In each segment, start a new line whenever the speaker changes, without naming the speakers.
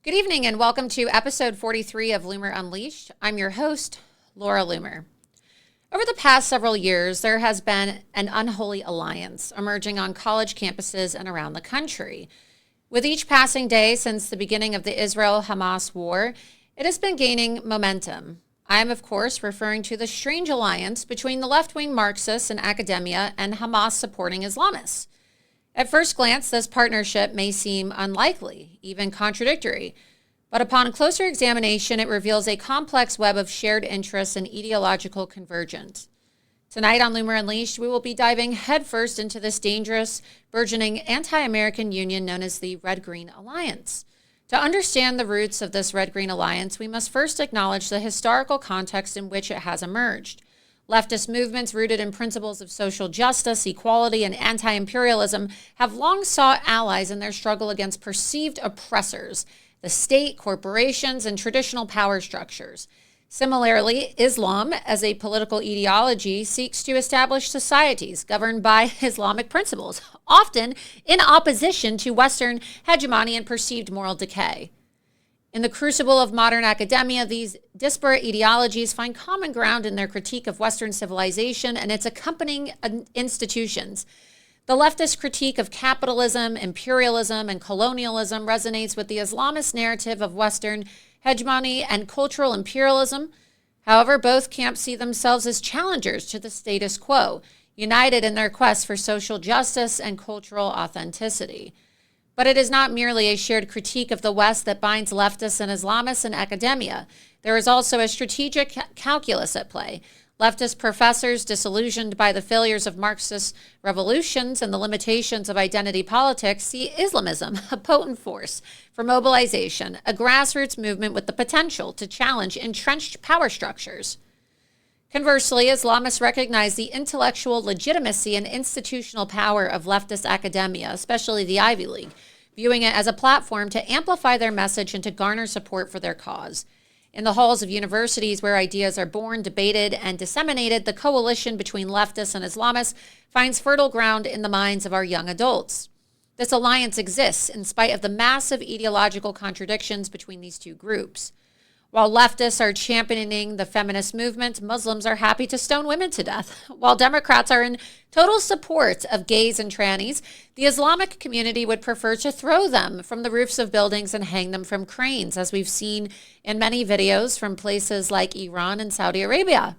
Good evening and welcome to episode 43 of Loomer Unleashed. I'm your host, Laura Loomer. Over the past several years, there has been an unholy alliance emerging on college campuses and around the country. With each passing day since the beginning of the Israel-Hamas war, it has been gaining momentum. I am, of course, referring to the strange alliance between the left-wing Marxists and academia and Hamas supporting Islamists. At first glance, this partnership may seem unlikely, even contradictory. But upon closer examination, it reveals a complex web of shared interests and ideological convergence. Tonight on Loomer Unleashed, we will be diving headfirst into this dangerous, burgeoning anti-American union known as the Red-Green Alliance. To understand the roots of this Red-Green Alliance, we must first acknowledge the historical context in which it has emerged. Leftist movements rooted in principles of social justice, equality, and anti-imperialism have long sought allies in their struggle against perceived oppressors, the state, corporations, and traditional power structures. Similarly, Islam, as a political ideology, seeks to establish societies governed by Islamic principles, often in opposition to Western hegemony and perceived moral decay. In the crucible of modern academia, these disparate ideologies find common ground in their critique of Western civilization and its accompanying institutions. The leftist critique of capitalism, imperialism, and colonialism resonates with the Islamist narrative of Western hegemony and cultural imperialism. However, both camps see themselves as challengers to the status quo, united in their quest for social justice and cultural authenticity. But it is not merely a shared critique of the West that binds leftists and Islamists in academia. There is also a strategic calculus at play. Leftist professors, disillusioned by the failures of Marxist revolutions and the limitations of identity politics, see Islamism, a potent force for mobilization, a grassroots movement with the potential to challenge entrenched power structures. Conversely, Islamists recognize the intellectual legitimacy and institutional power of leftist academia, especially the Ivy League, viewing it as a platform to amplify their message and to garner support for their cause. In the halls of universities where ideas are born, debated, and disseminated, the coalition between leftists and Islamists finds fertile ground in the minds of our young adults. This alliance exists in spite of the massive ideological contradictions between these two groups. While leftists are championing the feminist movement, Muslims are happy to stone women to death. While Democrats are in total support of gays and trannies, the Islamic community would prefer to throw them from the roofs of buildings and hang them from cranes, as we've seen in many videos from places like Iran and Saudi Arabia.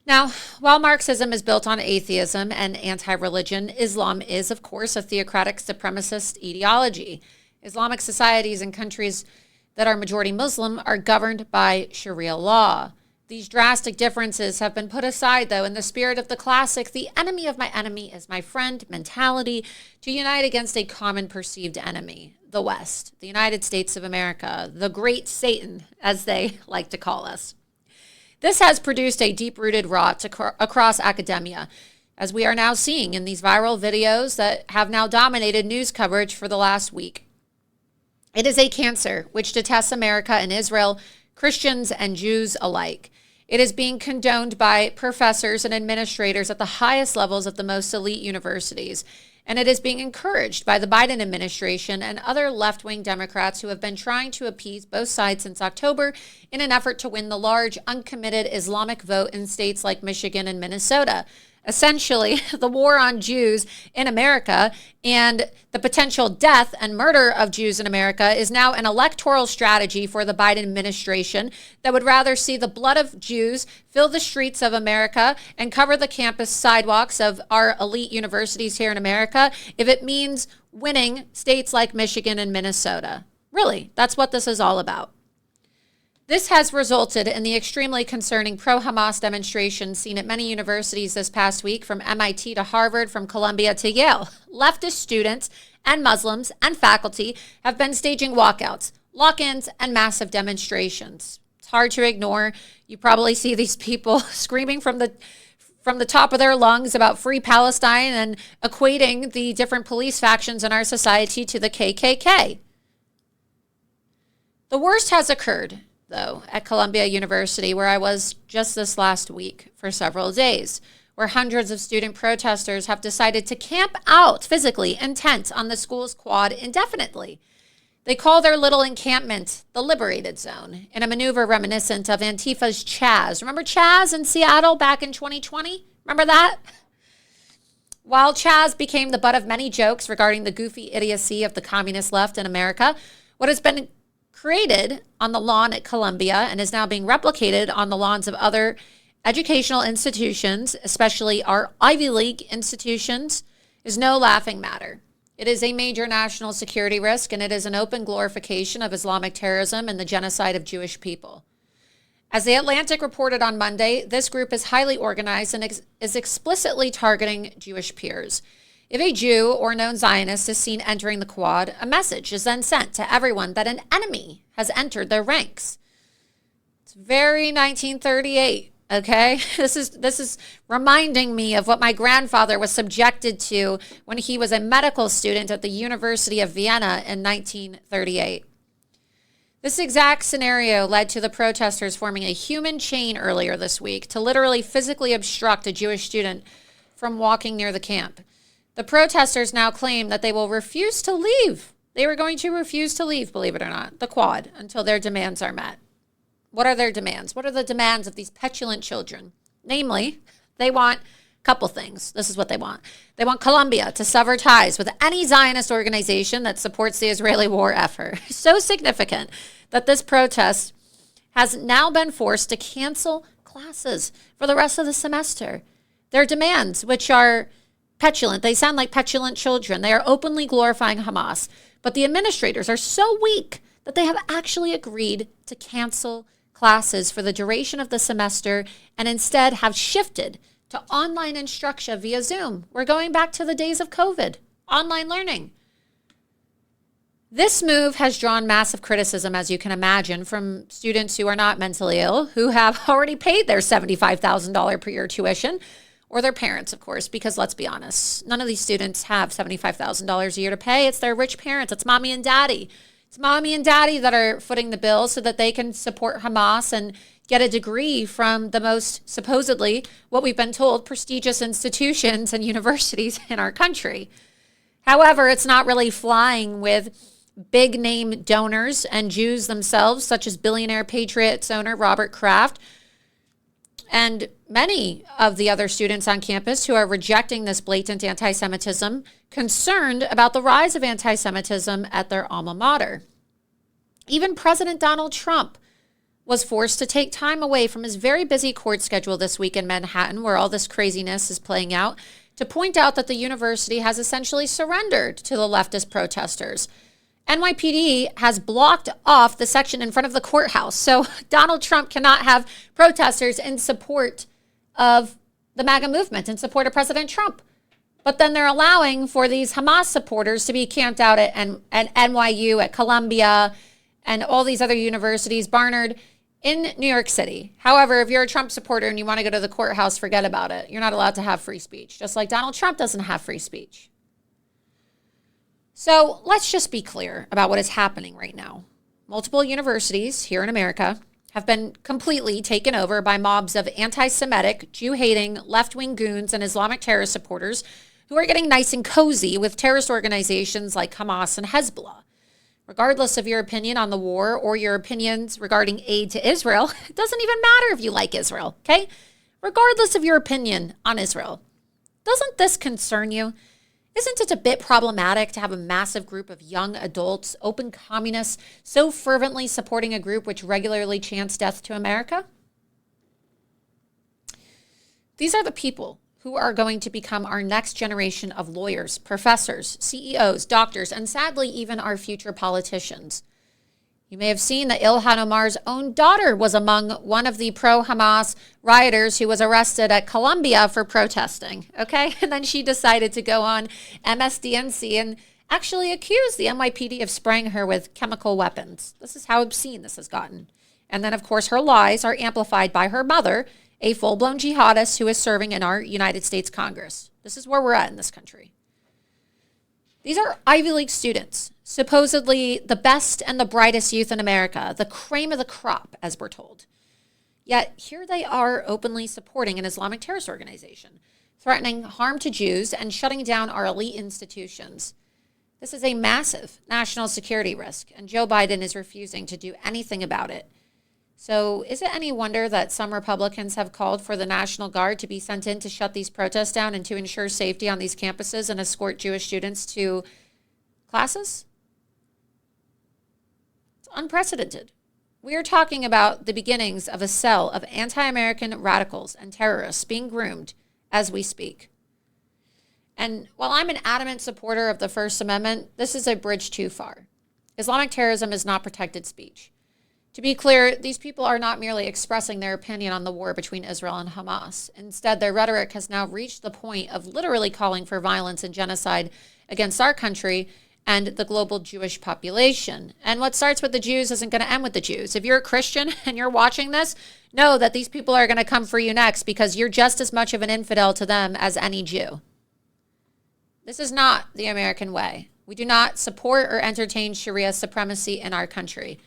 Now, while Marxism is built on atheism and anti-religion, Islam is, of course, a theocratic supremacist ideology. Islamic societies and countries that are majority Muslim are governed by Sharia law. These drastic differences have been put aside, though, in the spirit of the classic, the enemy of my enemy is my friend mentality, to unite against a common perceived enemy, the West, the United States of America, the great Satan, as they like to call us. This has produced a deep-rooted rot across academia, as we are now seeing in these viral videos that have now dominated news coverage for the last week. It is a cancer which detests America and Israel, Christians and Jews alike. It is being condoned by professors and administrators at the highest levels of the most elite universities, and it is being encouraged by the Biden administration and other left-wing Democrats who have been trying to appease both sides since October in an effort to win the large, uncommitted Islamic vote in states like Michigan and Minnesota. Essentially, the war on Jews in America and the potential death and murder of Jews in America is now an electoral strategy for the Biden administration that would rather see the blood of Jews fill the streets of America and cover the campus sidewalks of our elite universities here in America if it means winning states like Michigan and Minnesota. Really, that's what this is all about. This has resulted in the extremely concerning pro-Hamas demonstrations seen at many universities this past week, from MIT to Harvard, from Columbia to Yale. Leftist students and Muslims and faculty have been staging walkouts, lock-ins, and massive demonstrations. It's hard to ignore. You probably see these people screaming from the top of their lungs about free Palestine and equating the different police factions in our society to the KKK. The worst has occurred, though, at Columbia University, where I was just this last week for several days, where hundreds of student protesters have decided to camp out physically in tents on the school's quad indefinitely. They call their little encampment the Liberated Zone, in a maneuver reminiscent of Antifa's Chaz. Remember Chaz in Seattle back in 2020? Remember that? While Chaz became the butt of many jokes regarding the goofy idiocy of the communist left in America, what has been created on the lawn at Columbia and is now being replicated on the lawns of other educational institutions, especially our Ivy League institutions, is no laughing matter. It is a major national security risk, and it is an open glorification of Islamic terrorism and the genocide of Jewish people. As The Atlantic reported on Monday, this group is highly organized and is explicitly targeting Jewish peers. If a Jew or known Zionist is seen entering the Quad, a message is then sent to everyone that an enemy has entered their ranks. It's very 1938, okay? This is reminding me of what my grandfather was subjected to when he was a medical student at the University of Vienna in 1938. This exact scenario led to the protesters forming a human chain earlier this week to literally physically obstruct a Jewish student from walking near the camp. The protesters now claim that they will refuse to leave. They were going to refuse to leave, believe it or not, the Quad until their demands are met. What are their demands? What are the demands of these petulant children? Namely, they want a couple things. This is what they want. They want Colombia to sever ties with any Zionist organization that supports the Israeli war effort. So significant that this protest has now been forced to cancel classes for the rest of the semester. Their demands, which are petulant, they sound like petulant children. They are openly glorifying Hamas. But the administrators are so weak that they have actually agreed to cancel classes for the duration of the semester and instead have shifted to online instruction via Zoom. We're going back to the days of COVID, online learning. This move has drawn massive criticism, as you can imagine, from students who are not mentally ill, who have already paid their $75,000 per year tuition, or their parents, of course, because let's be honest, none of these students have $75,000 a year to pay. It's their rich parents. It's mommy and daddy. It's mommy and daddy that are footing the bill so that they can support Hamas and get a degree from the most, supposedly, what we've been told, prestigious institutions and universities in our country. However, it's not really flying with big name donors and Jews themselves, such as billionaire Patriots owner Robert Kraft, and many of the other students on campus who are rejecting this blatant anti-Semitism, concerned about the rise of anti-Semitism at their alma mater. Even President Donald Trump was forced to take time away from his very busy court schedule this week in Manhattan, where all this craziness is playing out, to point out that the university has essentially surrendered to the leftist protesters. NYPD has blocked off the section in front of the courthouse, so Donald Trump cannot have protesters in support of the MAGA movement, in support of President Trump. But then they're allowing for these Hamas supporters to be camped out at NYU, at Columbia, and all these other universities, Barnard, in New York City. However, if you're a Trump supporter and you want to go to the courthouse, forget about it. You're not allowed to have free speech, just like Donald Trump doesn't have free speech. So let's just be clear about what is happening right now. Multiple universities here in America have been completely taken over by mobs of anti-Semitic, Jew-hating, left-wing goons and Islamic terrorist supporters who are getting nice and cozy with terrorist organizations like Hamas and Hezbollah. Regardless of your opinion on the war or your opinions regarding aid to Israel, it doesn't even matter if you like Israel, okay? Regardless of your opinion on Israel, doesn't this concern you? Isn't it a bit problematic to have a massive group of young adults, open communists, so fervently supporting a group which regularly chants death to America? These are the people who are going to become our next generation of lawyers, professors, CEOs, doctors, and sadly, even our future politicians. You may have seen that Ilhan Omar's own daughter was among one of the pro-Hamas rioters who was arrested at Columbia for protesting, okay? And then she decided to go on MSDNC and actually accuse the NYPD of spraying her with chemical weapons. This is how obscene this has gotten. And then, of course, her lies are amplified by her mother, a full-blown jihadist who is serving in our United States Congress. This is where we're at in this country. These are Ivy League students, supposedly the best and the brightest youth in America, the cream of the crop, as we're told. Yet here they are openly supporting an Islamic terrorist organization, threatening harm to Jews and shutting down our elite institutions. This is a massive national security risk, and Joe Biden is refusing to do anything about it. So is it any wonder that some Republicans have called for the National Guard to be sent in to shut these protests down and to ensure safety on these campuses and escort Jewish students to classes? It's unprecedented. We are talking about the beginnings of a cell of anti-American radicals and terrorists being groomed as we speak. And while I'm an adamant supporter of the First Amendment, this is a bridge too far. Islamic terrorism is not protected speech. To be clear, these people are not merely expressing their opinion on the war between Israel and Hamas. Instead, their rhetoric has now reached the point of literally calling for violence and genocide against our country and the global Jewish population. And what starts with the Jews isn't going to end with the Jews. If you're a Christian and you're watching this, know that these people are going to come for you next because you're just as much of an infidel to them as any Jew. This is not the American way. We do not support or entertain Sharia supremacy in our country.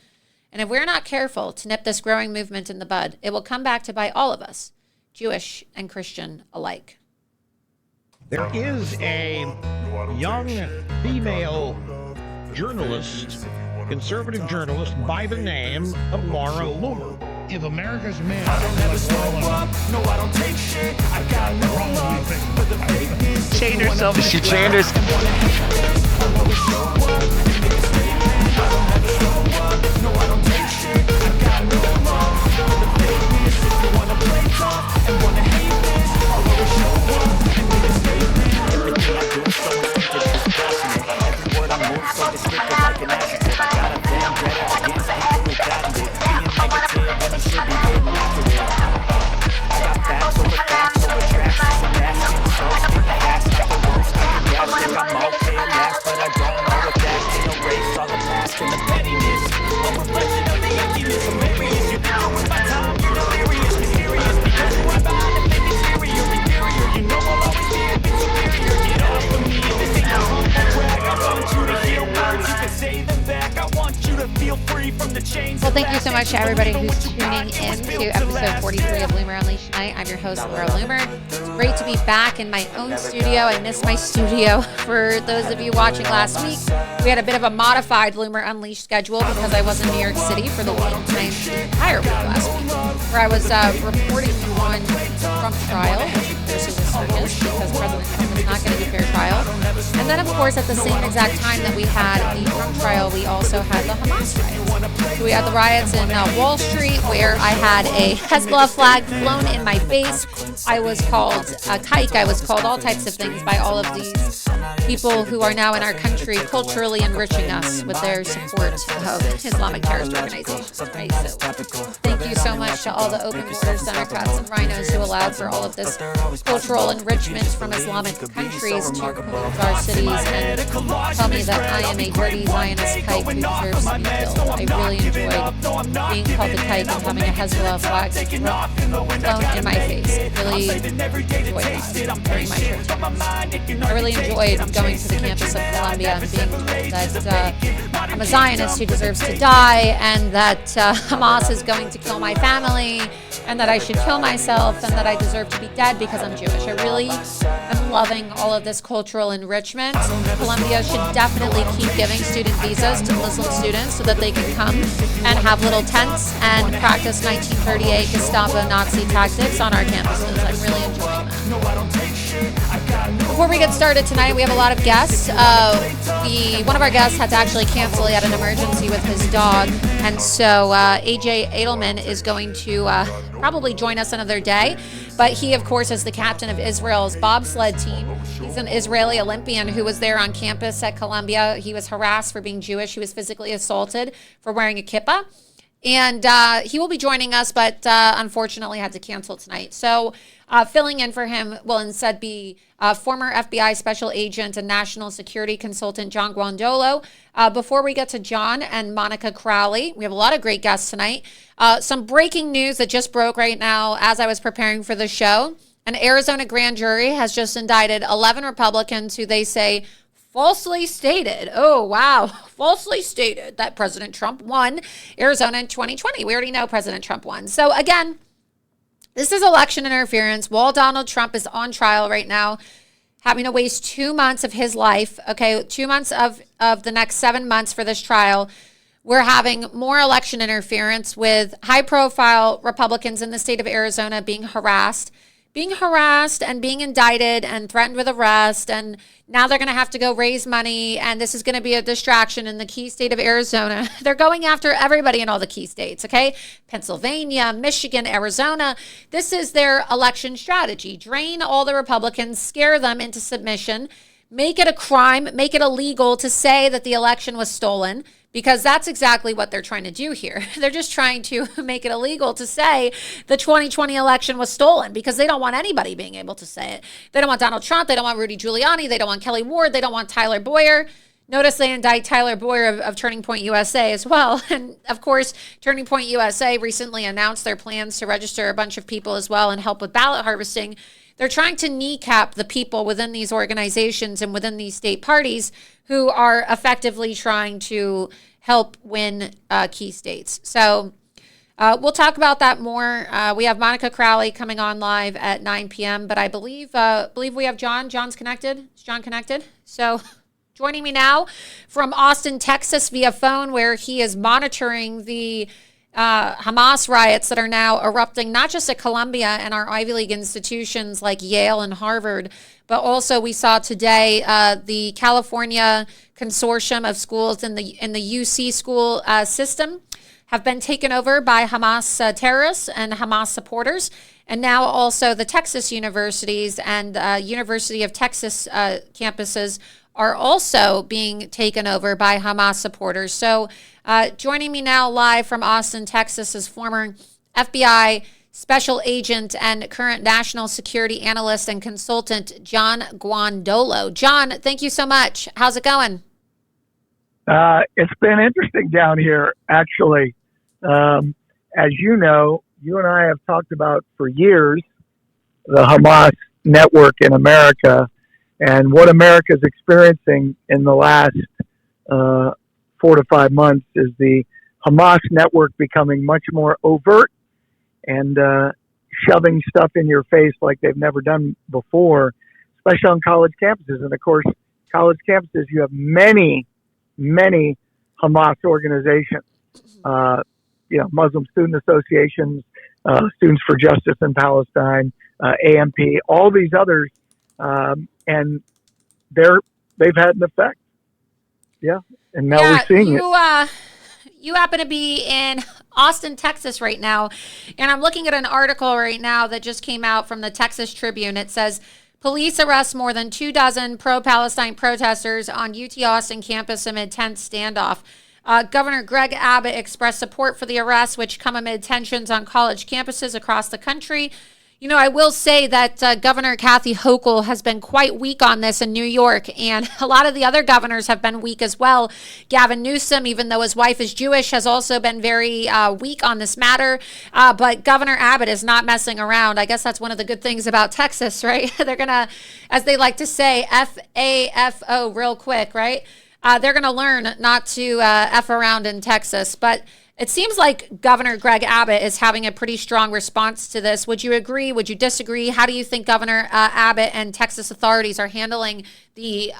And if we're not careful to nip this growing movement in the bud, it will come back to bite all of us, Jewish and Christian alike.
There is a young female journalist, conservative journalist by the name of Laura Loomer.
If America's man,
I don't ever slow up. No, I don't take shit. I got no love for the fakeness.
Chained herself. She chained herself.
No, I don't take shit. I got no love for the fakeness. If you wanna play tough and wanna hate this, I'll always show up and make a statement.
Everything I do is so instinctive, it's passionate. Every word I move so descriptive like an adjective. I got a vendetta against people who patent it. Being negative when you should be getting after it. I got facts over tracks. I'm asking, so speak fast like the worst. I can gas, think I'm okay at last, but I don't know if that can erase all the past and the pettiness. A reflection of the emptiness of areas. You think I'm with my time, you're delirious, mysterious. Because you are behind the thing exterior, inferior. You know I'll always be a bit superior. Get off of me, this ain't no humble brag. I want you to hear words, you can say them back. I want you to feel free from the chains.
Well, thank you so much to everybody who's tuning in to episode 43 of Loomer Unleashed tonight. I'm your host, Laura Loomer. It's great to be back in my own studio. I missed my studio. For those of you watching last week, we had a bit of a modified Loomer Unleashed schedule because I was in New York City for the entire week last week, where I was reporting on Trump's trial, which of course is a circus because President Trump is not getting a fair trial. And then, of course, at the same exact time that we had the Trump trial, we also had the Hamas riots. So we had the riots in Wall Street, where I had a Hezbollah flag flown in my face. I was called a kike. I was called all types of things by all of these people who are now in our country culturally enriching us with their support of Islamic terrorist organizations. Right? So thank you so much to all the open borders Democrats and rhinos who allowed for all of this cultural enrichment from Islamic countries to pollute our cities and tell me that I am a dirty Zionist kike who deserves to be killed. I really enjoyed being called a kike and having a Hezbollah flag flown in my face. I really enjoyed that during my trip. I really enjoyed going to the campus of Columbia and being told that I'm a Zionist who deserves to die and that Hamas is going to kill my family and that I should kill myself and that I deserve to be dead because I'm Jewish. I really am loving all of this cultural enrichment. Columbia should definitely keep giving student visas to Muslim students so that they can come and have little tents and practice 1938 Gestapo Nazi tactics on our campuses. I'm really enjoying that. Before we get started tonight, we have a lot of guests. One of our guests had to actually cancel. He had an emergency with his dog. And so AJ Edelman is going to probably join us another day. But he, of course, is the captain of Israel's bobsled team. He's an Israeli Olympian who was there on campus at Columbia. He was harassed for being Jewish. He was physically assaulted for wearing a kippah. And he will be joining us, but unfortunately had to cancel tonight. So filling in for him will instead be former FBI special agent and national security consultant John Guandolo. Before we get to John and Monica Crowley, we have a lot of great guests tonight. Some breaking news that just broke right now as I was preparing for the show. An Arizona grand jury has just indicted 11 Republicans who they say falsely stated, falsely stated that President Trump won Arizona in 2020. We already know President Trump won. So again, this is election interference. While Donald Trump is on trial right now, having to waste 2 months of his life, 2 months of the next 7 months for this trial, we're having more election interference with high-profile Republicans in the state of Arizona being harassed, being harassed and being indicted and threatened with arrest. And now they're going to have to go raise money. And this is going to be a distraction in the key state of Arizona. They're going after everybody in all the key states, okay? Pennsylvania, Michigan, Arizona. This is their election strategy. Drain all the Republicans, scare them into submission, make it a crime, make it illegal to say that the election was stolen, because that's exactly what they're trying to do here. They're just trying to make it illegal to say the 2020 election was stolen, because they don't want anybody being able to say it. They don't want Donald Trump. They don't want Rudy Giuliani. They don't want Kelly Ward. They don't want Tyler Boyer. Notice they indict Tyler Boyer of Turning Point USA as well. And of course, Turning Point USA recently announced their plans to register a bunch of people as well and help with ballot harvesting. They're trying to kneecap the people within these organizations and within these state parties who are effectively trying to help win key states. So we'll talk about that more. We have Monica Crowley coming on live at 9 p.m., but I believe we have John. John's connected. Is John connected? So joining me now from Austin, Texas via phone, where he is monitoring the Hamas riots that are now erupting, not just at Columbia and our Ivy League institutions like Yale and Harvard, but also we saw today the California consortium of schools in the UC school system have been taken over by Hamas terrorists and Hamas supporters. And now also the Texas universities and University of Texas campuses are also being taken over by Hamas supporters. So joining me now live from Austin, Texas is former FBI special agent and current national security analyst and consultant, John Guandolo. John, thank you so much. How's it going?
It's been interesting down here, actually. As you know, you and I have talked about for years the Hamas network in America, and what America is experiencing in the last 4 to 5 months is the Hamas network becoming much more overt and shoving stuff in your face like they've never done before, especially on college campuses. And of course, college campuses, you have many Hamas organizations, Muslim Student Associations, Students for Justice in Palestine, AMP, all these others, and they've had an effect. Yeah, and now we're seeing it.
You happen to be in Austin, Texas right now, and I'm looking at an article right now that just came out from the Texas Tribune. It says, police arrest more than 24 pro-Palestine protesters on UT Austin campus amid tense standoff. Governor Greg Abbott expressed support for the arrests, which come amid tensions on college campuses across the country. You know, I will say that Governor Kathy Hochul has been quite weak on this in New York, and a lot of the other governors have been weak as well. Gavin Newsom, even though his wife is Jewish, has also been very weak on this matter. But Governor Abbott is not messing around. I guess that's one of the good things about Texas, right? They're going to, as they like to say, F-A-F-O real quick, right? They're going to learn not to F around in Texas. But it seems like Governor Greg Abbott is having a pretty strong response to this. Would you agree? Would you disagree? How do you think Governor Abbott and Texas authorities are handling the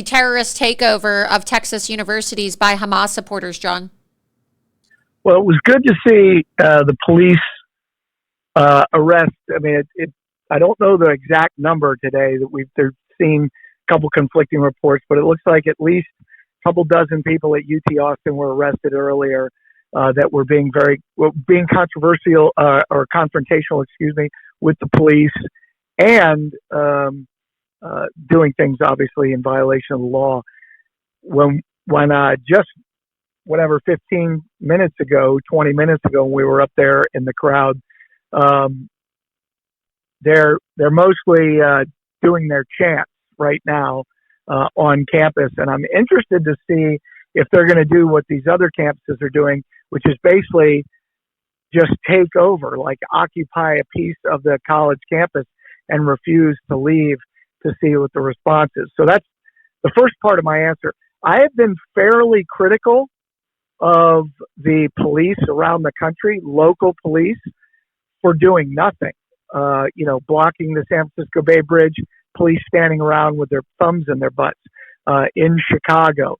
terrorist takeover of Texas universities by Hamas supporters, John?
Well, it was good to see the police arrest. I mean, I don't know the exact number today that they're seeing a couple conflicting reports, but it looks like at least couple dozen people at UT Austin were arrested earlier that were being controversial or confrontational, with the police and doing things obviously in violation of the law. When just 15 minutes ago, 20 minutes ago, when we were up there in the crowd, they're mostly doing their chants right now on campus, and I'm interested to see if they're going to do what these other campuses are doing, which is basically just take over, like occupy a piece of the college campus and refuse to leave to see what the response is. So that's the first part of my answer. I have been fairly critical of the police around the country, local police, for doing nothing. Blocking the San Francisco Bay Bridge, police standing around with their thumbs in their butts, in Chicago,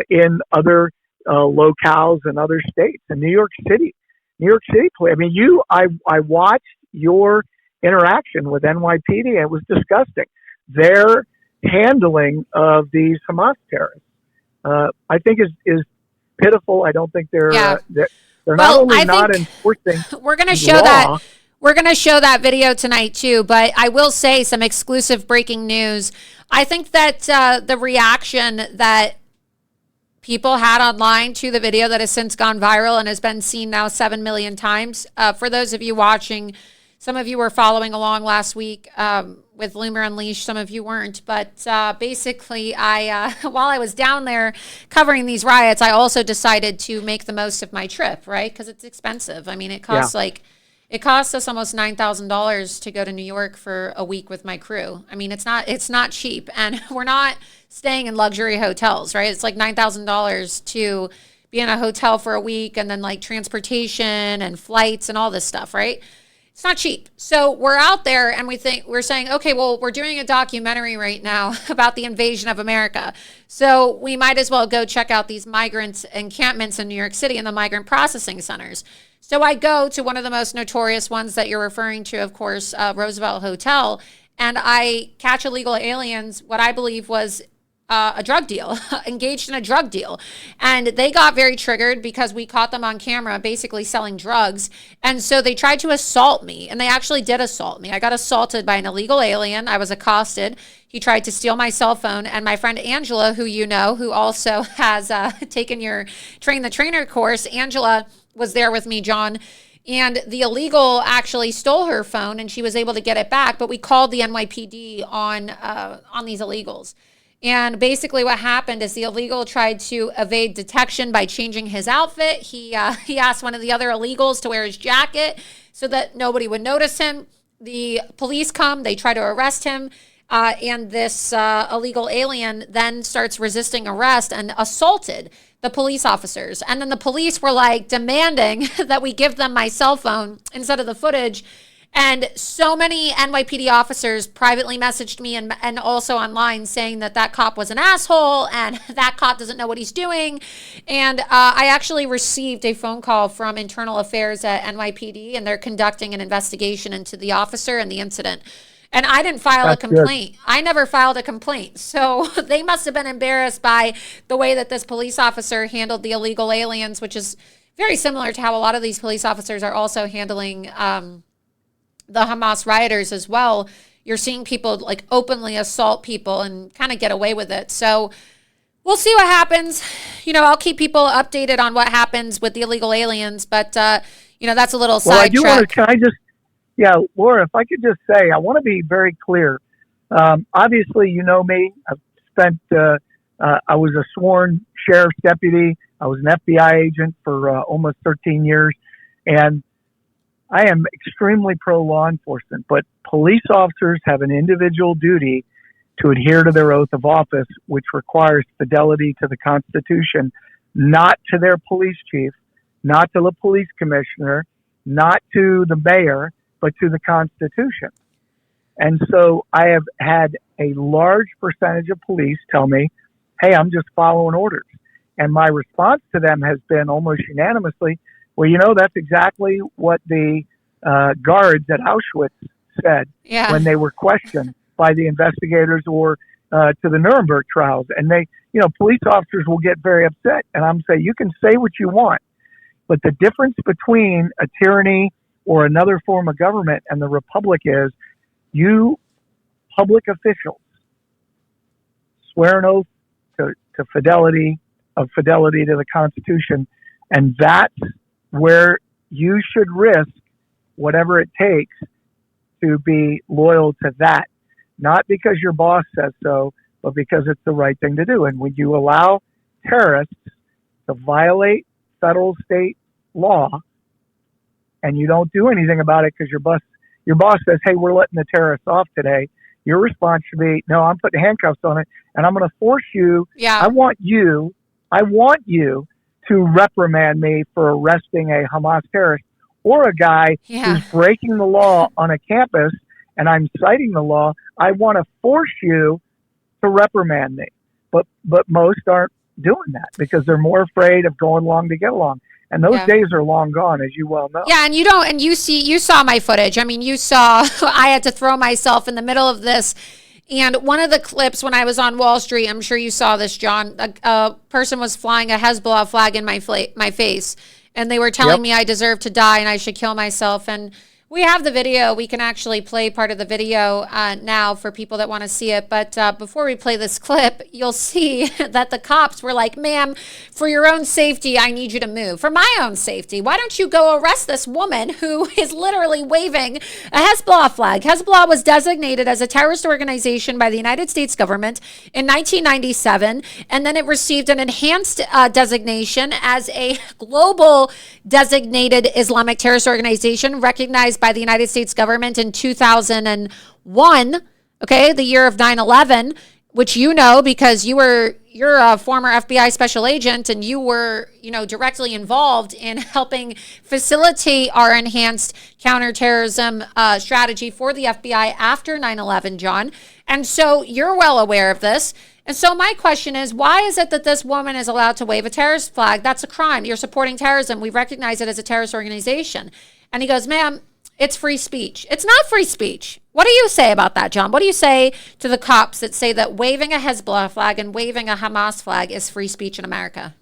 in other locales in other states, in New York City police. I mean, I watched your interaction with NYPD. It was disgusting. Their handling of these Hamas terrorists, I think, is pitiful. I don't think they're
Yeah.
they're
Well,
not only
I
not
think
enforcing
we're going to
the
show
law.
that. We're going to show that video tonight too, but I will say some exclusive breaking news. I think that the reaction that people had online to the video that has since gone viral and has been seen now 7 million times. For those of you watching, some of you were following along last week with Loomer Unleashed. Some of you weren't. But basically, I while I was down there covering these riots, I also decided to make the most of my trip, right? Because it's expensive. I mean, it costs it costs us almost $9,000 to go to New York for a week with my crew. I mean, it's not cheap, and we're not staying in luxury hotels, right? It's like $9,000 to be in a hotel for a week, and then like transportation and flights and all this stuff, right? It's not cheap. So we're out there, and we're saying, okay, well, we're doing a documentary right now about the invasion of America. So we might as well go check out these migrant encampments in New York City and the migrant processing centers. So I go to one of the most notorious ones that you're referring to, of course, Roosevelt Hotel, and I catch illegal aliens, what I believe was a drug deal, engaged in a drug deal. And they got very triggered because we caught them on camera basically selling drugs. And so they tried to assault me, and they actually did assault me. I got assaulted by an illegal alien. I was accosted. He tried to steal my cell phone. And my friend Angela, who you know, who also has taken your Train the Trainer course, Angela was there with me, John. And the illegal actually stole her phone, and she was able to get it back. But we called the NYPD on these illegals. And basically what happened is the illegal tried to evade detection by changing his outfit. He asked one of the other illegals to wear his jacket so that nobody would notice him. The police come, they try to arrest him. And this illegal alien then starts resisting arrest and assaulted the police officers. And then the police were like demanding that we give them my cell phone instead of the footage. And so many NYPD officers privately messaged me and also online saying that cop was an asshole and that cop doesn't know what he's doing. And I actually received a phone call from Internal Affairs at NYPD, and they're conducting an investigation into the officer and the incident. And I didn't file a complaint. Good. I never filed a complaint. So they must have been embarrassed by the way that this police officer handled the illegal aliens, which is very similar to how a lot of these police officers are also handling the Hamas rioters as well. You're seeing people like openly assault people and kind of get away with it. So we'll see what happens. You know, I'll keep people updated on what happens with the illegal aliens, but you know, that's a little sidetrack.
Laura, if I could just say, I want to be very clear. Obviously, you know me. I've spent, I was a sworn sheriff's deputy. I was an FBI agent for almost 13 years. And I am extremely pro law enforcement, but police officers have an individual duty to adhere to their oath of office, which requires fidelity to the Constitution, not to their police chief, not to the police commissioner, not to the mayor, but to the Constitution. And so I have had a large percentage of police tell me, hey, I'm just following orders. And my response to them has been almost unanimously, well, you know, that's exactly what the guards at Auschwitz said when they were questioned by the investigators or to the Nuremberg trials. And they, you know, police officers will get very upset. And I'm saying, you can say what you want, but the difference between a tyranny or another form of government and the republic is you public officials swear an oath to fidelity to the Constitution. And that's where you should risk whatever it takes to be loyal to that, not because your boss says so, but because it's the right thing to do. And when you allow terrorists to violate federal state law and you don't do anything about it because your boss says, hey, we're letting the terrorists off today, your response should be, no, I'm putting handcuffs on it and I'm going to force you. I want you to reprimand me for arresting a Hamas terrorist or a guy who's breaking the law on a campus and I'm citing the law. I want to force you to reprimand me. But most aren't doing that because they're more afraid of going along to get along. And those
Yeah.
days are long gone, as you well know.
Yeah, and you saw my footage. I mean, you saw I had to throw myself in the middle of this. And one of the clips when I was on Wall Street, I'm sure you saw this, John, a person was flying a Hezbollah flag in my face, and they were telling
Yep.
me I deserve to die and I should kill myself. And we have the video. We can actually play part of the video now for people that want to see it. But before we play this clip, you'll see that the cops were like, ma'am, for your own safety, I need you to move. For my own safety, why don't you go arrest this woman who is literally waving a Hezbollah flag? Hezbollah was designated as a terrorist organization by the United States government in 1997, and then it received an enhanced designation as a global designated Islamic terrorist organization recognized by the United States government in 2001, okay, the year of 9/11, which you know because you're a former FBI special agent and you were, directly involved in helping facilitate our enhanced counterterrorism strategy for the FBI after 9/11, John. And so you're well aware of this. And so my question is, why is it that this woman is allowed to wave a terrorist flag? That's a crime. You're supporting terrorism. We recognize it as a terrorist organization. And he goes, ma'am, it's free speech. It's not free speech. What do you say about that, John? What do you say to the cops that say that waving a Hezbollah flag and waving a Hamas flag is free speech in America?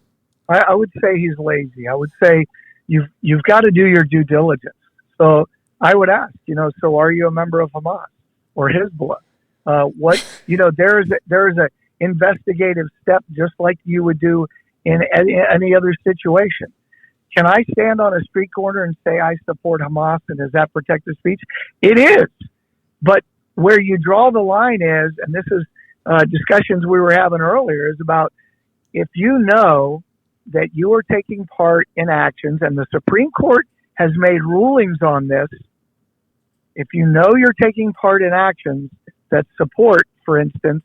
I would say he's lazy. I would say you've got to do your due diligence. So I would ask, so are you a member of Hamas or Hezbollah? There is a investigative step just like you would do in any other situation. Can I stand on a street corner and say I support Hamas and is that protected speech? It is. But where you draw the line is, and this is discussions we were having earlier, is about if you know that you are taking part in actions, and the Supreme Court has made rulings on this, if you know you're taking part in actions that support, for instance,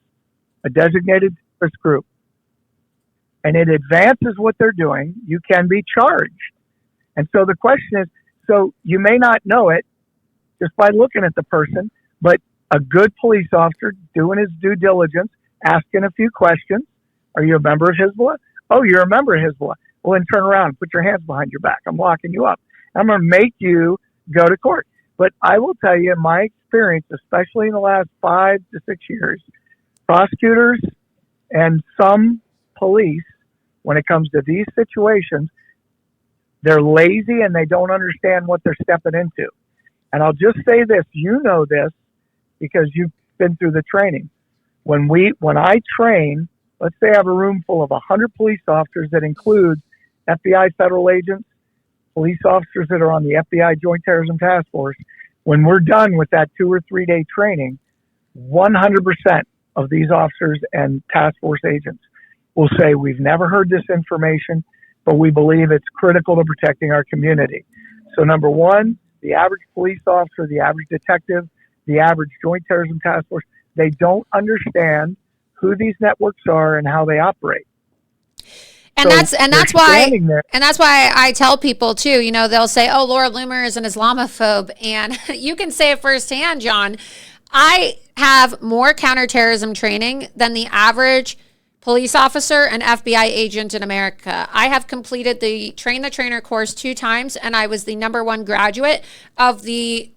a designated terrorist group, and it advances what they're doing, you can be charged. And so the question is, so you may not know it just by looking at the person, but a good police officer doing his due diligence, asking a few questions. Are you a member of Hezbollah? Oh, you're a member of Hezbollah. Well, then turn around and put your hands behind your back. I'm locking you up. I'm going to make you go to court. But I will tell you, in my experience, especially in the last 5 to 6 years, prosecutors and some police, when it comes to these situations, they're lazy and they don't understand what they're stepping into. And I'll just say this, you know this because you've been through the training. When I train, let's say I have a room full of 100 police officers that includes FBI federal agents, police officers that are on the FBI Joint Terrorism Task Force. When we're done with that 2 or 3 day training, 100% of these officers and task force agents will say, we've never heard this information, but we believe it's critical to protecting our community. So number one, the average police officer, the average detective, the average Joint Terrorism Task Force, they don't understand who these networks are and how they operate.
And
So
that's why I tell people too, they'll say, oh, Laura Loomer is an Islamophobe. And you can say it firsthand, John. I have more counterterrorism training than the average police officer and FBI agent in America. I have completed the Train the Trainer course 2 times, and I was the #1 graduate of the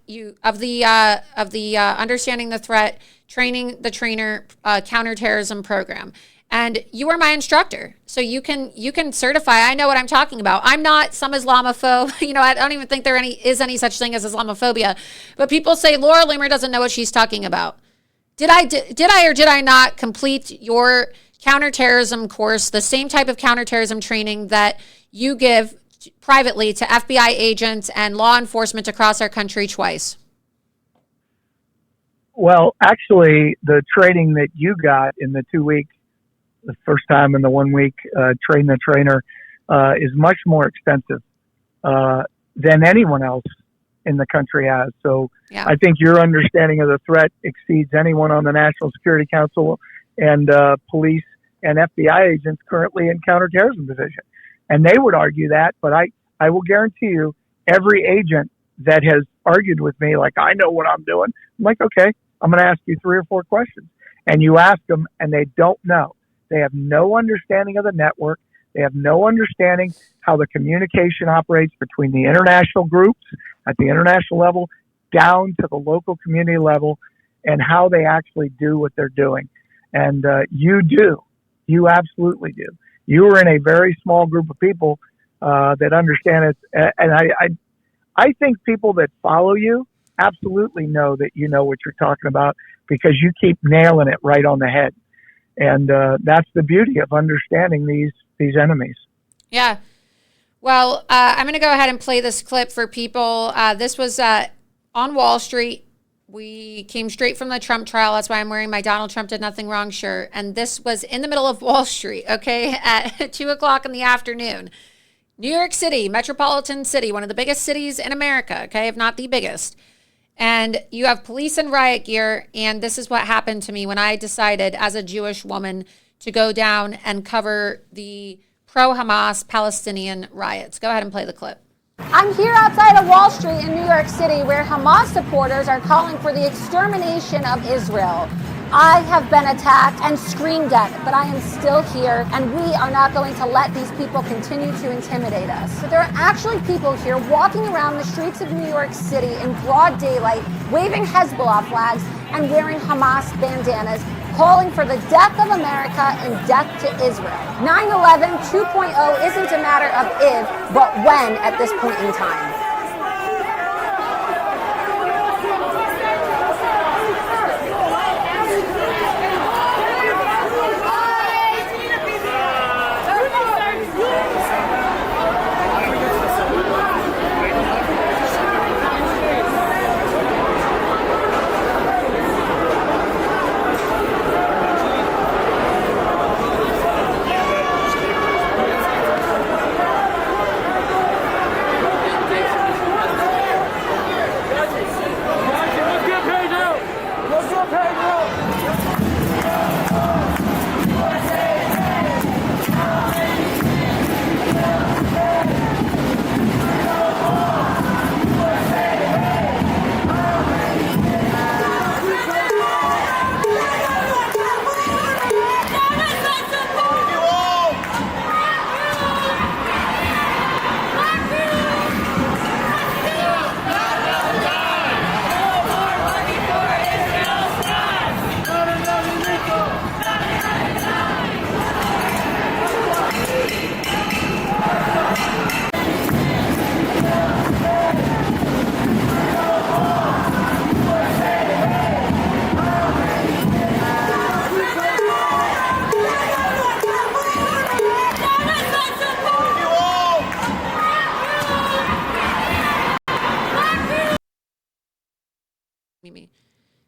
Understanding the Threat, Training the Trainer counterterrorism program. And you are my instructor, so you can certify. I know what I'm talking about. I'm not some Islamophobe. I don't even think there is any such thing as Islamophobia. But people say Laura Loomer doesn't know what she's talking about. Did I or did I not complete your counterterrorism course, the same type of counterterrorism training that you give privately to FBI agents and law enforcement across our country twice?
Well, actually, the training that you got in the 2 week, the first time and the 1 week Train the Trainer is much more extensive than anyone else in the country has. So yeah. I think your understanding of the threat exceeds anyone on the National Security Council and police and FBI agents currently in counterterrorism division. And they would argue that, but I will guarantee you every agent that has argued with me, like, I know what I'm doing. I'm like, okay, I'm going to ask you 3 or 4 questions. And you ask them and they don't know. They have no understanding of the network. They have no understanding how the communication operates between the international groups at the international level down to the local community level and how they actually do what they're doing. And you do. You absolutely do. You are in a very small group of people that understand it. And I think people that follow you absolutely know that you know what you're talking about because you keep nailing it right on the head. And that's the beauty of understanding these enemies.
Yeah. Well, I'm going to go ahead and play this clip for people. This was on Wall Street. We came straight from the Trump trial. That's why I'm wearing my Donald Trump did nothing wrong shirt. And this was in the middle of Wall Street, okay, at 2 o'clock in the afternoon. New York City, metropolitan city, one of the biggest cities in America, okay, if not the biggest. And you have police in riot gear. And this is what happened to me when I decided as a Jewish woman to go down and cover the pro-Hamas Palestinian riots. Go ahead and play the clip.
I'm here outside of Wall Street in New York City where Hamas supporters are calling for the extermination of Israel. I have been attacked and screamed at, but I am still here, and we are not going to let these people continue to intimidate us. So there are actually people here walking around the streets of New York City in broad daylight, waving Hezbollah flags and wearing Hamas bandanas, calling for the death of America and death to Israel. 9/11 2.0 isn't a matter of if, but when at this point in time.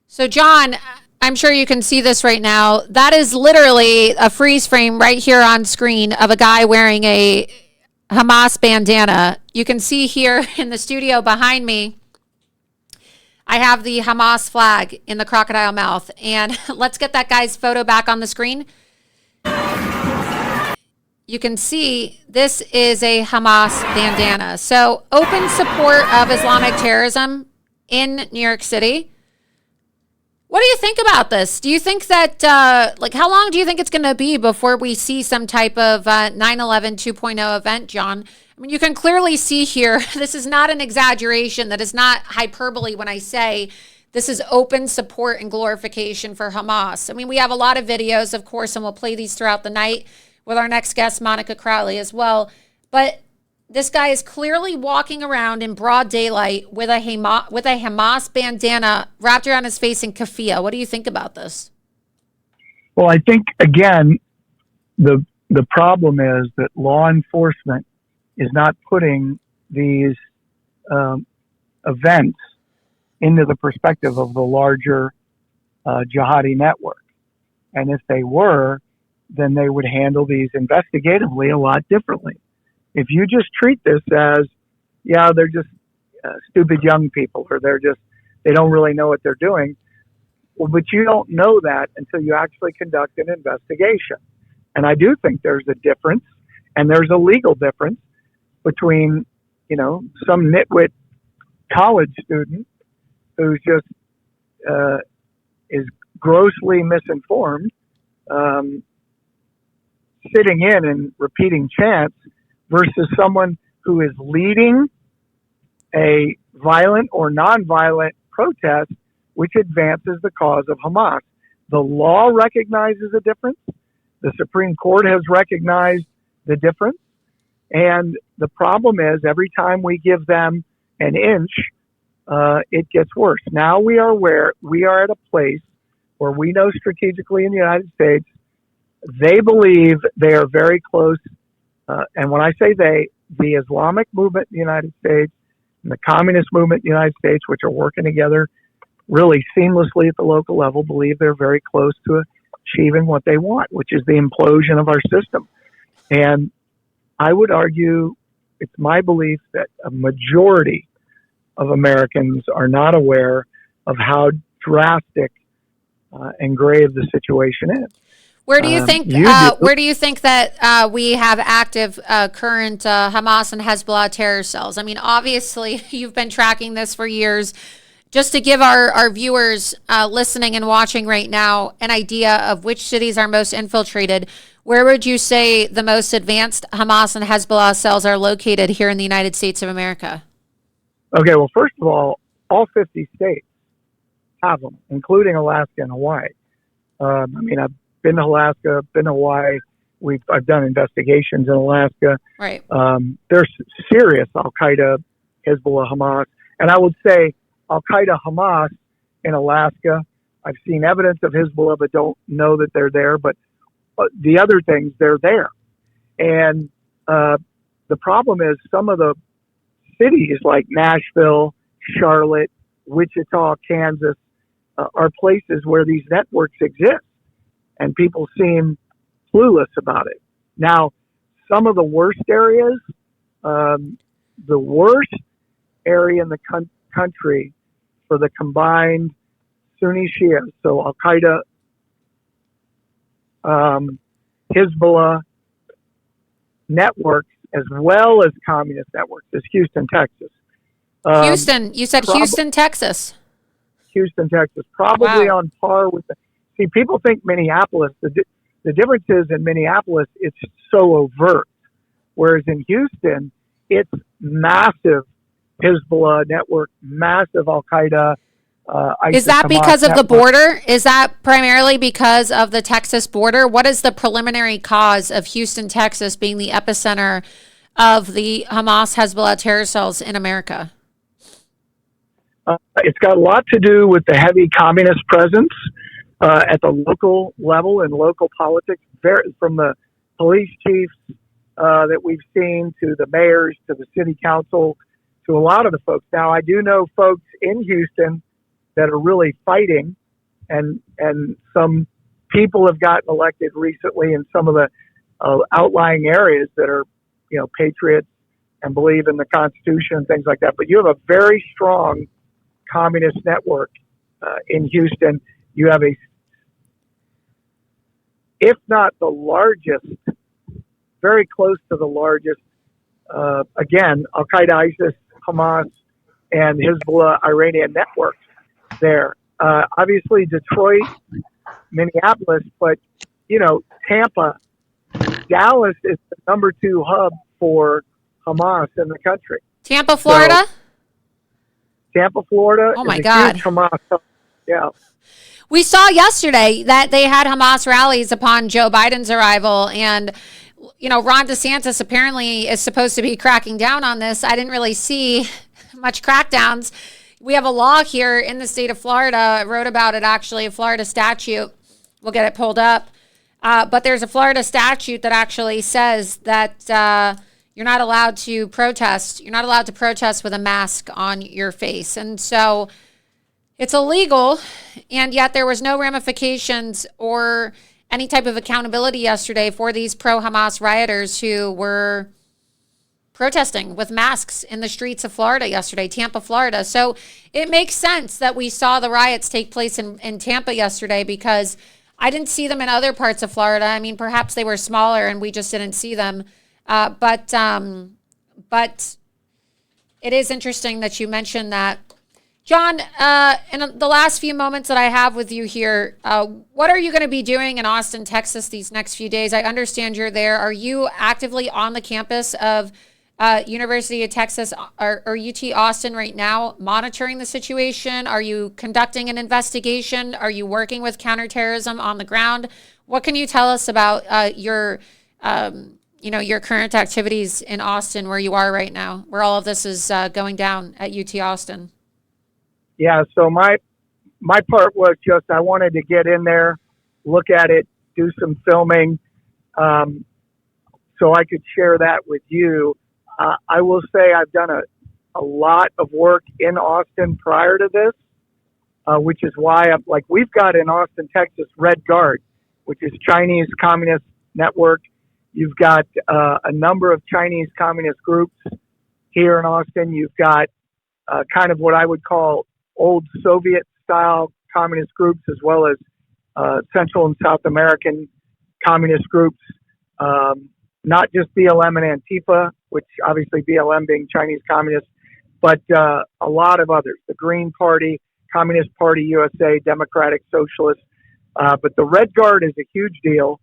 So, John, I'm sure you can see this right now. That is literally a freeze frame right here on screen of a guy wearing a Hamas bandana. You can see here in the studio behind me, I have the Hamas flag in the crocodile mouth. And let's get that guy's photo back on the screen. You can see this is a Hamas bandana. So, open support of Islamic terrorism in New York City. What do you think about this? Do you think that, how long do you think it's going to be before we see some type of 9/11 2.0 event, John? I mean, you can clearly see here, this is not an exaggeration. That is not hyperbole when I say this is open support and glorification for Hamas. I mean, we have a lot of videos, of course, and we'll play these throughout the night with our next guest, Monica Crowley, as well. But this guy is clearly walking around in broad daylight with a Hamas bandana wrapped around his face in keffiyeh. What do you think about this?
Well, I think, again, the problem is that law enforcement is not putting these events into the perspective of the larger jihadi network. And if they were, then they would handle these investigatively a lot differently. If you just treat this as, yeah, they're just stupid young people, or they don't really know what they're doing. Well, but you don't know that until you actually conduct an investigation. And I do think there's a difference, and there's a legal difference between, some nitwit college student who's just is grossly misinformed, sitting in and repeating chants versus someone who is leading a violent or nonviolent protest which advances the cause of Hamas. The law recognizes a difference. The Supreme Court has recognized the difference. And the problem is every time we give them an inch, it gets worse. Now we are at a place where we know strategically in the United States, they believe they are very close. And when I say they, the Islamic movement in the United States and the communist movement in the United States, which are working together really seamlessly at the local level, believe they're very close to achieving what they want, which is the implosion of our system. And I would argue, it's my belief that a majority of Americans are not aware of how drastic and grave the situation is.
Where do you think? Where do you think that we have active current Hamas and Hezbollah terror cells? I mean, obviously, you've been tracking this for years. Just to give our viewers listening and watching right now an idea of which cities are most infiltrated, where would you say the most advanced Hamas and Hezbollah cells are located here in the United States of America?
Okay, well, first of all 50 states have them, including Alaska and Hawaii. I mean, I've been to Alaska, been to Hawaii. I've done investigations in Alaska.
Right.
There's serious Al-Qaeda, Hezbollah, Hamas. And I would say Al-Qaeda, Hamas in Alaska. I've seen evidence of Hezbollah, but don't know that they're there. But the other things, they're there. And the problem is some of the cities like Nashville, Charlotte, Wichita, Kansas, are places where these networks exist. And people seem clueless about it. Now, some of the worst areas, the worst area in the country for the combined Sunni Shia, so Al-Qaeda, Hezbollah networks, as well as communist networks, is Houston, Texas.
Houston, you said Houston, Texas.
Houston, Texas, probably
Wow.
on par with see, people think Minneapolis, the difference is in Minneapolis, it's so overt. Whereas in Houston, it's massive Hezbollah network, massive Al-Qaeda, ISIS,
Is that
Hamas
because of the
network.
border? Is that primarily because of the Texas border? What is the preliminary cause of Houston, Texas being the epicenter of the Hamas Hezbollah terror cells in America?
It's got a lot to do with the heavy communist presence at the local level and local politics, from the police chiefs that we've seen to the mayors to the city council to a lot of the folks. Now, I do know folks in Houston that are really fighting, and some people have gotten elected recently in some of the outlying areas that are, patriots and believe in the Constitution and things like that. But you have a very strong communist network in Houston. You have if not the largest, very close to the largest, again, Al-Qaeda, ISIS, Hamas, and Hezbollah Iranian networks there. Obviously, Detroit, Minneapolis, but, Tampa, Dallas is the number 2 hub for Hamas in the country.
Tampa, Florida?
So, Tampa, Florida.
Oh, my
is a
God.
huge Hamas hub. Yeah.
We saw yesterday that they had Hamas rallies upon Joe Biden's arrival, and Ron DeSantis apparently is supposed to be cracking down on this. I didn't really see much crackdowns. We have a law here in the state of Florida. I wrote about it, actually, a Florida statute. We'll get it pulled up. But there's a Florida statute that actually says that you're not allowed to protest. You're not allowed to protest with a mask on your face. And so it's illegal, and yet there was no ramifications or any type of accountability yesterday for these pro-Hamas rioters who were protesting with masks in the streets of Florida yesterday, Tampa, Florida. So it makes sense that we saw the riots take place in Tampa yesterday, because I didn't see them in other parts of Florida. I mean, perhaps they were smaller and we just didn't see them. But it is interesting that you mentioned that John, in the last few moments that I have with you here, what are you going to be doing in Austin, Texas these next few days? I understand you're there. Are you actively on the campus of University of Texas or UT Austin right now monitoring the situation? Are you conducting an investigation? Are you working with counterterrorism on the ground? What can you tell us about your current activities in Austin, where you are right now, where all of this is going down at UT Austin?
Yeah, so my part was just I wanted to get in there, look at it, do some filming, so I could share that with you. I will say I've done a lot of work in Austin prior to this, which is why we've got in Austin, Texas, Red Guard, which is Chinese Communist Network. You've got a number of Chinese Communist groups here in Austin. You've got kind of what I would call old Soviet-style communist groups, as well as Central and South American communist groups, not just BLM and Antifa, which obviously BLM being Chinese communist, but a lot of others, the Green Party, Communist Party USA, Democratic Socialist. But the Red Guard is a huge deal,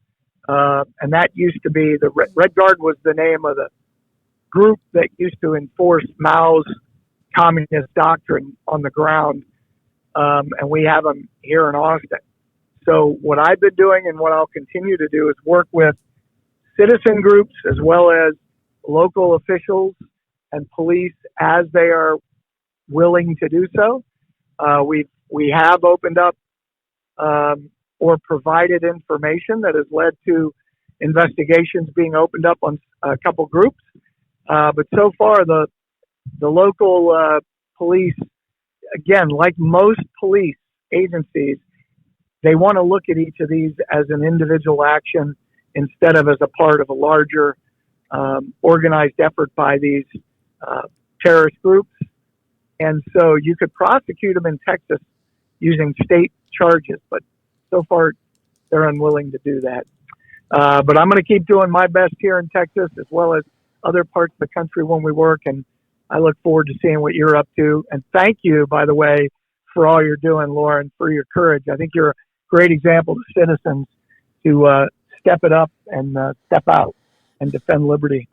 and that used to be, the Red Guard was the name of the group that used to enforce Mao's communist doctrine on the ground, and we have them here in Austin. So what I've been doing and what I'll continue to do is work with citizen groups as well as local officials and police as they are willing to do so. We have opened up or provided information that has led to investigations being opened up on a couple groups, but so far the local police, again, like most police agencies, they want to look at each of these as an individual action instead of as a part of a larger organized effort by these terrorist groups. And so you could prosecute them in Texas using state charges, but so far they're unwilling to do that. But I'm going to keep doing my best here in Texas as well as other parts of the country when we work, and I look forward to seeing what you're up to. And thank you, by the way, for all you're doing, Lauren, for your courage. I think you're a great example to citizens to step it up and step out and defend liberty.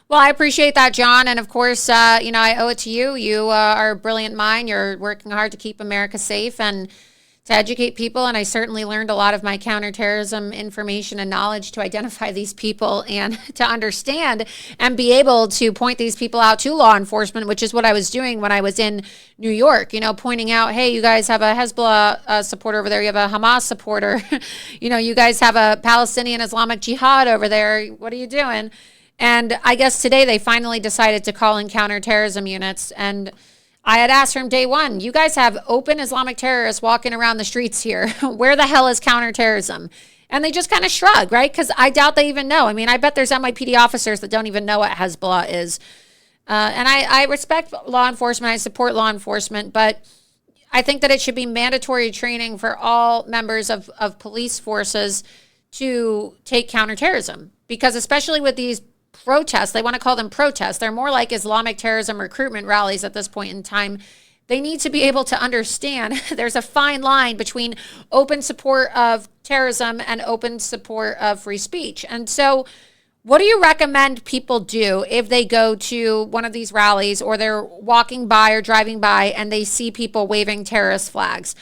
Well, I appreciate that, John. And of course, I owe it to you. You are a brilliant mind. You're working hard to keep America safe and to educate people. And I certainly learned a lot of my counterterrorism information and knowledge to identify these people and to understand and be able to point these people out to law enforcement, which is what I was doing when I was in New York, pointing out, hey, you guys have a Hezbollah supporter over there. You have a Hamas supporter. You guys have a Palestinian Islamic Jihad over there. What are you doing? And I guess today they finally decided to call in counterterrorism units. And I had asked from day one, you guys have open Islamic terrorists walking around the streets here. Where the hell is counterterrorism? And they just kind of shrug, right? Because I doubt they even know. I mean, I bet there's NYPD officers that don't even know what Hezbollah is. And I respect law enforcement. I support law enforcement. But I think that it should be mandatory training for all members of police forces to take counterterrorism. Because especially with these protests, they want to call them protests. They're more like Islamic terrorism recruitment rallies at this point in time. They need to be able to understand there's a fine line between open support of terrorism and open support of free speech. And so what do you recommend people do if they go to one of these rallies or they're walking by or driving by and they see people waving terrorist flags?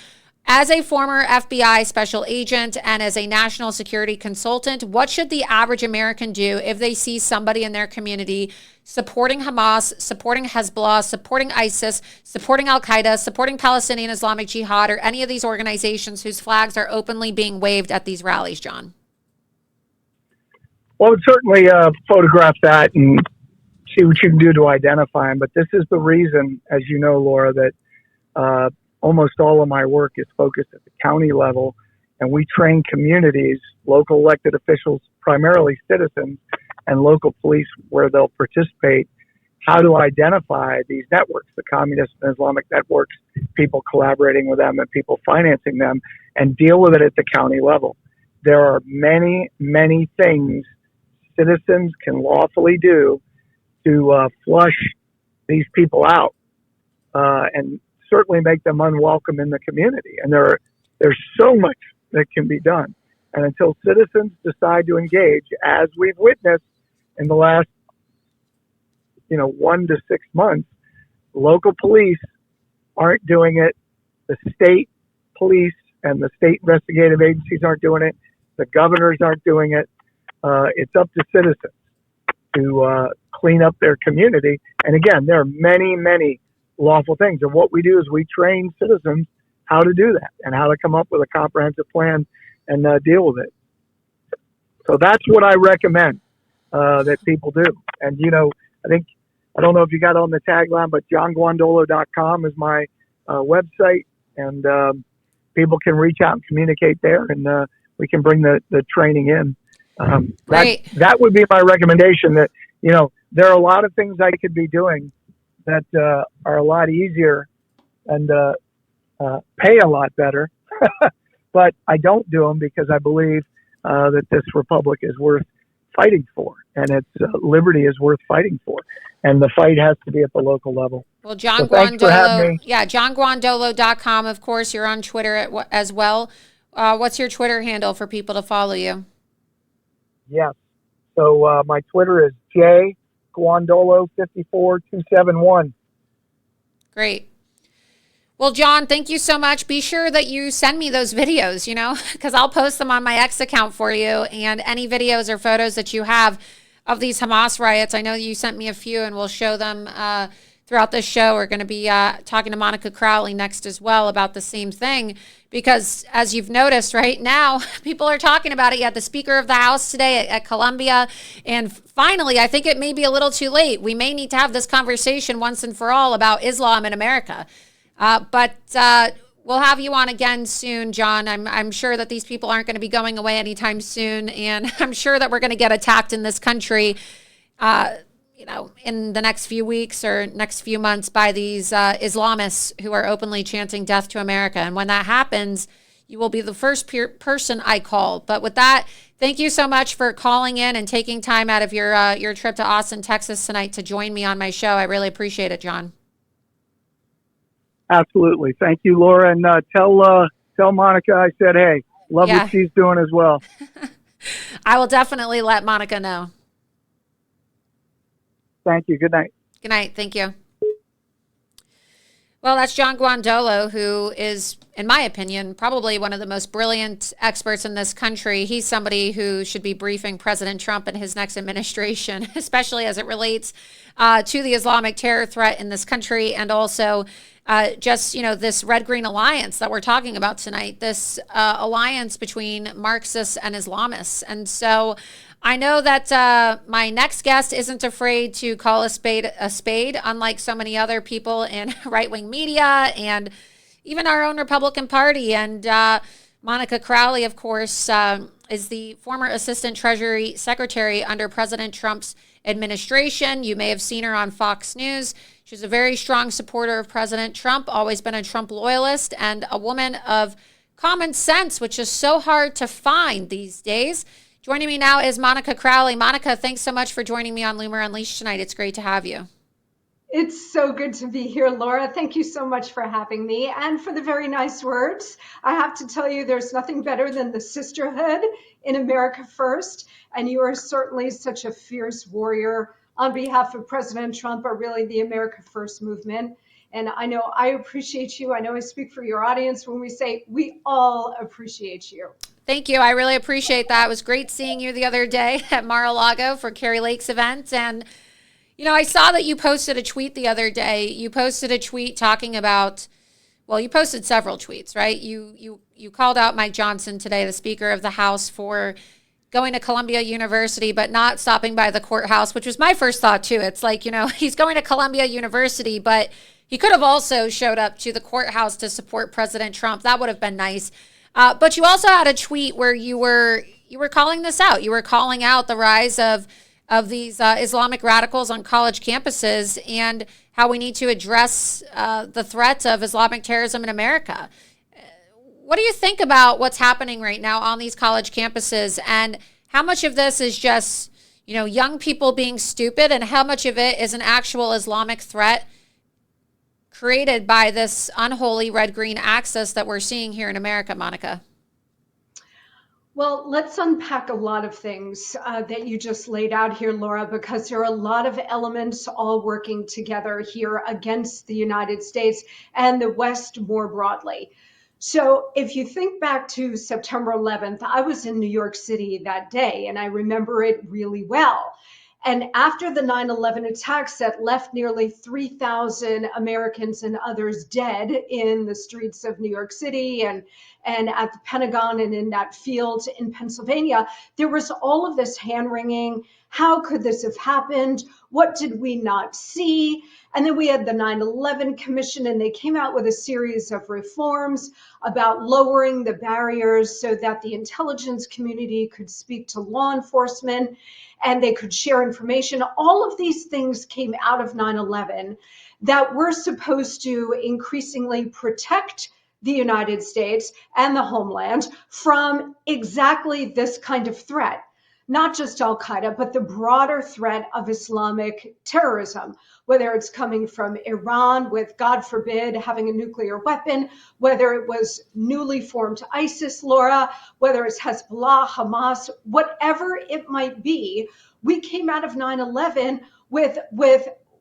As a former FBI special agent and as a national security consultant, what should the average American do if they see somebody in their community supporting Hamas, supporting Hezbollah, supporting ISIS, supporting Al-Qaeda, supporting Palestinian Islamic Jihad, or any of these organizations whose flags are openly being waved at these rallies, John?
Well, I would certainly photograph that and see what you can do to identify them. But this is the reason, as you know, Laura, that almost all of my work is focused at the county level, and we train communities, local elected officials, primarily citizens, and local police where they'll participate, how to identify these networks, the communist and Islamic networks, people collaborating with them and people financing them, and deal with it at the county level. There are many, many things citizens can lawfully do to flush these people out. And certainly make them unwelcome in the community. And there's so much that can be done. And until citizens decide to engage, as we've witnessed in the last, 1 to 6 months, local police aren't doing it. The state police and the state investigative agencies aren't doing it. The governors aren't doing it. It's up to citizens to clean up their community. And again, there are many, many lawful things. And what we do is we train citizens how to do that and how to come up with a comprehensive plan and deal with it. So that's what I recommend that people do. And, I don't know if you got on the tagline, but johnguandolo.com is my website, and people can reach out and communicate there, and we can bring the training in. That would be my recommendation. That there are a lot of things I could be doing that are a lot easier and pay a lot better, but I don't do them because I believe that this republic is worth fighting for, and its liberty is worth fighting for, and the fight has to be at the local level.
Well, John
So thanks for having
Guandolo,
me.
johnguandolo.com, of course. You're on Twitter as well. What's your Twitter handle for people to follow you?
Yes. So my Twitter is jguandolo54271.
Great. Well, John, thank you so much. Be sure that you send me those videos, because I'll post them on my X account for you, and any videos or photos that you have of these Hamas riots. I know you sent me a few, and we'll show them throughout this show. We're going to be talking to Monica Crowley next as well about the same thing, because as you've noticed right now, people are talking about it. You had the Speaker of the House today at Columbia, and finally, I think it may be a little too late. We may need to have this conversation once and for all about Islam in America. But we'll have you on again soon, John. I'm sure that these people aren't going to be going away anytime soon, and I'm sure that we're going to get attacked in this country, in the next few weeks or next few months by these Islamists who are openly chanting death to America. And when that happens, you will be the first person I call. But with that, thank you so much for calling in and taking time out of your trip to Austin, Texas tonight to join me on my show. I really appreciate it, John.
Absolutely. Thank you, Laura. And tell Monica I said, hey, love what she's doing as well.
I will definitely let Monica know.
Thank you. Good night.
Good night. Thank you. Well, that's John Guandolo, who is, in my opinion, probably one of the most brilliant experts in this country. He's somebody who should be briefing President Trump and his next administration, especially as it relates to the Islamic terror threat in this country, and also this red-green alliance that we're talking about tonight, this alliance between Marxists and Islamists. And so I know that my next guest isn't afraid to call a spade, unlike so many other people in right-wing media and even our own Republican Party. And Monica Crowley, of course, is the former Assistant Treasury Secretary under President Trump's administration. You may have seen her on Fox News. She's a very strong supporter of President Trump, always been a Trump loyalist, and a woman of common sense, which is so hard to find these days. Joining me now is Monica Crowley. Monica, thanks so much for joining me on Loomer Unleashed tonight. It's great to have you.
It's so good to be here, Laura. Thank you so much for having me and for the very nice words. I have to tell you, there's nothing better than the sisterhood in America First. And you are certainly such a fierce warrior on behalf of President Trump, or really the America First movement. And I know I appreciate you. I know I speak for your audience when we say we all appreciate you.
Thank you. I really appreciate that. It was great seeing you the other day at Mar-a-Lago for Carrie Lake's event. And I saw that you posted a tweet the other day. You posted a tweet talking about, well, you posted several tweets, right? You called out Mike Johnson today, the Speaker of the House, for going to Columbia University, but not stopping by the courthouse, which was my first thought too. It's like, he's going to Columbia University, but he could have also showed up to the courthouse to support President Trump. That would have been nice. But you also had a tweet where you were calling this out. You were calling out the rise of these Islamic radicals on college campuses and how we need to address the threat of Islamic terrorism in America. What do you think about what's happening right now on these college campuses, and how much of this is just, young people being stupid, and how much of it is an actual Islamic threat created by this unholy red-green axis that we're seeing here in America, Monica?
Well, let's unpack a lot of things that you just laid out here, Laura, because there are a lot of elements all working together here against the United States and the West more broadly. So if you think back to September 11th, I was in New York City that day, and I remember it really well. And after the 9/11 attacks that left nearly 3,000 Americans and others dead in the streets of New York City and at the Pentagon and in that field in Pennsylvania, there was all of this hand wringing. How could this have happened? What did we not see? And then we had the 9/11 Commission, and they came out with a series of reforms about lowering the barriers so that the intelligence community could speak to law enforcement and they could share information. All of these things came out of 9/11 that were supposed to increasingly protect the United States and the homeland from exactly this kind of threat. Not just Al Qaeda, but the broader threat of Islamic terrorism, whether it's coming from Iran with, God forbid, having a nuclear weapon, whether it was newly formed ISIS, Laura, whether it's Hezbollah, Hamas, whatever it might be. We came out of 9/11 with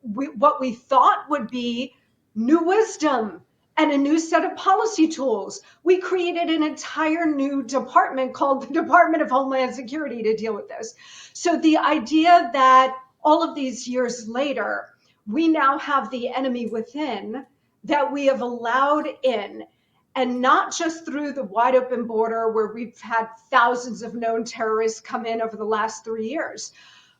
what we thought would be new wisdom and a new set of policy tools. We created an entire new department called the Department of Homeland Security to deal with this. So the idea that all of these years later, we now have the enemy within that we have allowed in, and not just through the wide open border where we've had thousands of known terrorists come in over the last 3 years,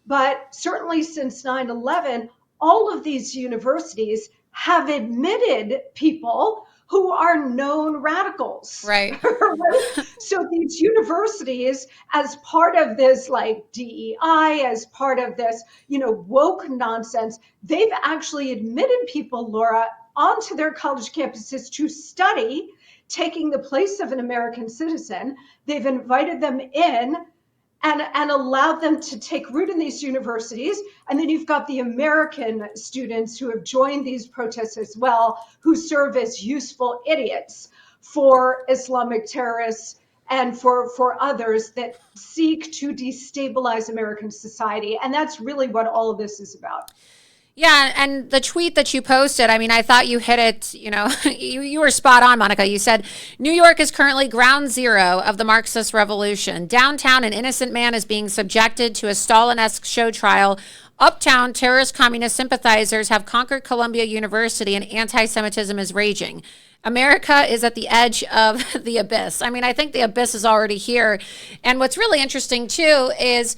but certainly since 9/11, all of these universities have admitted people who are known radicals.
Right.
So these universities, as part of this like DEI, as part of this, woke nonsense, they've actually admitted people, Laura, onto their college campuses to study, taking the place of an American citizen. They've invited them in and allowed them to take root in these universities. And then you've got the American students who have joined these protests as well, who serve as useful idiots for Islamic terrorists and for others that seek to destabilize American society. And that's really what all of this is about.
Yeah, and the tweet that you posted, I mean, I thought you hit it, you were spot on, Monica. You said, New York is currently ground zero of the Marxist revolution. Downtown, an innocent man is being subjected to a Stalin-esque show trial. Uptown, terrorist communist sympathizers have conquered Columbia University and anti-Semitism is raging. America is at the edge of the abyss. I mean, I think the abyss is already here. And what's really interesting, too, is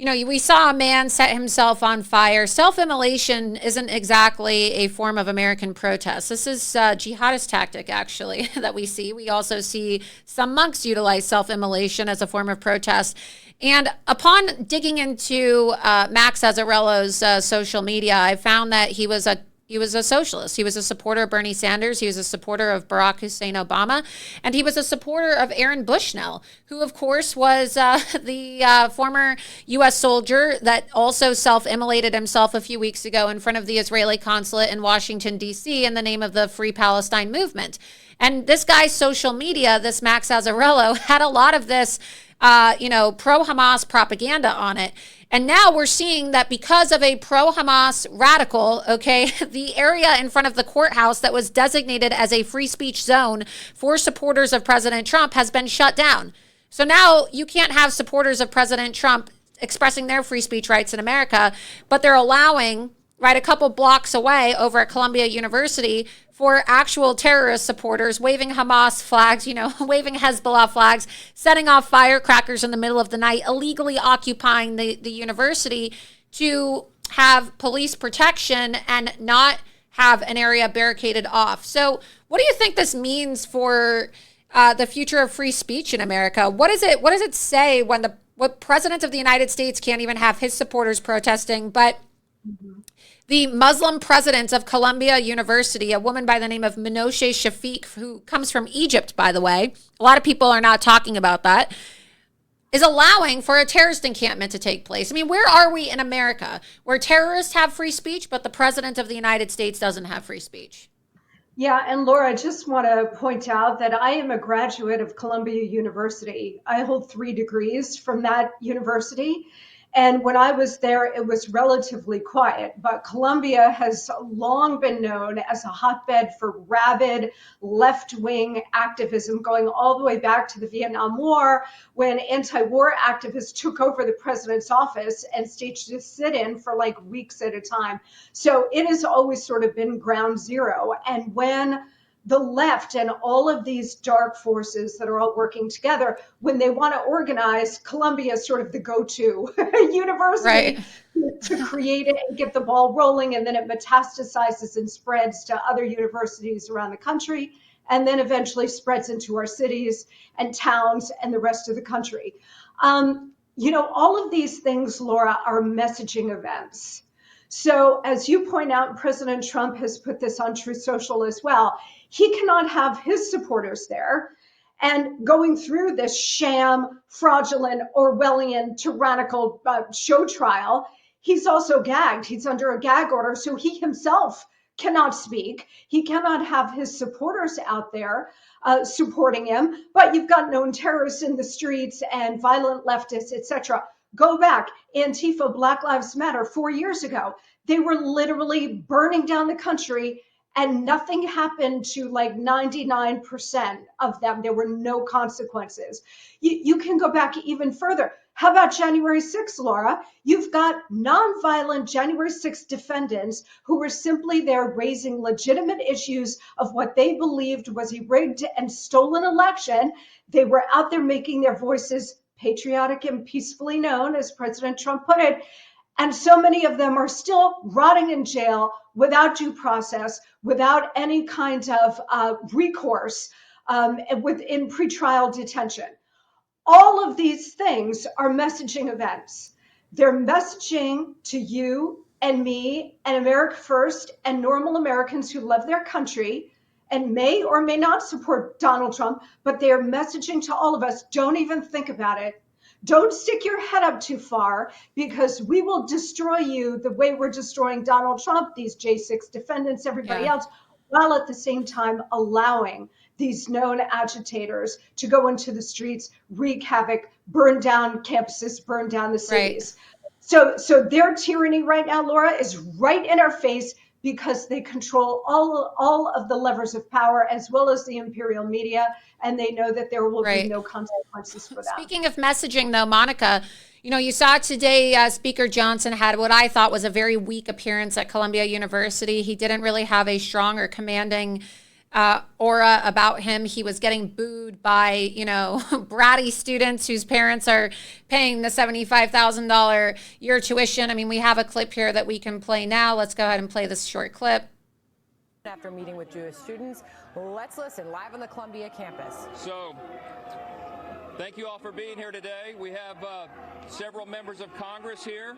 we saw a man set himself on fire. Self-immolation isn't exactly a form of American protest. This is a jihadist tactic, actually, that we see. We also see some monks utilize self-immolation as a form of protest. And upon digging into Max Azzarello's social media, I found that he was a socialist. He was a supporter of Bernie Sanders. He was a supporter of Barack Hussein Obama. And he was a supporter of Aaron Bushnell, who, of course, was the former U.S. soldier that also self-immolated himself a few weeks ago in front of the Israeli consulate in Washington, D.C. in the name of the Free Palestine movement. And this guy's social media, this Max Azzarello, had a lot of this pro-Hamas propaganda on it. And now we're seeing that because of a pro-Hamas radical, the area in front of the courthouse that was designated as a free speech zone for supporters of President Trump has been shut down. So now you can't have supporters of President Trump expressing their free speech rights in America, but they're allowing, right, a couple blocks away over at Columbia University for actual terrorist supporters waving Hamas flags, waving Hezbollah flags, setting off firecrackers in the middle of the night, illegally occupying the university to have police protection and not have an area barricaded off. So what do you think this means for the future of free speech in America? What does it say when what president of the United States can't even have his supporters protesting, but the Muslim president of Columbia University, a woman by the name of Minoche Shafiq, who comes from Egypt, by the way, a lot of people are not talking about that, is allowing for a terrorist encampment to take place? I mean, where are we in America where terrorists have free speech, but the president of the United States doesn't have free speech?
Yeah, and Laura, I just want to point out that I am a graduate of Columbia University. I hold 3 degrees from that university. And when I was there, it was relatively quiet. But Columbia has long been known as a hotbed for rabid left wing activism, going all the way back to the Vietnam War, when anti war activists took over the president's office and staged a sit in for like weeks at a time. So it has always sort of been ground zero. And when the left and all of these dark forces that are all working together, when they want to organize, Columbia is sort of the go-to
Right.
university to create it and get the ball rolling, and then it metastasizes and spreads to other universities around the country, and then eventually spreads into our cities and towns and the rest of the country. All of these things, Laura, are messaging events. So, as you point out, President Trump has put this on Truth Social as well. He cannot have his supporters there and going through this sham, fraudulent, Orwellian, tyrannical show trial. He's also gagged. He's under a gag order. So he himself cannot speak. He cannot have his supporters out there supporting him. But you've got known terrorists in the streets and violent leftists, etc. Go back. Antifa, Black Lives Matter, 4 years ago, they were literally burning down the country and nothing happened to like 99% of them. There were no consequences. You can go back even further. How about January 6th, Laura? You've got nonviolent January 6th defendants who were simply there raising legitimate issues of what they believed was a rigged and stolen election. They were out there making their voices patriotic and peacefully known, as President Trump put it. And so many of them are still rotting in jail without due process, without any kind of recourse within pretrial detention. All of these things are messaging events. They're messaging to you and me and America First and normal Americans who love their country and may or may not support Donald Trump, but they are messaging to all of us, don't even think about it. Don't stick your head up too far, because we will destroy you the way we're destroying Donald Trump, these J6 defendants, everybody
Yeah.
else, while at the same time allowing these known agitators to go into the streets, wreak havoc, burn down campuses, burn down the
Right.
cities. So their tyranny right now, Laura, is right in our face, because they control all of the levers of power as well as the imperial media, and they know that there will be
Right.
no consequences for them.
Speaking of messaging, though, Monica, you saw today Speaker Johnson had what I thought was a very weak appearance at Columbia University. He didn't really have a strong or commanding aura about him. He was getting booed by, bratty students whose parents are paying the $75,000 year tuition. I mean, we have a clip here that we can play now. Let's go ahead and play this short clip.
After meeting with Jewish students, let's listen live on the Columbia campus.
So, thank you all for being here today. We have several members of Congress here,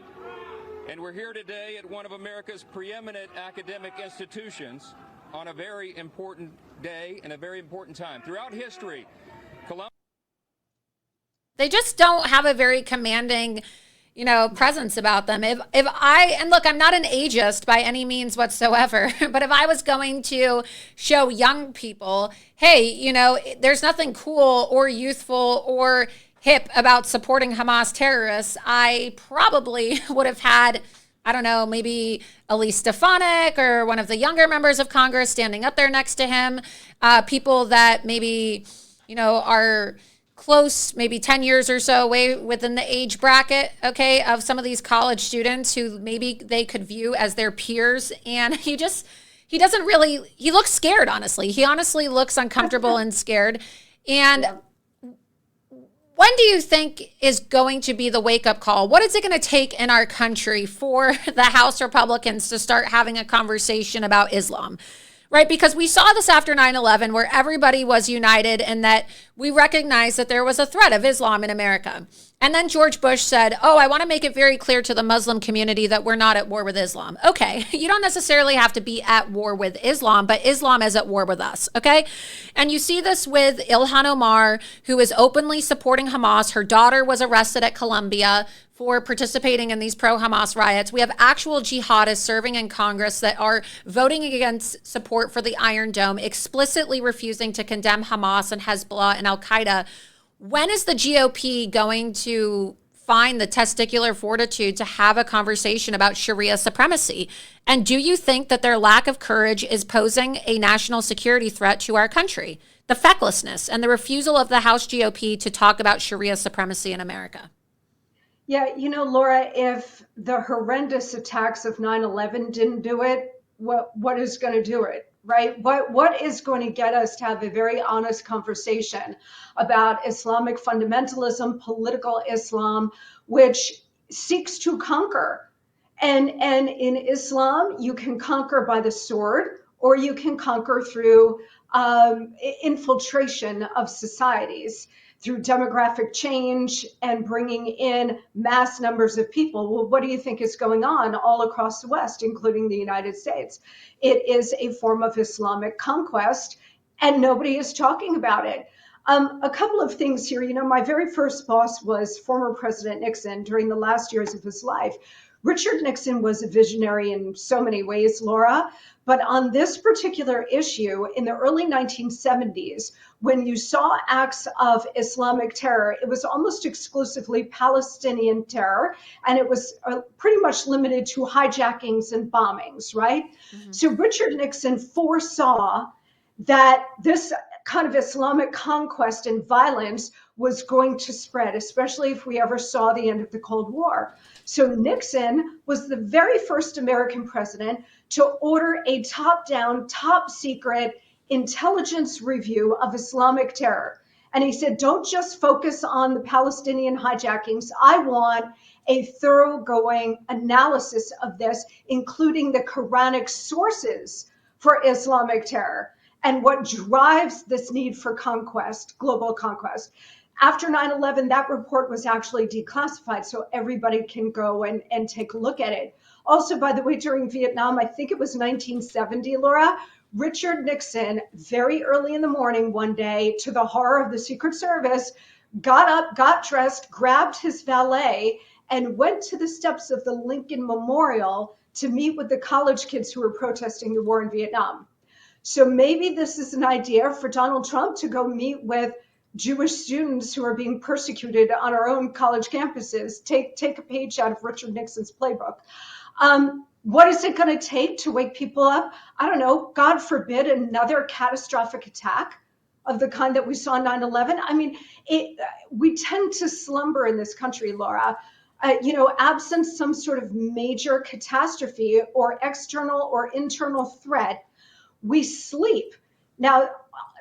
and we're here today at one of America's preeminent academic institutions on a very important day and a very important time. Throughout history, Columbia...
They just don't have a very commanding presence about them. And look, I'm not an ageist by any means whatsoever, but if I was going to show young people, hey, there's nothing cool or youthful or hip about supporting Hamas terrorists, I probably would have had, I don't know, maybe Elise Stefanik or one of the younger members of Congress standing up there next to him, people that maybe, are close, maybe 10 years or so away within the age bracket, okay, of some of these college students who maybe they could view as their peers. And he looks scared, honestly. He honestly looks uncomfortable and scared. And when do you think is going to be the wake-up call? What is it going to take in our country for the House Republicans to start having a conversation about Islam? Right? Because we saw this after 9/11 where everybody was united and that we recognized that there was a threat of Islam in America. And then George Bush said, oh, I want to make it very clear to the Muslim community that we're not at war with Islam. Okay, you don't necessarily have to be at war with Islam, but Islam is at war with us, okay? And you see this with Ilhan Omar, who is openly supporting Hamas. Her daughter was arrested at Columbia for participating in these pro-Hamas riots. We have actual jihadists serving in Congress that are voting against support for the Iron Dome, explicitly refusing to condemn Hamas and Hezbollah and Al-Qaeda. When is the GOP going to find the testicular fortitude to have a conversation about Sharia supremacy? And do you think that their lack of courage is posing a national security threat to our country? The fecklessness and the refusal of the House GOP to talk about Sharia supremacy in America.
Yeah, Laura, if the horrendous attacks of 9/11 didn't do it, what is going to do it? Right? What is going to get us to have a very honest conversation about Islamic fundamentalism, political Islam, which seeks to conquer? And in Islam, you can conquer by the sword, or you can conquer through infiltration of societies, through demographic change and bringing in mass numbers of people. Well, what do you think is going on all across the West, including the United States? It is a form of Islamic conquest, and nobody is talking about it. A couple of things here. My very first boss was former President Nixon during the last years of his life. Richard Nixon was a visionary in so many ways, Laura, but on this particular issue in the early 1970s, when you saw acts of Islamic terror, it was almost exclusively Palestinian terror, and it was pretty much limited to hijackings and bombings, right? Mm-hmm. So Richard Nixon foresaw that this kind of Islamic conquest and violence was going to spread, especially if we ever saw the end of the Cold War. So Nixon was the very first American president to order a top-down, top-secret intelligence review of Islamic terror. And he said, don't just focus on the Palestinian hijackings. I want a thoroughgoing analysis of this, including the Quranic sources for Islamic terror and what drives this need for conquest, global conquest. After 9/11, that report was actually declassified, so everybody can go and take a look at it. Also, by the way, during Vietnam, I think it was 1970, Laura, Richard Nixon, very early in the morning one day, to the horror of the Secret Service, got up, got dressed, grabbed his valet, and went to the steps of the Lincoln Memorial to meet with the college kids who were protesting the war in Vietnam. So maybe this is an idea for Donald Trump to go meet with Jewish students who are being persecuted on our own college campuses. Take a page out of Richard Nixon's playbook. What is it going to take to wake people up? I don't know. God forbid another catastrophic attack of the kind that we saw in 9/11. I mean, we tend to slumber in this country, Laura. Absent some sort of major catastrophe or external or internal threat, we sleep. Now,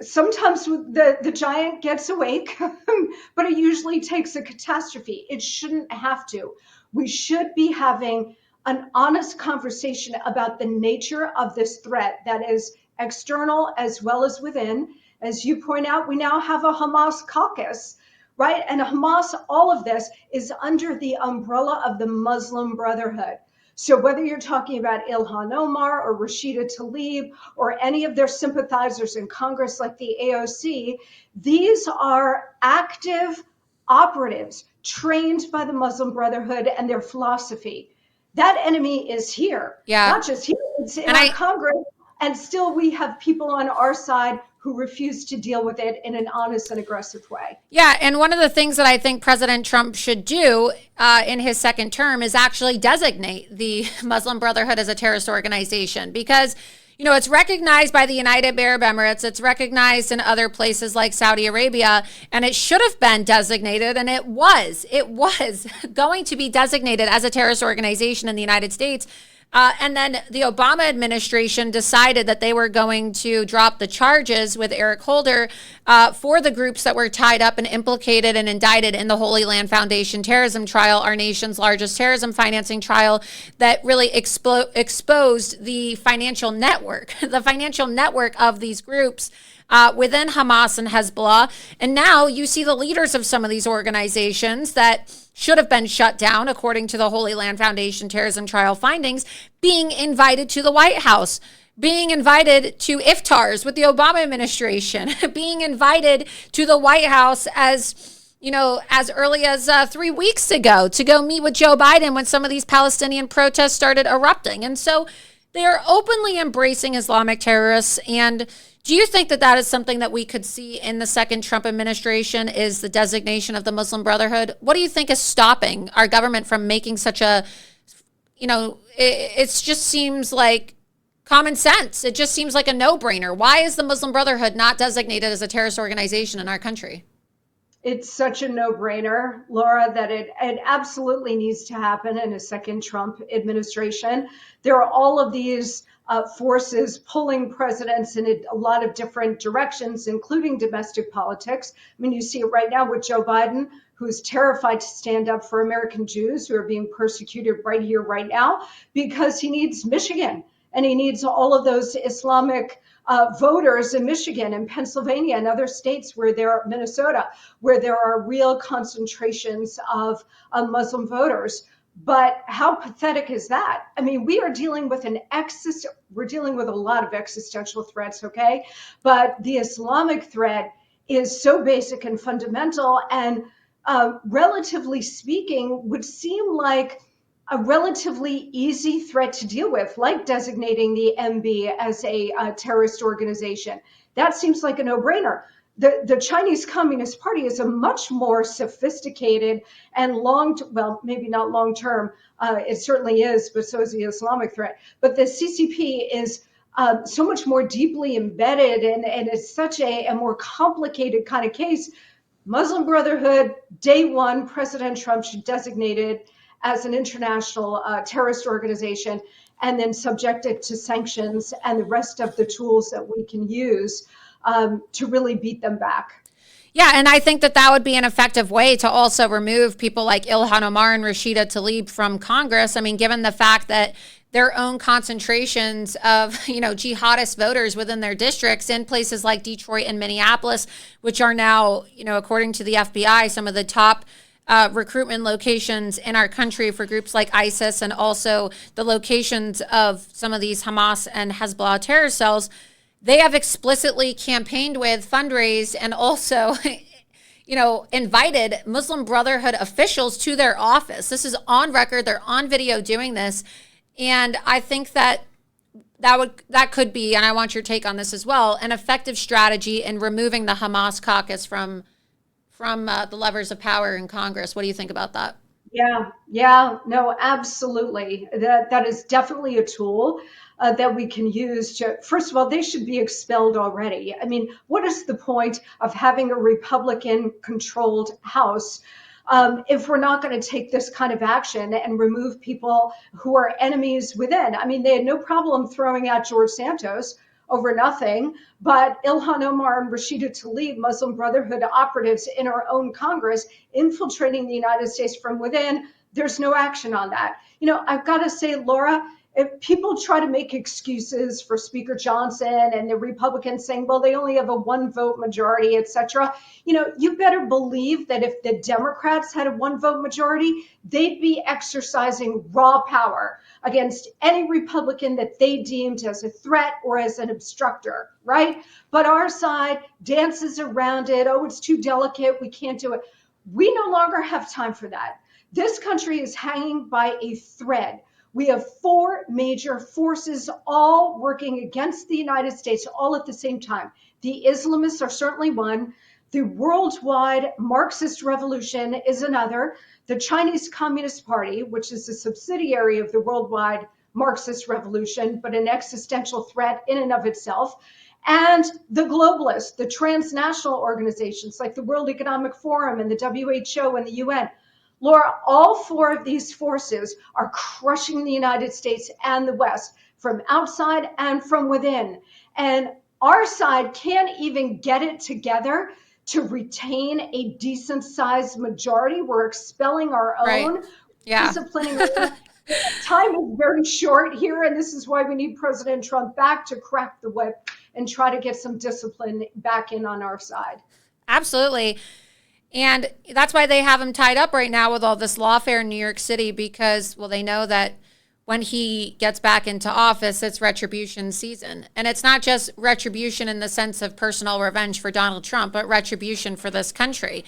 sometimes the giant gets awake, but it usually takes a catastrophe. It shouldn't have to. We should be having an honest conversation about the nature of this threat that is external as well as within. As you point out, we now have a Hamas caucus, right? And Hamas, all of this is under the umbrella of the Muslim Brotherhood. So whether you're talking about Ilhan Omar or Rashida Tlaib or any of their sympathizers in Congress like the AOC, these are active operatives trained by the Muslim Brotherhood and their philosophy. That enemy is here, not just here, it's in our Congress. And still we have people on our side who refuse to deal with it in an honest and aggressive way.
Yeah, and one of the things that I think President Trump should do in his second term is actually designate the Muslim Brotherhood as a terrorist organization because, it's recognized by the United Arab Emirates, it's recognized in other places like Saudi Arabia, and it should have been designated, and it was going to be designated as a terrorist organization in the United States. And then the Obama administration decided that they were going to drop the charges with Eric Holder for the groups that were tied up and implicated and indicted in the Holy Land Foundation terrorism trial, our nation's largest terrorism financing trial that really exposed the financial network of these groups. within Hamas and Hezbollah. And now you see the leaders of some of these organizations that should have been shut down, according to the Holy Land Foundation terrorism trial findings, being invited to the White House, being invited to iftars with the Obama administration, being invited to the White House as early as 3 weeks ago to go meet with Joe Biden when some of these Palestinian protests started erupting. And so they are openly embracing Islamic terrorists. And do you think that that is something that we could see in the second Trump administration, is the designation of the Muslim Brotherhood? What do you think is stopping our government from making such a, it just seems like common sense. It just seems like a no-brainer. Why is the Muslim Brotherhood not designated as a terrorist organization in our country?
It's such a no-brainer, Laura, that it absolutely needs to happen in a second Trump administration. There are all of these forces pulling presidents in a lot of different directions, including domestic politics. I mean, you see it right now with Joe Biden, who's terrified to stand up for American Jews who are being persecuted right here, right now, because he needs Michigan and he needs all of those Islamic voters in Michigan and Pennsylvania and other states Minnesota, where there are real concentrations of Muslim voters. But how pathetic is that? I mean, we are dealing with we're dealing with a lot of existential threats, okay? But the Islamic threat is so basic and fundamental, and relatively speaking, would seem like a relatively easy threat to deal with, like designating the MB as a terrorist organization. That seems like a no-brainer. The Chinese Communist Party is a much more sophisticated and maybe not long-term, it certainly is, but so is the Islamic threat. But the CCP is so much more deeply embedded, and it's such a more complicated kind of case. Muslim Brotherhood, day one, President Trump should designate it as an international terrorist organization, and then subject it to sanctions and the rest of the tools that we can use to really beat them back.
Yeah, and I think that would be an effective way to also remove people like Ilhan Omar and Rashida Tlaib from Congress. I mean, given the fact that their own concentrations of, jihadist voters within their districts in places like Detroit and Minneapolis, which are now, according to the FBI, some of the top recruitment locations in our country for groups like ISIS, and also the locations of some of these Hamas and Hezbollah terror cells. They have explicitly campaigned with, fundraised, and also, invited Muslim Brotherhood officials to their office. This is on record. They're on video doing this. And I think that could be, and I want your take on this as well, an effective strategy in removing the Hamas caucus from the levers of power in Congress. What do you think about that?
Yeah, no, absolutely. That is definitely a tool that we can use to, first of all, they should be expelled already. I mean, what is the point of having a Republican-controlled House if we're not going to take this kind of action and remove people who are enemies within? I mean, they had no problem throwing out George Santos over nothing, but Ilhan Omar and Rashida Tlaib, Muslim Brotherhood operatives in our own Congress, infiltrating the United States from within, there's no action on that. I've got to say, Laura, if people try to make excuses for Speaker Johnson and the Republicans saying, well, they only have a 1-vote majority, et cetera, you better believe that if the Democrats had a 1-vote majority, they'd be exercising raw power against any Republican that they deemed as a threat or as an obstructor, right? But our side dances around it. Oh, it's too delicate. We can't do it. We no longer have time for that. This country is hanging by a thread. We have 4 major forces all working against the United States all at the same time. The Islamists are certainly one. The worldwide Marxist revolution is another. The Chinese Communist Party, which is a subsidiary of the worldwide Marxist revolution, but an existential threat in and of itself. And the globalists, the transnational organizations like the World Economic Forum and the WHO and the UN. Laura, all 4 of these forces are crushing the United States and the West from outside and from within. And our side can't even get it together to retain a decent sized majority. We're expelling our own, disciplining our own. Time is very short here, and this is why we need President Trump back to crack the whip and try to get some discipline back in on our side.
Absolutely. And that's why they have him tied up right now with all this lawfare in New York City, because, well, they know that when he gets back into office, it's retribution season. And it's not just retribution in the sense of personal revenge for Donald Trump, but retribution for this country.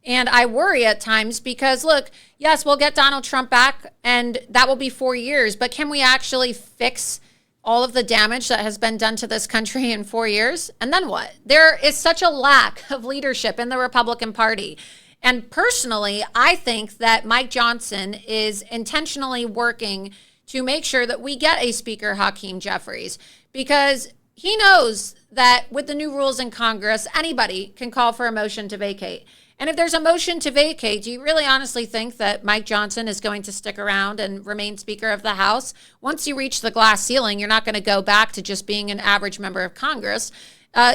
And I worry at times because, look, yes, we'll get Donald Trump back and that will be 4 years, but can we actually fix all of the damage that has been done to this country in 4 years? And then what? There is such a lack of leadership in the Republican Party. And personally, I think that Mike Johnson is intentionally working to make sure that we get a Speaker Hakeem Jeffries, because he knows that with the new rules in Congress, anybody can call for a motion to vacate. And if there's a motion to vacate, do you really honestly think that Mike Johnson is going to stick around and remain Speaker of the House? Once you reach the glass ceiling, you're not going to go back to just being an average member of Congress.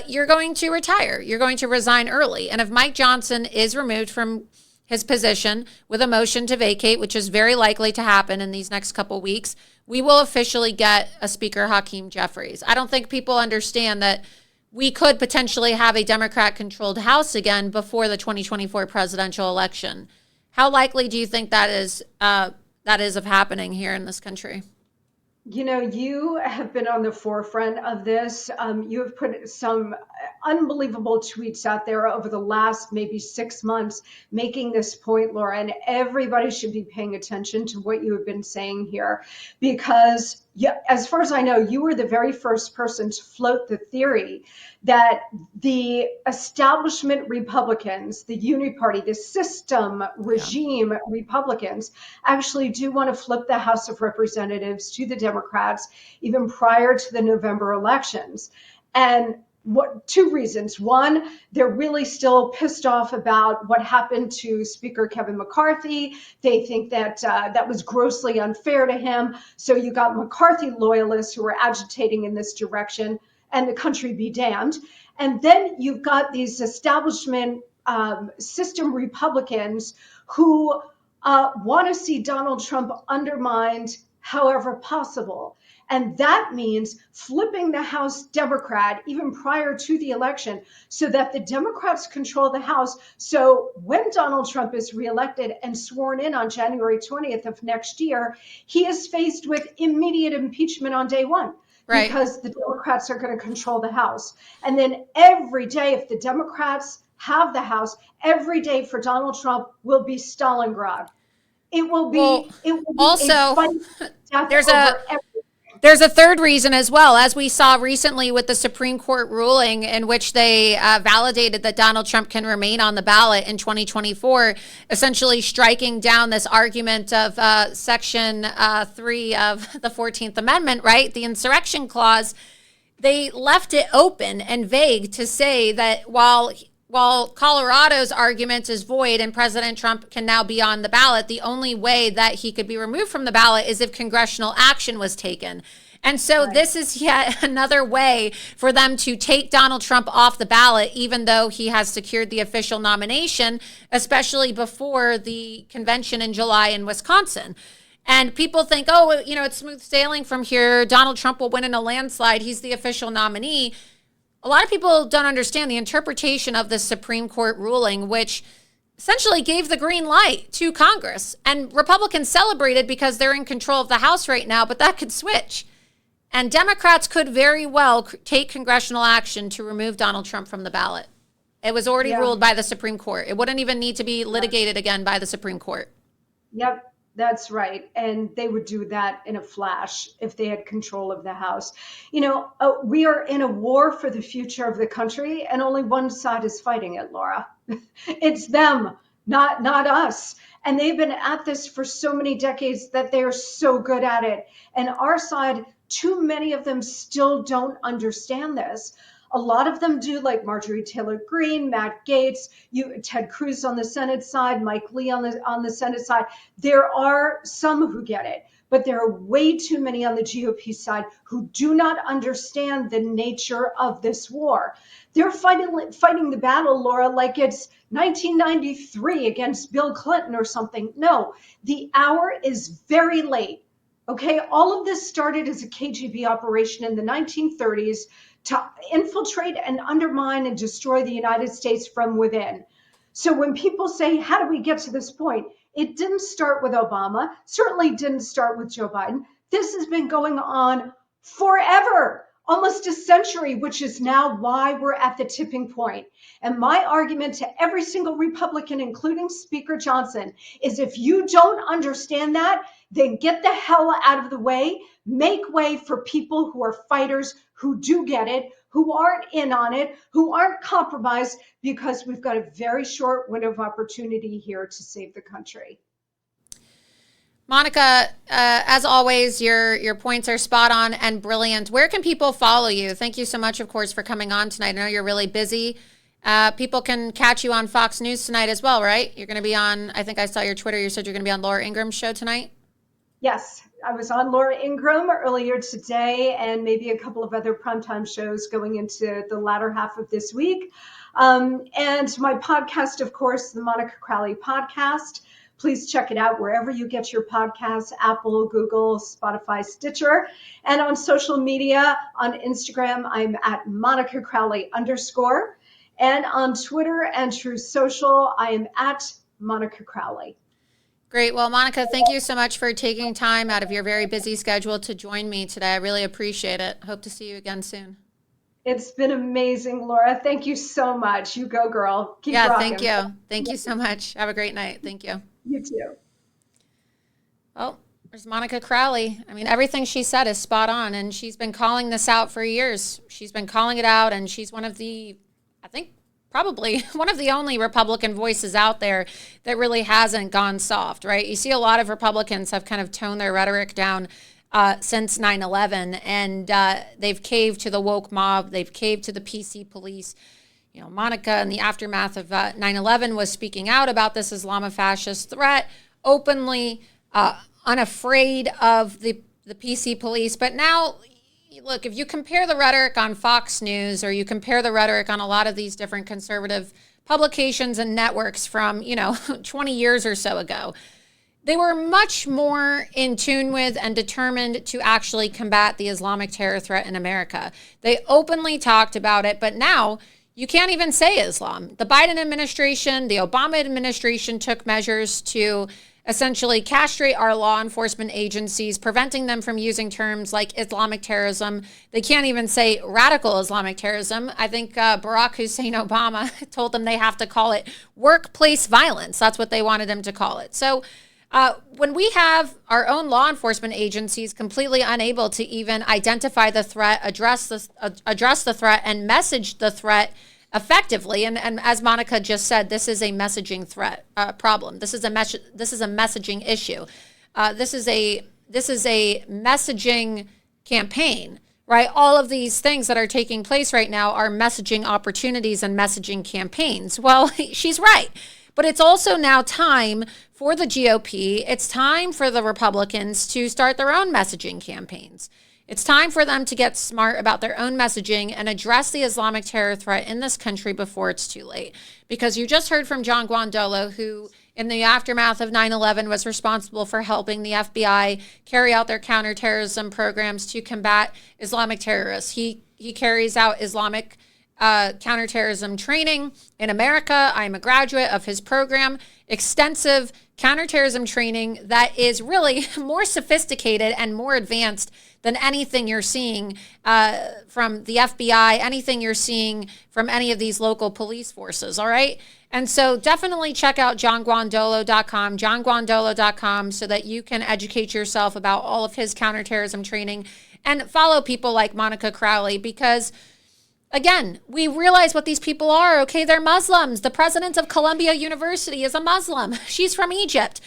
You're going to retire. You're going to resign early. And if Mike Johnson is removed from his position with a motion to vacate, which is very likely to happen in these next couple weeks, we will officially get a Speaker Hakeem Jeffries. I don't think people understand that we could potentially have a Democrat-controlled House again before the 2024 presidential election. How likely do you think that is of happening here in this country?
You know, you have been on the forefront of this. You have put some unbelievable tweets out there over the last maybe 6 months making this point, Laura, and everybody should be paying attention to what you have been saying here, because as far as I know, you were the very first person to float the theory that the establishment Republicans, the Uniparty, the system regime Republicans, actually do want to flip the House of Representatives to the Democrats even prior to the November elections. And two reasons. One, they're really still pissed off about what happened to Speaker Kevin McCarthy. They think that that was grossly unfair to him. So you got McCarthy loyalists who are agitating in this direction, and the country be damned. And then you've got these establishment system Republicans who want to see Donald Trump undermined however possible. And that means flipping the House Democrat even prior to the election so that the Democrats control the House. So when Donald Trump is reelected and sworn in on January 20th of next year, he is faced with immediate impeachment on day one. Right. Because the Democrats are going to control the House. And then every day, if the Democrats have the House, every day for Donald Trump will be Stalingrad. It will be,
also, there's a third reason as well, as we saw recently with the Supreme Court ruling in which they validated that Donald Trump can remain on the ballot in 2024, essentially striking down this argument of Section 3 of the 14th Amendment, right? The insurrection clause. They left it open and vague to say that while Colorado's argument is void and President Trump can now be on the ballot, the only way that he could be removed from the ballot is if congressional action was taken. And so this is yet another way for them to take Donald Trump off the ballot, even though he has secured the official nomination, especially before the convention in July in Wisconsin. And people think, oh, it's smooth sailing from here. Donald Trump will win in a landslide. He's the official nominee. A lot of people don't understand the interpretation of this Supreme Court ruling, which essentially gave the green light to Congress. And Republicans celebrated because they're in control of the House right now, but that could switch. And Democrats could very well take congressional action to remove Donald Trump from the ballot. It was already ruled by the Supreme Court. It wouldn't even need to be litigated again by the Supreme Court.
Yep. That's right. And they would do that in a flash if they had control of the House. We are in a war for the future of the country, and only one side is fighting it, Laura. It's them, not us. And they've been at this for so many decades that they are so good at it. And our side, too many of them still don't understand this. A lot of them do, like Marjorie Taylor Greene, Matt Gaetz, Ted Cruz on the Senate side, Mike Lee on the Senate side. There are some who get it, but there are way too many on the GOP side who do not understand the nature of this war. They're fighting the battle, Laura, like it's 1993 against Bill Clinton or something. No, the hour is very late. Okay, all of this started as a KGB operation in the 1930s to infiltrate and undermine and destroy the United States from within. So when people say, how do we get to this point? It didn't start with Obama, certainly didn't start with Joe Biden. This has been going on forever, almost a century, which is now why we're at the tipping point. And my argument to every single Republican, including Speaker Johnson, is if you don't understand that, then get the hell out of the way. Make way for people who are fighters, who do get it, who aren't in on it, who aren't compromised, because we've got a very short window of opportunity here to save the country.
Monica, as always, your points are spot on and brilliant. Where can people follow you? Thank you so much, of course, for coming on tonight. I know you're really busy. People can catch you on Fox News tonight as well, right? You're going to be on, I think I saw your Twitter, you said you're going to be on Laura Ingram's show tonight?
Yes, I was on Laura Ingraham earlier today, and maybe a couple of other primetime shows going into the latter half of this week. And my podcast, of course, the Monica Crowley Podcast. Please check it out wherever you get your podcasts, Apple, Google, Spotify, Stitcher. And on social media, on Instagram, I'm at Monica Crowley _. And on Twitter and True Social, I am at Monica Crowley.
Great. Well, Monica, thank you so much for taking time out of your very busy schedule to join me today. I really appreciate it. Hope to see you again soon.
It's been amazing, Laura. Thank you so much. You go, girl. Keep rocking.
Thank you. Thank you so much. Have a great night. Thank you.
You too.
Well, there's Monica Crowley. I mean, everything she said is spot on, and she's been calling this out for years. She's been calling it out, and she's one of the, I think, probably one of the only Republican voices out there that really hasn't gone soft, right? You see a lot of Republicans have kind of toned their rhetoric down since 9/11, and they've caved to the woke mob. They've caved to the PC police. You know, Monica, in the aftermath of 9/11, was speaking out about this Islamofascist threat openly, unafraid of the PC police. But now, look, if you compare the rhetoric on Fox News, or you compare the rhetoric on a lot of these different conservative publications and networks from, 20 years or so ago, they were much more in tune with and determined to actually combat the Islamic terror threat in America. They openly talked about it, but now you can't even say Islam. The Biden administration, the Obama administration took measures to essentially castrate our law enforcement agencies, preventing them from using terms like Islamic terrorism. They can't even say radical Islamic terrorism. I think Barack Hussein Obama told them they have to call it workplace violence. That's what they wanted him to call it. So when we have our own law enforcement agencies completely unable to even identify the threat, address the threat, and message the threat effectively, and as Monica just said, this is a messaging threat problem. This is a messaging issue. This is a messaging campaign, right? All of these things that are taking place right now are messaging opportunities and messaging campaigns. Well, she's right. But it's also now time for the GOP. It's time for the Republicans to start their own messaging campaigns. It's time for them to get smart about their own messaging and address the Islamic terror threat in this country before it's too late. Because you just heard from John Guandolo, who in the aftermath of 9/11 was responsible for helping the FBI carry out their counterterrorism programs to combat Islamic terrorists. He carries out Islamic counterterrorism training in America. I'm a graduate of his program. Extensive counterterrorism training that is really more sophisticated and more advanced than anything you're seeing from the FBI, anything you're seeing from any of these local police forces, all right? And so definitely check out johnguandolo.com, johnguandolo.com, so that you can educate yourself about all of his counterterrorism training and follow people like Monica Crowley, because again, we realize what these people are, okay? They're Muslims. The president of Columbia University is a Muslim. She's from Egypt.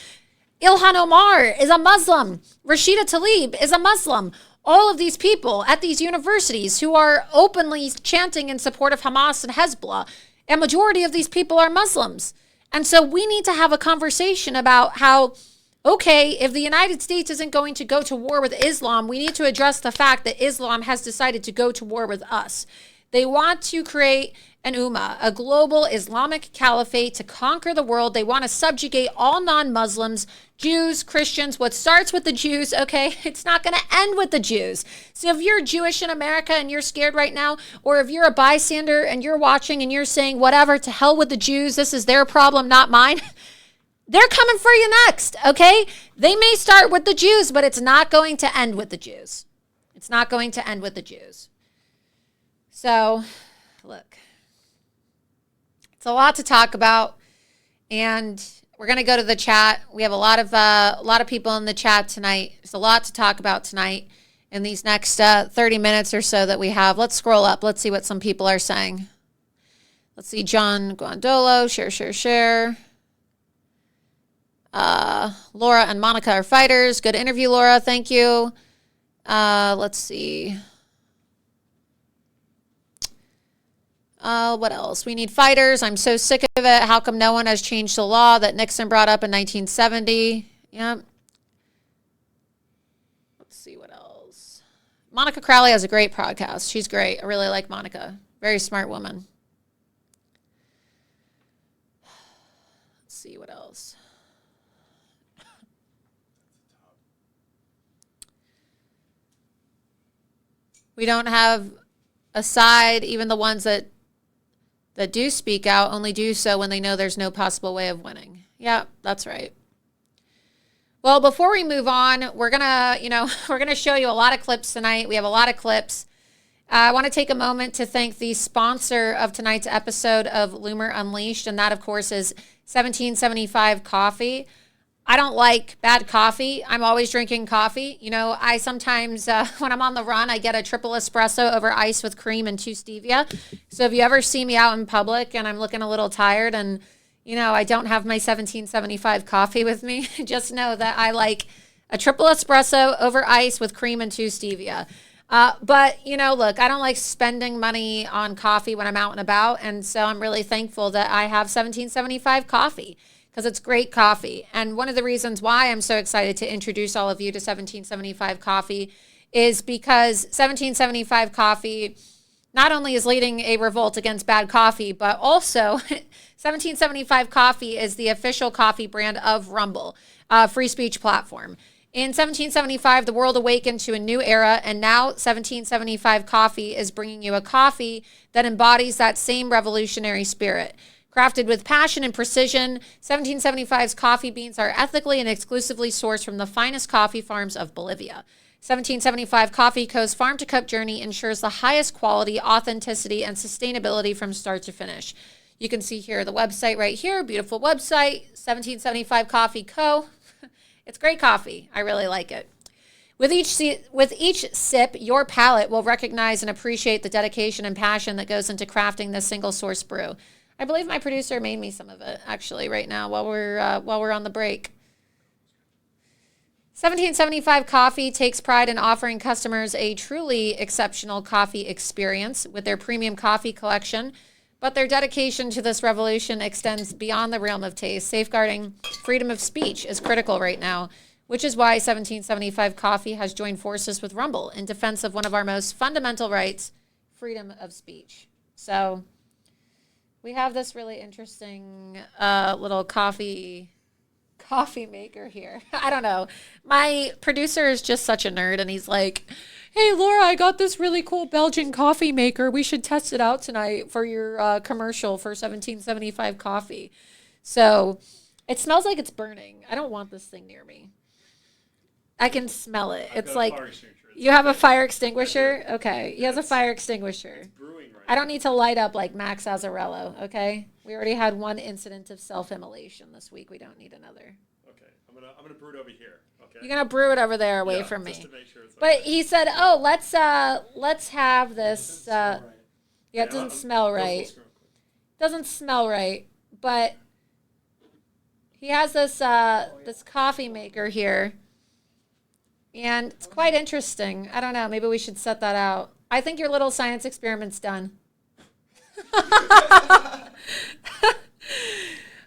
Ilhan Omar is a Muslim. Rashida Tlaib is a Muslim. All of these people at these universities who are openly chanting in support of Hamas and Hezbollah, a majority of these people are Muslims. And so we need to have a conversation about how, okay, if the United States isn't going to go to war with Islam, we need to address the fact that Islam has decided to go to war with us. They want to create an Ummah, a global Islamic caliphate to conquer the world. They want to subjugate all non-Muslims, Jews, Christians. What starts with the Jews, okay, it's not going to end with the Jews. So if you're Jewish in America and you're scared right now, or if you're a bystander and you're watching and you're saying, whatever, to hell with the Jews, this is their problem, not mine, they're coming for you next, okay? They may start with the Jews, but it's not going to end with the Jews. It's not going to end with the Jews. So, look, it's a lot to talk about, and we're going to go to the chat. We have a lot of people in the chat tonight. There's a lot to talk about tonight in these next 30 minutes or so that we have. Let's scroll up. Let's see what some people are saying. Let's see. John Guandolo, share. Laura and Monica are fighters. Good interview, Laura. Thank you. Let's see. What else? We need fighters. I'm so sick of it. How come no one has changed the law that Nixon brought up in 1970? Yep. Let's see what else. Monica Crowley has a great podcast. She's great. I really like Monica. Very smart woman. Let's see what else. We don't have a side. Even the ones that do speak out only do so when they know there's no possible way of winning. Yeah, that's right. Well, before we move on, we're gonna show you a lot of clips tonight. We have a lot of clips. I want to take a moment to thank the sponsor of tonight's episode of Loomer Unleashed, and that, of course, is 1775 Coffee. I don't like bad coffee. I'm always drinking coffee. You know, I sometimes, when I'm on the run, I get a triple espresso over ice with cream and 2 stevia. So if you ever see me out in public and I'm looking a little tired and, you know, I don't have my 1775 coffee with me, just know that I like a triple espresso over ice with cream and 2 stevia. But, you know, look, I don't like spending money on coffee when I'm out and about. And so I'm really thankful that I have 1775 coffee, because it's great coffee. And one of the reasons why I'm so excited to introduce all of you to 1775 coffee is because 1775 coffee not only is leading a revolt against bad coffee, but also 1775 coffee is the official coffee brand of Rumble, free speech platform. In 1775, the world awakened to a new era, and now 1775 coffee is bringing you a coffee that embodies that same revolutionary spirit. Crafted with passion and precision, 1775's coffee beans are ethically and exclusively sourced from the finest coffee farms of Bolivia. 1775 Coffee Co.'s farm-to-cup journey ensures the highest quality, authenticity, and sustainability from start to finish. You can see here the website right here, beautiful website, 1775 Coffee Co. It's great coffee. I really like it. With each sip, your palate will recognize and appreciate the dedication and passion that goes into crafting this single-source brew. I believe my producer made me some of it, actually, right now while we're on the break. 1775 Coffee takes pride in offering customers a truly exceptional coffee experience with their premium coffee collection, but their dedication to this revolution extends beyond the realm of taste. Safeguarding freedom of speech is critical right now, which is why 1775 Coffee has joined forces with Rumble in defense of one of our most fundamental rights, freedom of speech. So we have this really interesting little coffee maker here. I don't know. My producer is just such a nerd, and he's like, hey, Laura, I got this really cool Belgian coffee maker. We should test it out tonight for your commercial for 1775 coffee. So it smells like it's burning. I don't want this thing near me. I can smell it. It's like, you have a fire extinguisher? Okay. He has a fire extinguisher. I don't need to light up like Max Azzarello, okay? We already had one incident of self-immolation this week. We don't need another.
Okay. I'm gonna brew it over here. Okay.
You're gonna brew it over there away from me.
Just to make sure it's
but
okay.
he said, "Oh, let's have this." Yeah, it doesn't smell right. Doesn't smell right. But he has this this coffee maker here, and it's quite interesting. I don't know. Maybe we should set that out. I think your little science experiment's done.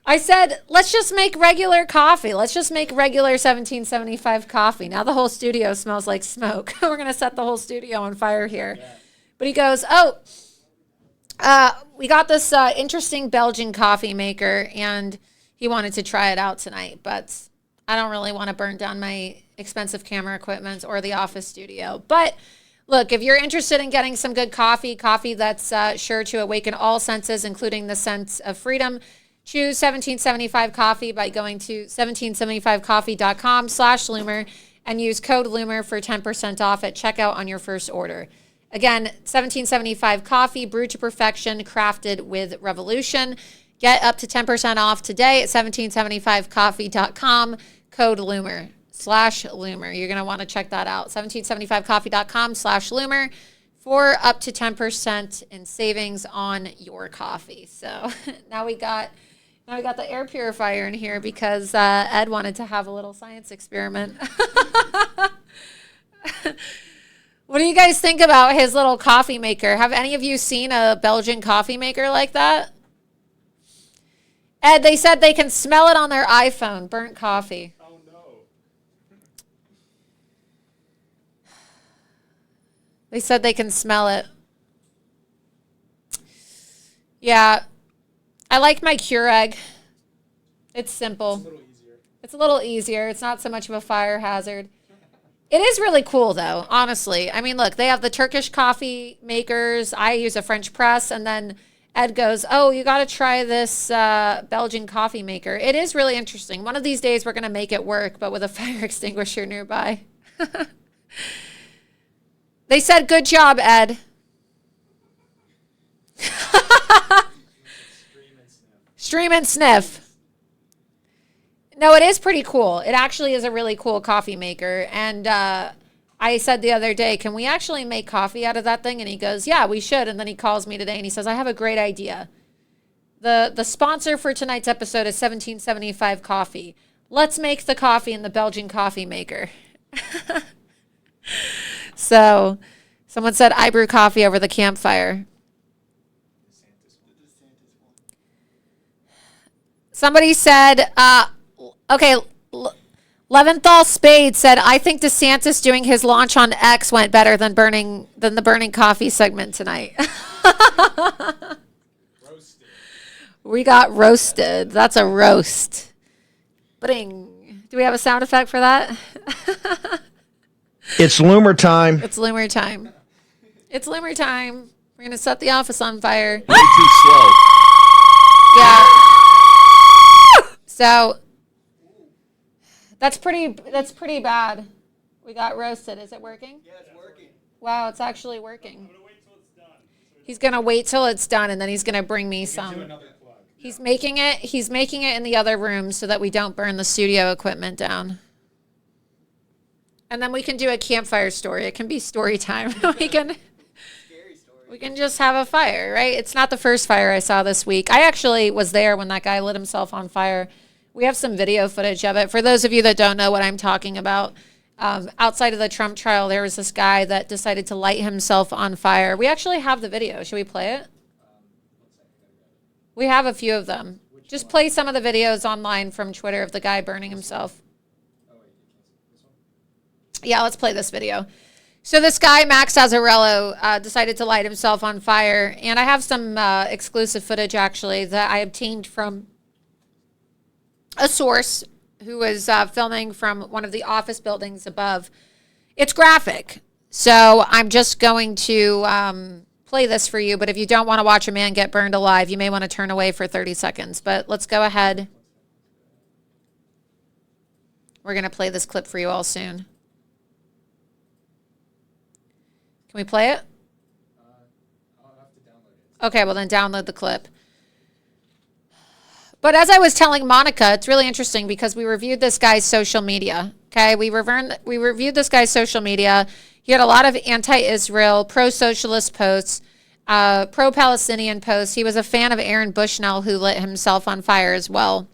I said, let's just make regular coffee. Let's just make regular 1775 coffee. Now the whole studio smells like smoke. We're going to set the whole studio on fire here. Yeah. But he goes, oh, We got this interesting Belgian coffee maker, and he wanted to try it out tonight, but I don't really want to burn down my expensive camera equipment or the office studio. But look, if you're interested in getting some good coffee that's sure to awaken all senses, including the sense of freedom, choose 1775 Coffee by going to 1775coffee.com/Loomer and use code Loomer for 10% off at checkout on your first order. Again, 1775 Coffee, brewed to perfection, crafted with revolution. Get up to 10% off today at 1775coffee.com, code Loomer/Loomer. You're going to want to check that out. 1775coffee.com/Loomer for up to 10% in savings on your coffee. So now we got the air purifier in here because Ed wanted to have a little science experiment. What do you guys think about his little coffee maker? Have any of you seen a Belgian coffee maker like that? Ed, they said they can smell it on their iPhone, burnt coffee.
Oh no.
They said they can smell it. Yeah. I like my Keurig. It's simple. It's a little easier. It's not so much of a fire hazard. It is really cool, though, honestly. I mean, look, they have the Turkish coffee makers. I use a French press. And then Ed goes, oh, you got to try this Belgian coffee maker. It is really interesting. One of these days, we're going to make it work, but with a fire extinguisher nearby. They said, good job, Ed. Stream and sniff. No, it is pretty cool. It actually is a really cool coffee maker. And I said the other day, can we actually make coffee out of that thing? And he goes, yeah, we should. And then he calls me today and he says, I have a great idea. The sponsor for tonight's episode is 1775 Coffee. Let's make the coffee in the Belgian coffee maker. So someone said, I brew coffee over the campfire. Somebody said, okay, Leventhal Spade said, I think DeSantis doing his launch on X went better than the burning coffee segment tonight.
Roasted.
We got roasted. That's a roast. Bring. Do we have a sound effect for that?
It's Loomer time.
It's Loomer time. It's Loomer time. We're going to set the office on fire.
Way too slow.
Yeah. So that's pretty bad. We got roasted. Is it working?
Yeah, it's working.
Wow, it's actually working.
I'm gonna wait till it's done.
He's going to wait till it's done and then he's going to bring me some.
Another plug.
He's making it in the other room so that we don't burn the studio equipment down. And then we can do a campfire story. It can be story time. We can just have a fire, right? It's not the first fire I saw this week. I actually was there when that guy lit himself on fire. We have some video footage of it. For those of you that don't know what I'm talking about, outside of the Trump trial, there was this guy that decided to light himself on fire. We actually have the video. Should we play it? We have a few of them. Just play some of the videos online from Twitter of the guy burning himself. Yeah, let's play this video. So this guy, Max Azzarello, decided to light himself on fire. And I have some exclusive footage, actually, that I obtained from a source who was filming from one of the office buildings above. It's graphic. So I'm just going to play this for you. But if you don't want to watch a man get burned alive, you may want to turn away for 30 seconds. But let's go ahead. We're going to play this clip for you all soon. Can we play it?
I'll have to download it.
Okay, well then download the clip. But as I was telling Monica, it's really interesting because we reviewed this guy's social media. Okay, we reviewed this guy's social media. He had a lot of anti-Israel, pro-socialist posts, pro-Palestinian posts. He was a fan of Aaron Bushnell, who lit himself on fire as well.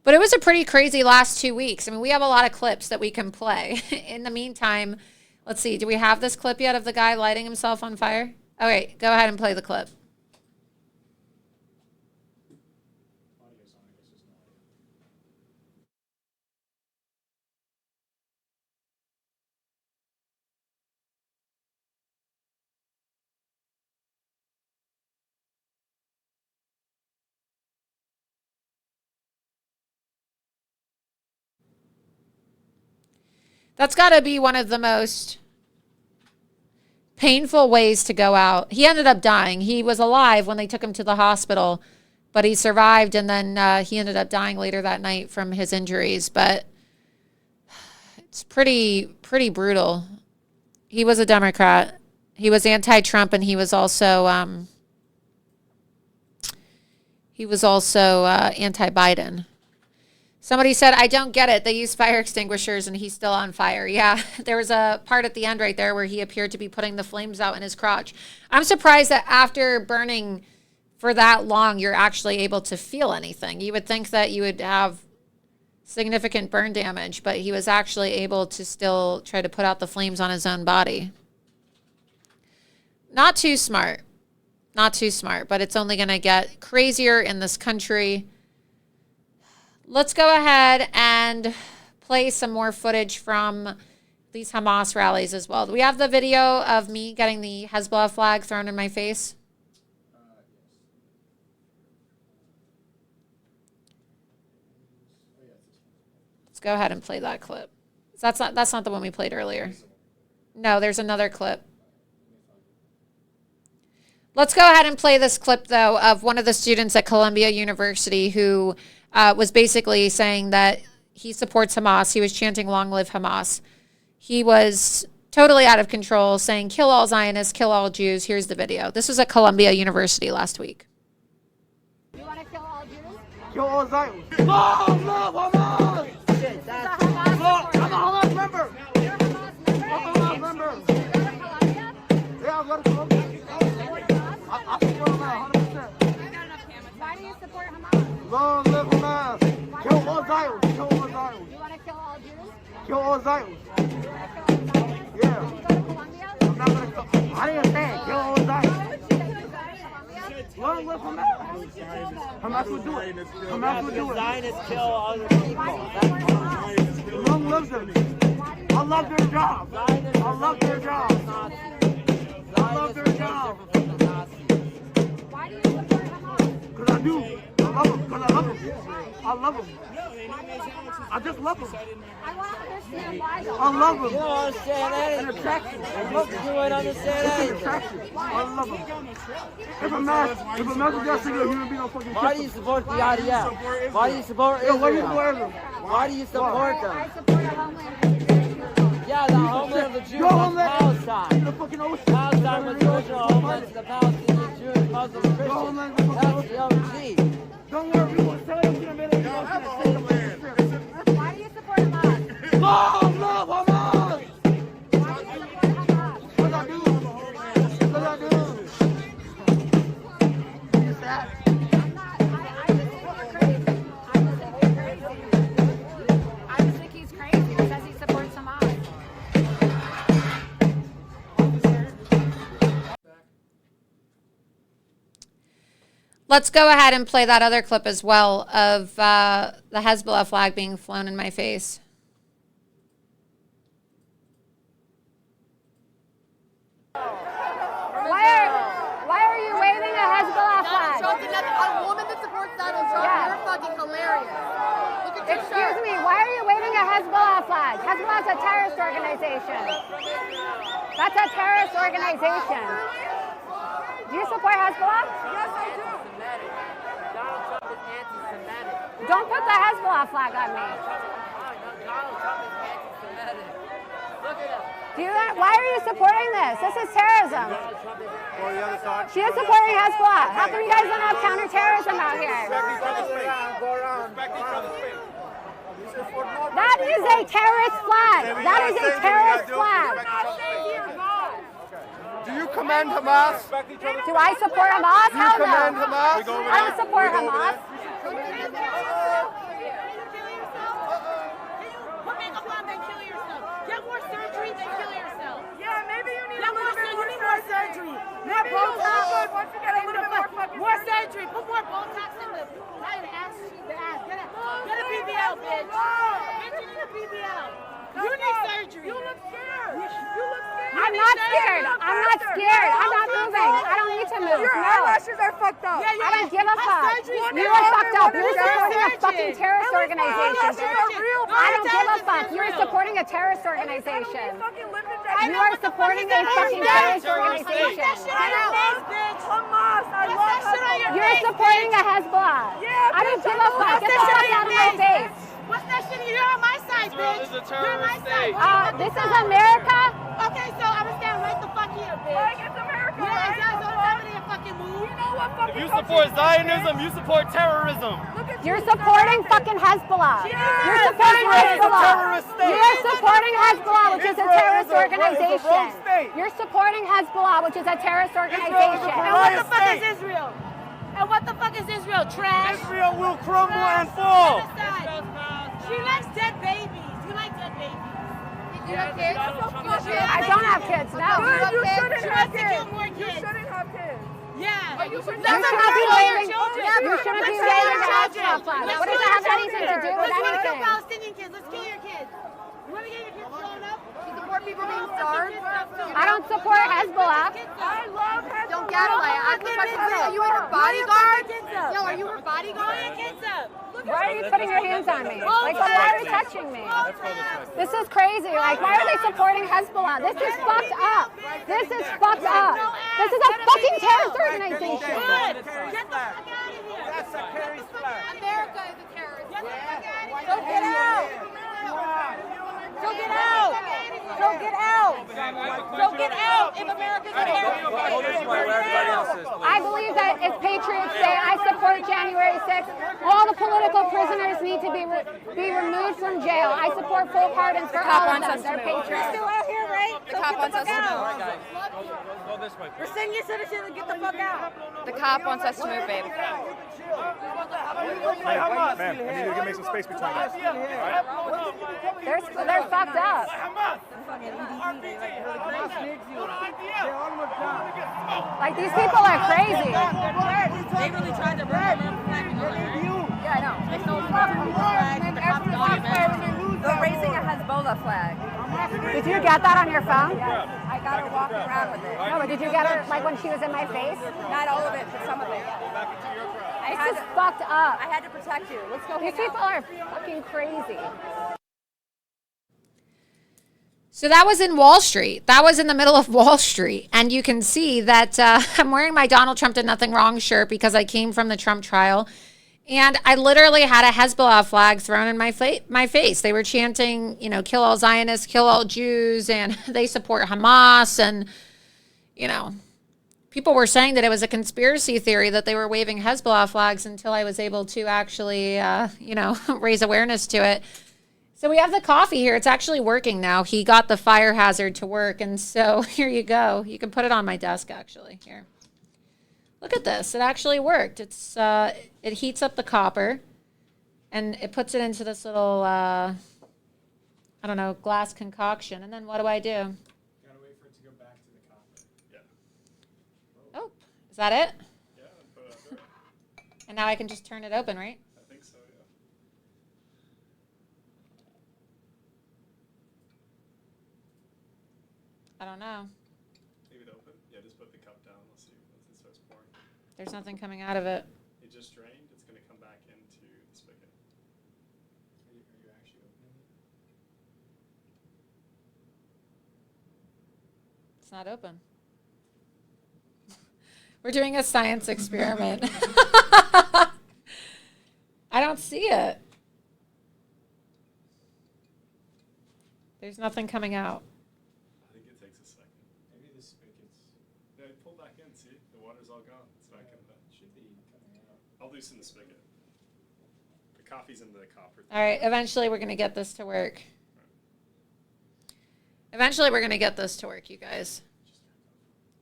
But it was a pretty crazy last 2 weeks. I mean, we have a lot of clips that we can play. In the meantime, let's see. Do we have this clip yet of the guy lighting himself on fire? Okay, go ahead and play the clip. That's got to be one of the most painful ways to go out. He ended up dying. He was alive when they took him to the hospital, but he survived, and then he ended up dying later that night from his injuries. But it's pretty brutal. He was a Democrat. He was anti-Trump, and he was also anti-Biden. Somebody said, I don't get it. They use fire extinguishers and he's still on fire. Yeah, there was a part at the end right there where he appeared to be putting the flames out in his crotch. I'm surprised that after burning for that long, you're actually able to feel anything. You would think that you would have significant burn damage, but he was actually able to still try to put out the flames on his own body. Not too smart. Not too smart, but it's only going to get crazier in this country. Let's go ahead and play some more footage from these Hamas rallies as well. Do we have the video of me getting the Hezbollah flag thrown in my face? Let's go ahead and play that clip. That's not the one we played earlier. No, there's another clip. Let's go ahead and play this clip, though, of one of the students at Columbia University who was basically saying that he supports Hamas. He was chanting, "Long live Hamas." He was totally out of control, saying, "Kill all Zionists, kill all Jews." Here's the video. This was at Columbia University last week.
You want to kill all Jews?
Kill all Zionists. Long live Hamas! Shit, that's I'm a Hamas member.
You're a Hamas member?
I'm a Hamas member.
You go to Columbia?
Yeah, I go to Columbia. I support Hamas 100%.
Why do you support Hamas?
Long live Hamas. Kill all Zionists. Kill all Zionists.
You want to kill all Jews?
Kill all Zionists.
You want to kill all Zionists?
Yeah.
You go to Columbia?
I'm not gonna kill. I didn't say it. Kill all Zionists.
You go to Columbia?
Long live Hamas. Hamas will do it. Hamas will do it.
Zionists kill other people.
Long live them. I love their job. I love their job. I love their job.
Why do you support Hamas?
Because I do. I love them. Because I love them. I love them. I just love them.
I want to understand why though.
I love them.
You don't understand anything.
An attraction.
You wouldn't understand
It's an
anything.
attraction. I love them. If a man is just a human being, don't fucking
Why do you support the IDF? Why do you support
Yo, why do you
Israel?
support them?
Why do you support
I
them?
support a homeland.
Yeah, the homeland of the Jews
Your
was
homeland
Palestine.
the fucking ocean.
Palestine was the original homeland to the Palestinian Jews, Muslims, Christians. That's the OG.
Don't worry, we will sell you to the middle of the ocean.
Why do you support Hamas?
Long live Hamas!
Why do you support Hamas?
Because I do. Because I do. It's that.
I just think you're crazy. I just think he's crazy because he supports Hamas.
Let's go ahead and play that other clip as well of the Hezbollah flag being flown in my face.
Why are you waving a Hezbollah flag?
A woman that supports Donald Trump,
Yeah.
you're fucking hilarious. Look at your
Excuse
shirt.
me, why are you waving a Hezbollah flag? Hezbollah's a terrorist organization. That's a terrorist organization. Do you support Hezbollah?
Yes, I do.
Donald Trump is anti-Semitic.
Don't put the Hezbollah flag on me.
Donald Trump is anti-Semitic. Look at him.
Why are you supporting this? This is terrorism. She is supporting Hezbollah. How come you guys don't have counterterrorism out here? That is a terrorist flag. That is a terrorist flag.
Do you commend Hamas?
Do I support Hamas? Hell no.
commend Hamas?
I don't support Hamas.
Put makeup on, then kill yourself. Get more surgery, then kill yourself.
Yeah, maybe you need
Get
a little bit more
surgery.
Maybe you'll feel good once you get a little bit more fucking
More surgery. Put more Botox in the ass. Get a BBL, bitch. Bitch, you need a BBL. You need surgery.
You look scared. You look scared.
I'm not scared. I'm not scared. I'm not moving. I don't need to move.
Your
No.
eyelashes Russians are fucked up.
Yeah,
I don't give a fuck. You are fucked up. You're supporting a fucking terrorist organization. I don't give a fuck. You're supporting a terrorist organization. You are supporting a fucking terrorist organization.
Hamas, I love Hezbollah.
You're supporting a Hezbollah.
Yeah,
I don't
bitch,
give a fuck. Get the fuck out of my face.
What's that shit? You're on my side, bitch.
Israel is a
You're on my
terrorist
side.
state.
This is America.
Okay, so I'm gonna stand right the fuck here, bitch.
Like, it's America,
Yeah,
right?
exactly. Don't tell me to fucking move.
You know what fucking
If you
country
support
this is?
Zionism, you support terrorism.
Look at
You're
you,
supporting
South
fucking Hezbollah.
Yeah,
You're supporting
Israel is a
Hezbollah.
terrorist state.
You're supporting Hezbollah, which is a
Israel
terrorist
is a
organization.
wrong state.
You're supporting Hezbollah, which is a terrorist
Israel is a
organization.
And what the fuck
state.
is Israel? And what the fuck is Israel? Trash.
Israel will crumble and fall.
Genocide. She likes dead babies. You like dead babies.
You have kids?
I don't have kids, no.
Good, you shouldn't
She
have
wants to kill
kids.
more
You
kids.
shouldn't have kids.
Yeah.
You shouldn't
You shouldn't be waving. You shouldn't be waving a
Let's
Hezbollah flag. What does that have anything to do with
Let's kill
anything?
Palestinian kids. Let's kill your kids. You want to get your kids blown up?
You support people being starved?
I don't support Hezbollah.
I love Hezbollah.
Don't gaslight.
Ask the fucking
Are
girl.
you her bodyguard? Yo, are you her bodyguard? Blow your kids up.
Why are you putting your hands on me? Like, why are you touching me? This is crazy. Like, why are they supporting Hezbollah? This is fucked up. This is fucked up. This is a fucking terrorist organization.
Good. Get the fuck out of here.
That's a terrorist flag.
America is a terrorist. Get the fuck out of here. So get out. So get out. So get out. So get out if America's a terrorist.
I believe that it's Patriots Day. I support January 6th. All the political prisoners need to be removed from jail. I support full pardons for all of them. They're patriots.
Still out here, right?
The cop wants us to move.
Go this way.
Rescind your citizenship and get the fuck out.
The cop wants us to move, babe.
Hey, Hamas. Man, I need you to make some space between us.
They're fucked up. Like, these people are crazy.
They really tried to burn American flag.
Yeah, I know. There's no fucking flag. The cops got it. They're raising a Hezbollah flag.
Did you get that on your phone?
I got her walking around with it.
No, but did you get her, like, when she was in my face?
Not all of it, but some of it.
This is fucked up.
I had to protect you. Let's go.
These people are fucking crazy.
So that was in Wall Street. That was in the middle of Wall Street. And you can see that I'm wearing my Donald Trump did nothing wrong shirt because I came from the Trump trial. And I literally had a Hezbollah flag thrown in my face. They were chanting, you know, kill all Zionists, kill all Jews, and they support Hamas. And, you know, people were saying that it was a conspiracy theory that they were waving Hezbollah flags until I was able to actually, you know, raise awareness to it. So we have the coffee here. It's actually working now. He got the fire hazard to work. And so here you go. You can put it on my desk, actually. Here. Look at this. It actually worked. It's it heats up the copper, and it puts it into this little, I don't know, glass concoction. And then what do?
Gotta wait for it to go back to the copper. Yeah.
Oh, is that it?
Yeah, put it up there.
And now I can just turn it open, right?
I think so, yeah.
I don't know.
Leave it open. Yeah, just put the cup down. Let's see once it starts pouring.
There's nothing coming out of it.
It just drained. It's gonna come back into the spigot. Are you actually opening it?
It's not open. We're doing a science experiment. I don't see it. There's nothing coming out.
I think it takes a second. Maybe the spigot's. Yeah, pull back in. See, the water's all gone. It's back in the. Should be coming out. I'll loosen the spigot. The coffee's in the copper.
All right, eventually we're going to get this to work. Eventually we're going to get this to work, you guys.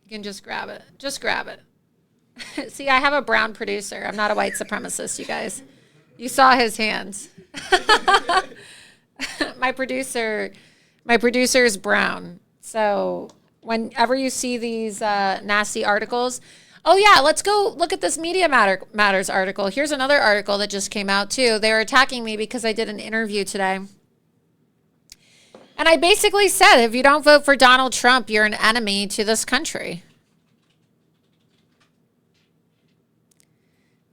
You can just grab it. Just grab it. See, I have a brown producer. I'm not a white supremacist, you guys. You saw his hands. My producer is brown. So whenever you see these nasty articles, oh yeah, let's go look at this Media Matters article. Here's another article that just came out too. They were attacking me because I did an interview today. And I basically said, if you don't vote for Donald Trump, you're an enemy to this country.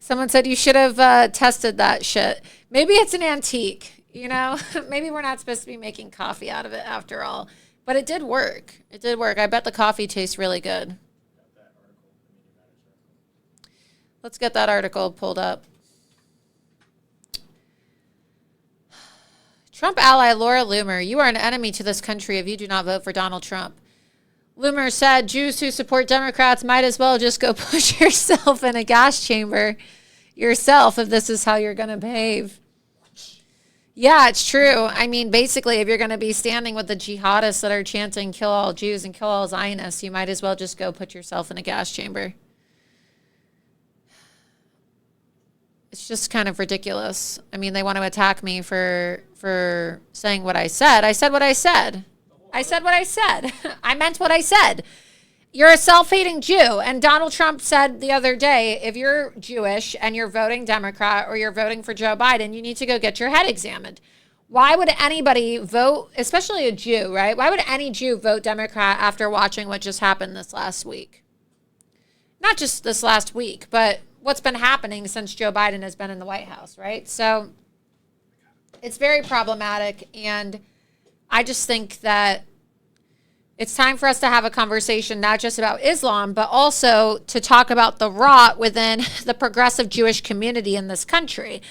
Someone said you should have tested that shit. Maybe it's an antique, you know? Maybe we're not supposed to be making coffee out of it after all. But it did work. It did work. I bet the coffee tastes really good. Let's get that article pulled up. Trump ally Laura Loomer, you are an enemy to this country if you do not vote for Donald Trump. Loomer said Jews who support Democrats might as well just go push yourself in a gas chamber yourself if this is how you're going to behave. Yeah, it's true. I mean, basically, if you're going to be standing with the jihadists that are chanting kill all Jews and kill all Zionists, you might as well just go put yourself in a gas chamber. It's just kind of ridiculous. I mean, they want to attack me for saying what I said. I said what I said. I said what I said. I meant what I said. You're a self-hating Jew. And Donald Trump said the other day, if you're Jewish and you're voting Democrat or you're voting for Joe Biden, you need to go get your head examined. Why would anybody vote, especially a Jew, right? Why would any Jew vote Democrat after watching what just happened this last week? Not just this last week, but what's been happening since Joe Biden has been in the White House, right? So it's very problematic, and I just think that it's time for us to have a conversation not just about Islam, but also to talk about the rot within the progressive Jewish community in this country.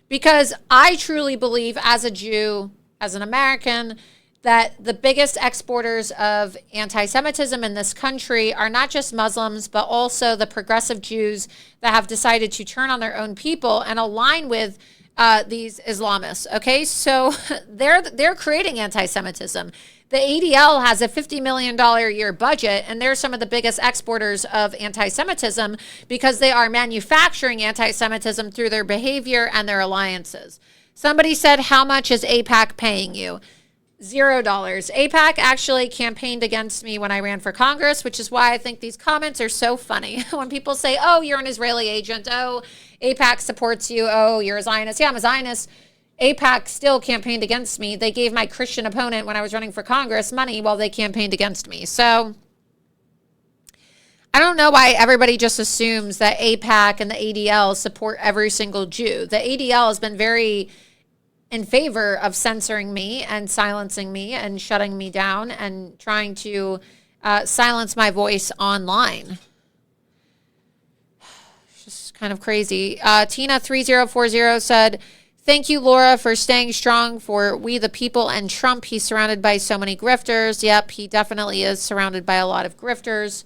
Because I truly believe, as a Jew, as an American, that the biggest exporters of anti-Semitism in this country are not just Muslims, but also the progressive Jews that have decided to turn on their own people and align with these Islamists. Okay, so they're creating anti-Semitism. The ADL has a $50 million a year budget, and they're some of the biggest exporters of anti-Semitism because they are manufacturing anti-Semitism through their behavior and their alliances. Somebody said, how much is AIPAC paying you? $0. AIPAC actually campaigned against me when I ran for Congress, which is why I think these comments are so funny. When people say, oh, you're an Israeli agent. Oh, AIPAC supports you. Oh, you're a Zionist. Yeah, I'm a Zionist. AIPAC still campaigned against me. They gave my Christian opponent when I was running for Congress money while they campaigned against me. So I don't know why everybody just assumes that AIPAC and the ADL support every single Jew. The ADL has been very in favor of censoring me and silencing me and shutting me down and trying to silence my voice online. It's just kind of crazy. Tina3040 said, thank you, Laura, for staying strong for we the people and Trump. He's surrounded by so many grifters. Yep, he definitely is surrounded by a lot of grifters.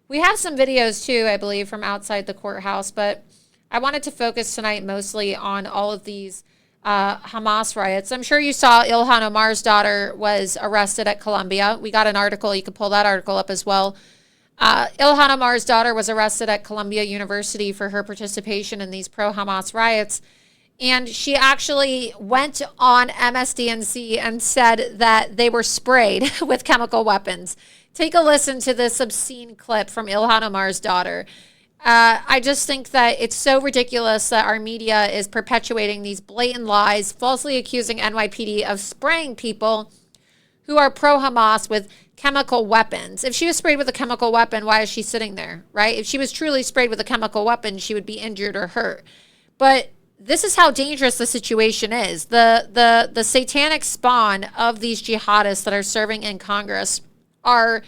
We have some videos, too, I believe, from outside the courthouse, but I wanted to focus tonight mostly on all of these Hamas riots. I'm sure you saw Ilhan Omar's daughter was arrested at Columbia. We got an article. You could pull that article up as well. Ilhan Omar's daughter was arrested at Columbia University for her participation in these pro-Hamas riots. And she actually went on MSDNC and said that they were sprayed with chemical weapons. Take a listen to this obscene clip from Ilhan Omar's daughter. I just think that it's so ridiculous that our media is perpetuating these blatant lies, falsely accusing NYPD of spraying people who are pro-Hamas with chemical weapons. If she was sprayed with a chemical weapon, why is she sitting there, right? If she was truly sprayed with a chemical weapon, she would be injured or hurt. But this is how dangerous the situation is. The satanic spawn of these jihadists that are serving in Congress are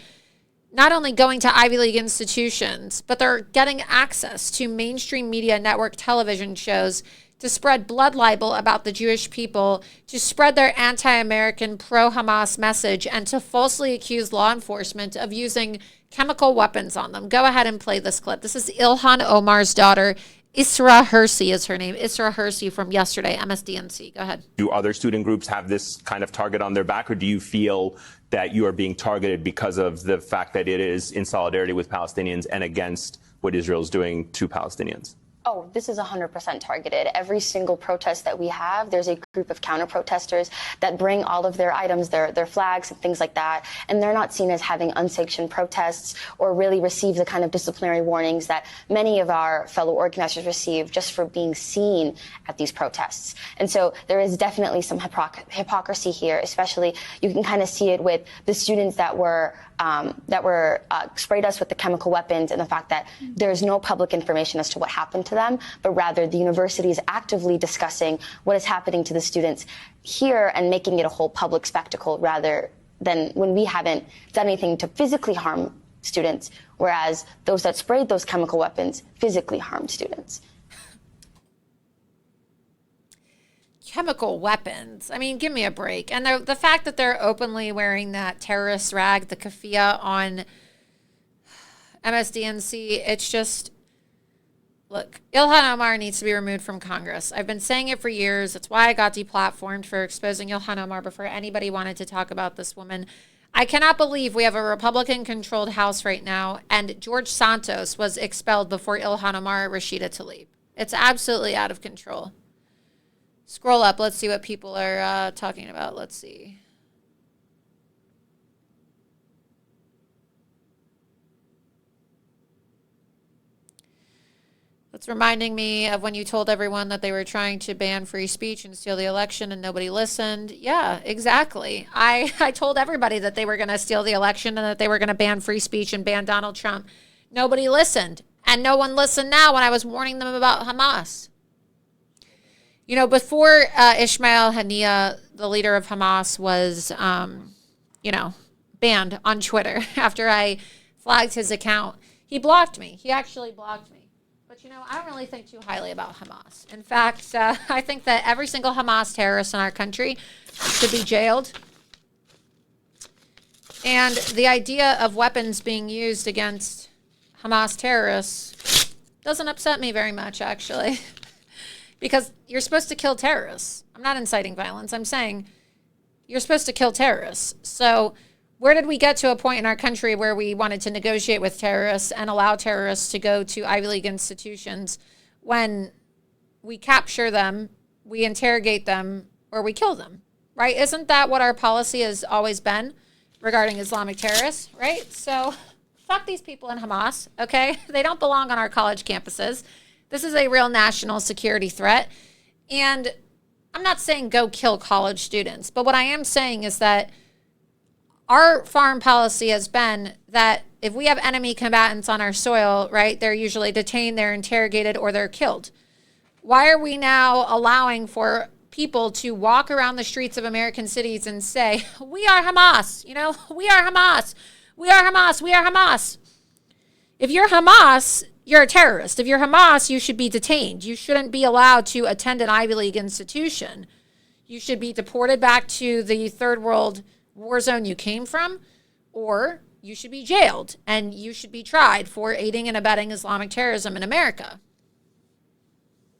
not only going to Ivy League institutions, but they're getting access to mainstream media network television shows to spread blood libel about the Jewish people, to spread their anti-American pro-Hamas message, and to falsely accuse law enforcement of using chemical weapons on them. Go ahead and play this clip. This is Ilhan Omar's daughter. Isra Hersey is her name. Isra Hersey from yesterday, MSDNC. Go ahead.
Do other student groups have this kind of target on their back, or do you feel that you are being targeted because of the fact that it is in solidarity with Palestinians and against what Israel is doing to Palestinians?
Oh, this is 100% targeted. Every single protest that we have, there's a group of counter-protesters that bring all of their items, their flags and things like that, and they're not seen as having unsanctioned protests or really receive the kind of disciplinary warnings that many of our fellow organizers receive just for being seen at these protests. And so there is definitely some hypocrisy here, especially you can kind of see it with the students that were sprayed us with the chemical weapons and the fact that there's no public information as to what happened to them. them, but rather the university is actively discussing what is happening to the students here and making it a whole public spectacle rather than when we haven't done anything to physically harm students, whereas those that sprayed those chemical weapons physically harmed students.
Chemical weapons. I mean, give me a break. And the fact that they're openly wearing that terrorist rag, the keffiyeh on MSDNC, it's just, look, Ilhan Omar needs to be removed from Congress. I've been saying it for years. That's why I got deplatformed for exposing Ilhan Omar before anybody wanted to talk about this woman. I cannot believe we have a Republican-controlled House right now, and George Santos was expelled before Ilhan Omar or Rashida Tlaib. It's absolutely out of control. Scroll up. Let's see what people are talking about. Let's see. That's reminding me of when you told everyone that they were trying to ban free speech and steal the election and nobody listened. Yeah, exactly. I told everybody that they were going to steal the election and that they were going to ban free speech and ban Donald Trump. Nobody listened. And no one listened now when I was warning them about Hamas. You know, before Ismail Haniyeh, the leader of Hamas, was, banned on Twitter after I flagged his account, he blocked me. He actually blocked me. But, I don't really think too highly about Hamas. In fact, I think that every single Hamas terrorist in our country should be jailed. And the idea of weapons being used against Hamas terrorists doesn't upset me very much, actually. Because you're supposed to kill terrorists. I'm not inciting violence. I'm saying you're supposed to kill terrorists. So where did we get to a point in our country where we wanted to negotiate with terrorists and allow terrorists to go to Ivy League institutions when we capture them, we interrogate them, or we kill them, right? Isn't that what our policy has always been regarding Islamic terrorists, right? So fuck these people in Hamas, okay? They don't belong on our college campuses. This is a real national security threat. And I'm not saying go kill college students, but what I am saying is that our foreign policy has been that if we have enemy combatants on our soil, right, they're usually detained, they're interrogated, or they're killed. Why are we now allowing for people to walk around the streets of American cities and say, we are Hamas, we are Hamas, we are Hamas, we are Hamas? If you're Hamas, you're a terrorist. If you're Hamas, you should be detained. You shouldn't be allowed to attend an Ivy League institution. You should be deported back to the third world war zone you came from, or you should be jailed and you should be tried for aiding and abetting Islamic terrorism in America.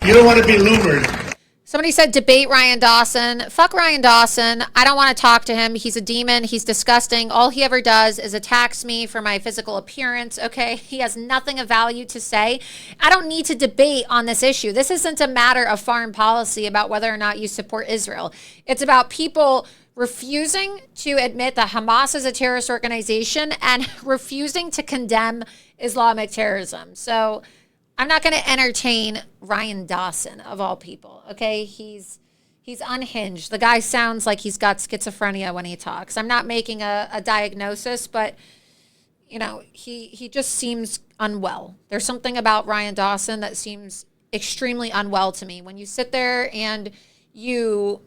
You don't want to be Loomer.
Somebody said debate Ryan Dawson. Fuck Ryan Dawson. I don't want to talk to him. He's a demon. He's disgusting. All he ever does is attacks me for my physical appearance, okay? He has nothing of value to say. I don't need to debate on this issue. This isn't a matter of foreign policy about whether or not you support Israel. It's about people refusing to admit that Hamas is a terrorist organization and refusing to condemn Islamic terrorism. So I'm not going to entertain Ryan Dawson, of all people, okay? He's unhinged. The guy sounds like he's got schizophrenia when he talks. I'm not making a diagnosis, but, he just seems unwell. There's something about Ryan Dawson that seems extremely unwell to me. When you sit there and you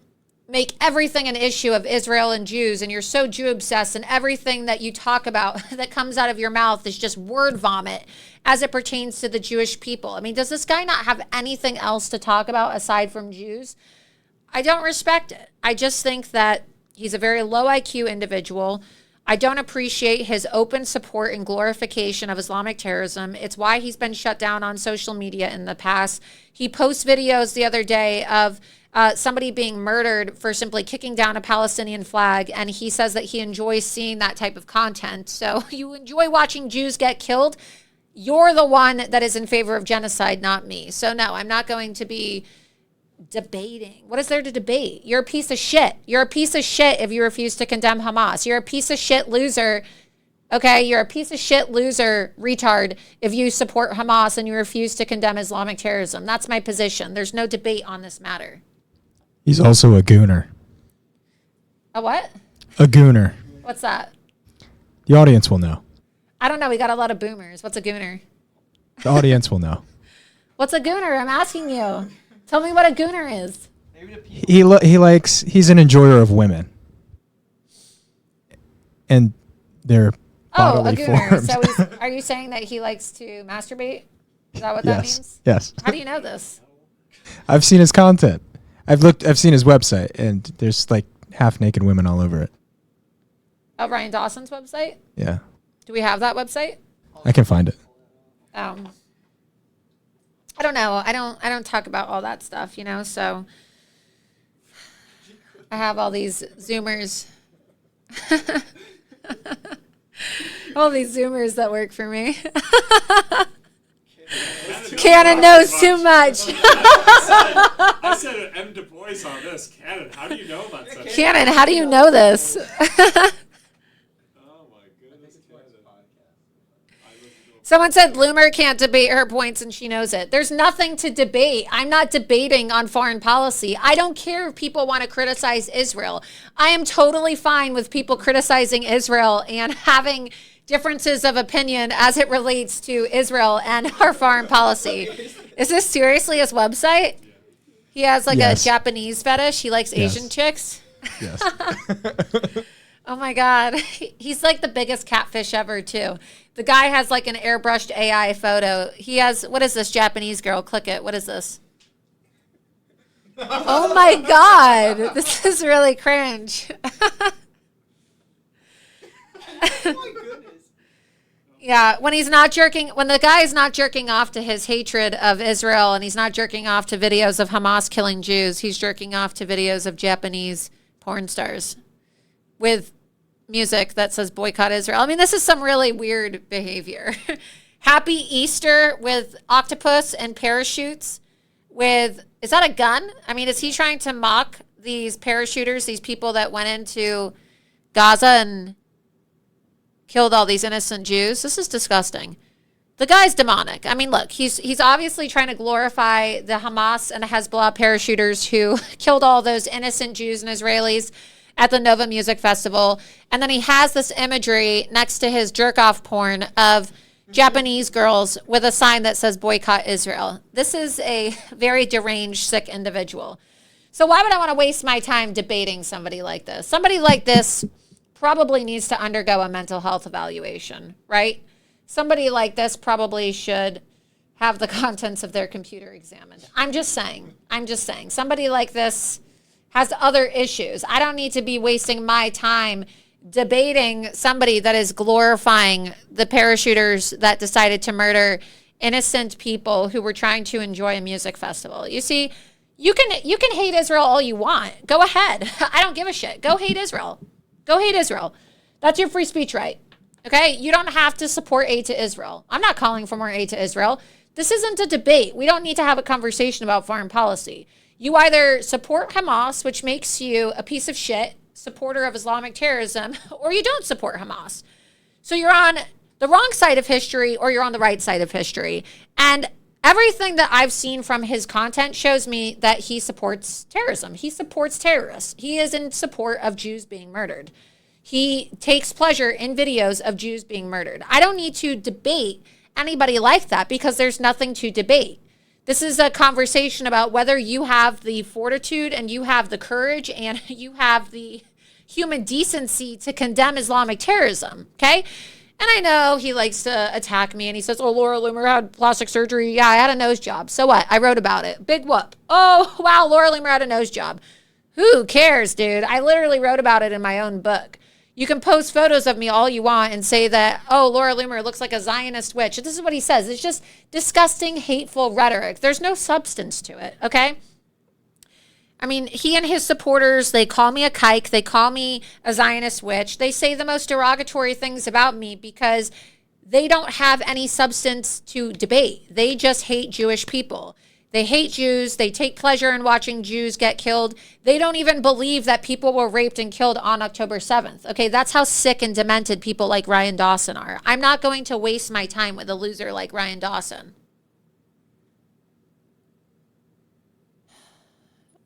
make everything an issue of Israel and Jews, and you're so Jew-obsessed, and everything that you talk about that comes out of your mouth is just word vomit as it pertains to the Jewish people. I mean, does this guy not have anything else to talk about aside from Jews? I don't respect it. I just think that he's a very low IQ individual. I don't appreciate his open support and glorification of Islamic terrorism. It's why he's been shut down on social media in the past. He posts videos the other day of somebody being murdered for simply kicking down a Palestinian flag, and he says that he enjoys seeing that type of content. So you enjoy watching Jews get killed? You're the one that is in favor of genocide, not me. So no, I'm not going to be debating. What is there to debate? You're a piece of shit. You're a piece of shit if you refuse to condemn Hamas. You're a piece of shit loser. Okay, you're a piece of shit loser retard if you support Hamas and you refuse to condemn Islamic terrorism. That's my position. There's no debate on this matter.
He's also a gooner.
A what?
A gooner.
What's that?
The audience will know.
I don't know. We got a lot of boomers. What's a gooner?
The audience will know.
What's a gooner? I'm asking you. Tell me what a gooner is.
He's an enjoyer of women. And their bodily
a gooner.
forms.
So are you saying that he likes to masturbate? Is that what that means?
Yes.
How do you know this?
I've seen his content. I've seen his website, and there's like half naked women all over it.
Oh, Ryan Dawson's website?
Yeah.
Do we have that website?
I can find it.
I don't know. I don't talk about all that stuff, so I have all these Zoomers. All these Zoomers that work for me. Cannon knows too much.
I said M. Du Bois on this. Cannon, how do you know about such?
Cannon, how do you know this? Someone said Loomer can't debate her points and she knows it. There's nothing to debate. I'm not debating on foreign policy. I don't care if people want to criticize Israel. I am totally fine with people criticizing Israel and having differences of opinion as it relates to Israel and our foreign policy. Is this seriously his website? He has like a Japanese fetish. He likes Asian chicks.
Yes.
Oh my God. He's like the biggest catfish ever too. The guy has like an airbrushed AI photo. He has, what is this Japanese girl? Click it. What is this? Oh my God. This is really cringe. Yeah, when the guy is not jerking off to his hatred of Israel and he's not jerking off to videos of Hamas killing Jews, he's jerking off to videos of Japanese porn stars with music that says boycott Israel. I mean, this is some really weird behavior. Happy Easter with octopus and parachutes with, is that a gun? I mean, is he trying to mock these parachuters, these people that went into Gaza and killed all these innocent Jews? This is disgusting. The guy's demonic. I mean, look, he's obviously trying to glorify the Hamas and Hezbollah parachuters who killed all those innocent Jews and Israelis at the Nova Music Festival. And then he has this imagery next to his jerk-off porn of Japanese girls with a sign that says boycott Israel. This is a very deranged, sick individual. So why would I want to waste my time debating somebody like this? Somebody like this probably needs to undergo a mental health evaluation, right? Somebody like this probably should have the contents of their computer examined. I'm just saying. Somebody like this has other issues. I don't need to be wasting my time debating somebody that is glorifying the parachuters that decided to murder innocent people who were trying to enjoy a music festival. You see, you can hate Israel all you want. Go ahead. I don't give a shit. Go hate Israel. Go hate Israel. That's your free speech right. Okay? You don't have to support aid to Israel. I'm not calling for more aid to Israel. This isn't a debate. We don't need to have a conversation about foreign policy. You either support Hamas, which makes you a piece of shit, supporter of Islamic terrorism, or you don't support Hamas. So you're on the wrong side of history or you're on the right side of history. And everything that I've seen from his content shows me that he supports terrorism. He supports terrorists. He is in support of Jews being murdered. He takes pleasure in videos of Jews being murdered. I don't need to debate anybody like that because there's nothing to debate. This is a conversation about whether you have the fortitude and you have the courage and you have the human decency to condemn Islamic terrorism, okay? And I know he likes to attack me and he says, oh, Laura Loomer had plastic surgery. Yeah, I had a nose job. So what? I wrote about it. Big whoop. Oh, wow, Laura Loomer had a nose job. Who cares, dude? I literally wrote about it in my own book. You can post photos of me all you want and say that, oh, Laura Loomer looks like a Zionist witch. This is what he says. It's just disgusting, hateful rhetoric. There's no substance to it, okay? I mean, he and his supporters, they call me a kike. They call me a Zionist witch. They say the most derogatory things about me because they don't have any substance to debate. They just hate Jewish people. They hate Jews. They take pleasure in watching Jews get killed. They don't even believe that people were raped and killed on October 7th. Okay, that's how sick and demented people like Ryan Dawson are. I'm not going to waste my time with a loser like Ryan Dawson.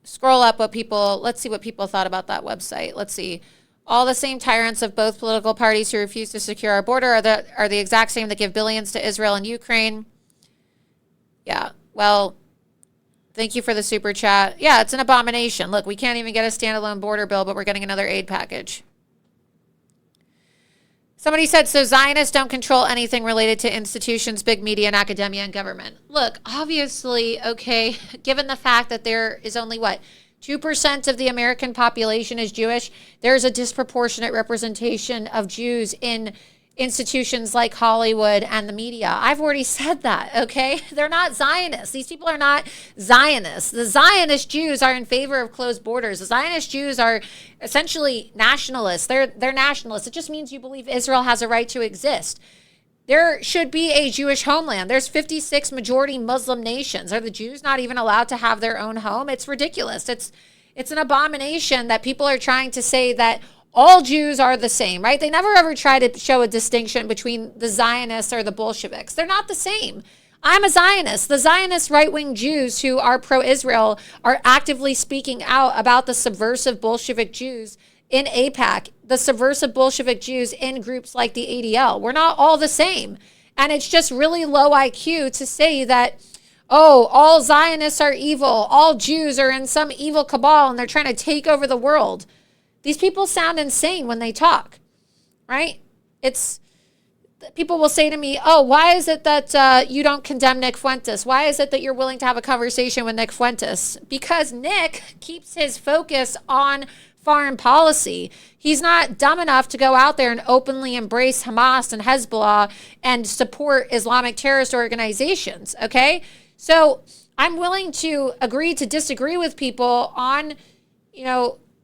Scroll up let's see what people thought about that website. Let's see. All the same tyrants of both political parties who refuse to secure our border are the exact same that give billions to Israel and Ukraine. Yeah. Well, thank you for the super chat. Yeah, it's an abomination. Look, we can't even get a standalone border bill, but we're getting another aid package. Somebody said, so Zionists don't control anything related to institutions, big media, and academia and government. Look, obviously, okay, given the fact that there is only, 2% of the American population is Jewish, there's a disproportionate representation of Jews in institutions like Hollywood and the media. I've already said that, okay? They're not Zionists. These people are not Zionists. The Zionist Jews are in favor of closed borders. The Zionist Jews are essentially nationalists. They're nationalists. It just means you believe Israel has a right to exist. There should be a Jewish homeland. There's 56 majority Muslim nations. Are the Jews not even allowed to have their own home? It's ridiculous. It's an abomination that people are trying to say that all Jews are the same, right? They never ever try to show a distinction between the Zionists or the Bolsheviks. They're not the same. I'm a Zionist. The Zionist right-wing Jews who are pro-Israel are actively speaking out about the subversive Bolshevik Jews in AIPAC, the subversive Bolshevik Jews in groups like the ADL. We're not all the same. And it's just really low IQ to say that, oh, all Zionists are evil, all Jews are in some evil cabal and they're trying to take over the world. These people sound insane when they talk, right? People will say to me, oh, why is it that you don't condemn Nick Fuentes? Why is it that you're willing to have a conversation with Nick Fuentes? Because Nick keeps his focus on foreign policy. He's not dumb enough to go out there and openly embrace Hamas and Hezbollah and support Islamic terrorist organizations, okay? So I'm willing to agree to disagree with people on,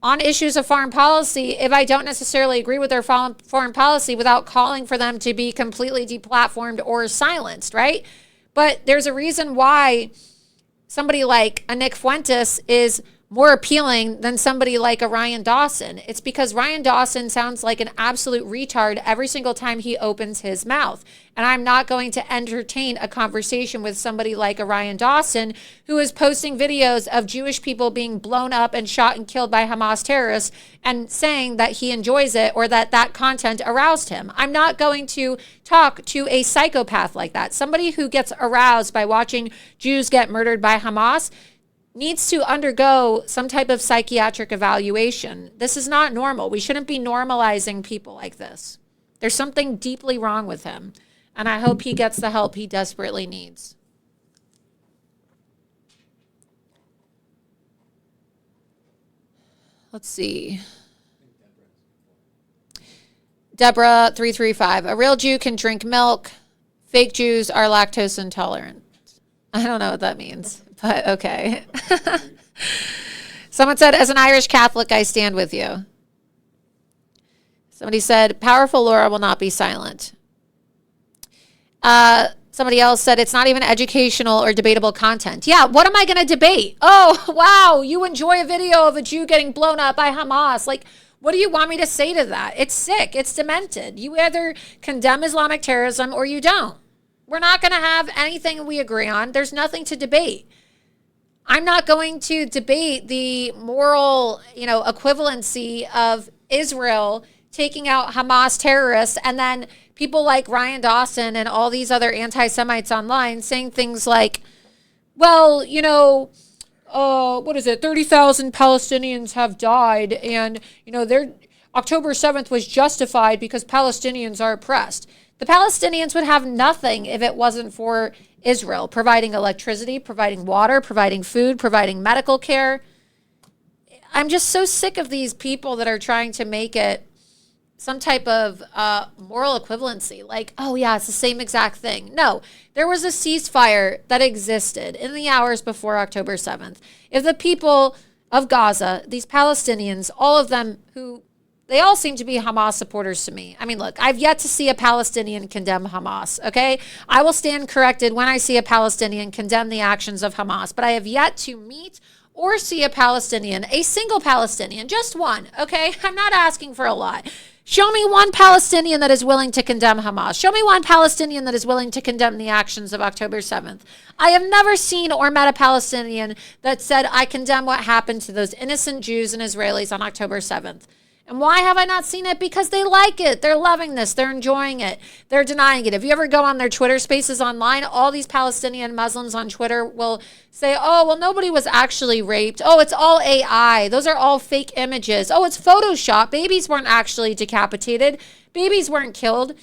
on issues of foreign policy if I don't necessarily agree with their foreign policy without calling for them to be completely deplatformed or silenced, right? But there's a reason why somebody like a Nick Fuentes is more appealing than somebody like a Ryan Dawson. It's because Ryan Dawson sounds like an absolute retard every single time he opens his mouth. And I'm not going to entertain a conversation with somebody like a Ryan Dawson who is posting videos of Jewish people being blown up and shot and killed by Hamas terrorists and saying that he enjoys it or that content aroused him. I'm not going to talk to a psychopath like that. Somebody who gets aroused by watching Jews get murdered by Hamas needs to undergo some type of psychiatric evaluation. This is not normal. We shouldn't be normalizing people like this. There's something deeply wrong with him, and I hope he gets the help he desperately needs. Let's see. Deborah 335. A real Jew can drink milk. Fake Jews are lactose intolerant. I don't know what that means, but okay. Someone said, as an Irish Catholic, I stand with you. Somebody said, powerful Laura will not be silent. Somebody else said, it's not even educational or debatable content. Yeah, what am I going to debate? Oh, wow, you enjoy a video of a Jew getting blown up by Hamas. Like, what do you want me to say to that? It's sick. It's demented. You either condemn Islamic terrorism or you don't. We're not going to have anything we agree on. There's nothing to debate. I'm not going to debate the moral, equivalency of Israel taking out Hamas terrorists and then people like Ryan Dawson and all these other anti-Semites online saying things like, well, 30,000 Palestinians have died and, their October 7th was justified because Palestinians are oppressed. The Palestinians would have nothing if it wasn't for Israel providing electricity, providing water, providing food, providing medical care. I'm just so sick of these people that are trying to make it some type of moral equivalency. Like, oh yeah, it's the same exact thing. No, there was a ceasefire that existed in the hours before October 7th. If the people of Gaza, these Palestinians, all of them they all seem to be Hamas supporters to me. I mean, look, I've yet to see a Palestinian condemn Hamas, okay? I will stand corrected when I see a Palestinian condemn the actions of Hamas, but I have yet to meet or see a single Palestinian, just one, okay? I'm not asking for a lot. Show me one Palestinian that is willing to condemn Hamas. Show me one Palestinian that is willing to condemn the actions of October 7th. I have never seen or met a Palestinian that said, I condemn what happened to those innocent Jews and Israelis on October 7th. And why have I not seen it? Because they like it. They're loving this. They're enjoying it. They're denying it. If you ever go on their Twitter spaces online, all these Palestinian Muslims on Twitter will say, oh, well, nobody was actually raped. Oh, it's all AI. Those are all fake images. Oh, it's Photoshop. Babies weren't actually decapitated. Babies weren't killed.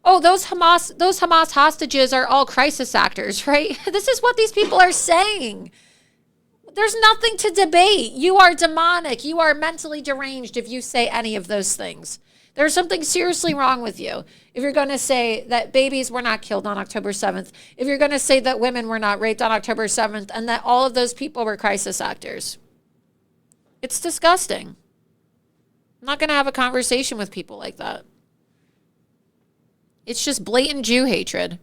Oh, those Hamas hostages are all crisis actors, right? This is what these people are saying. There's nothing to debate. You are demonic. You are mentally deranged if you say any of those things. There's something seriously wrong with you if you're going to say that babies were not killed on October 7th, if you're going to say that women were not raped on October 7th, and that all of those people were crisis actors. It's disgusting. I'm not going to have a conversation with people like that. It's just blatant Jew hatred.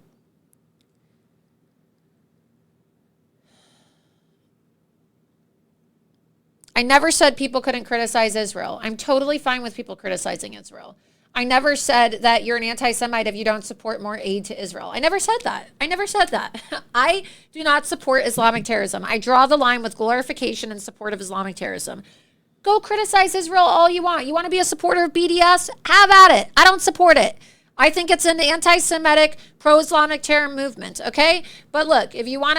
I never said people couldn't criticize Israel. I'm totally fine with people criticizing Israel. I never said that you're an anti-Semite if you don't support more aid to Israel. I never said that. I never said that. I do not support Islamic terrorism. I draw the line with glorification and support of Islamic terrorism. Go criticize Israel all you want. You want to be a supporter of BDS? Have at it. I don't support it. I think it's an anti-Semitic, pro-Islamic terror movement. Okay, but look, if you want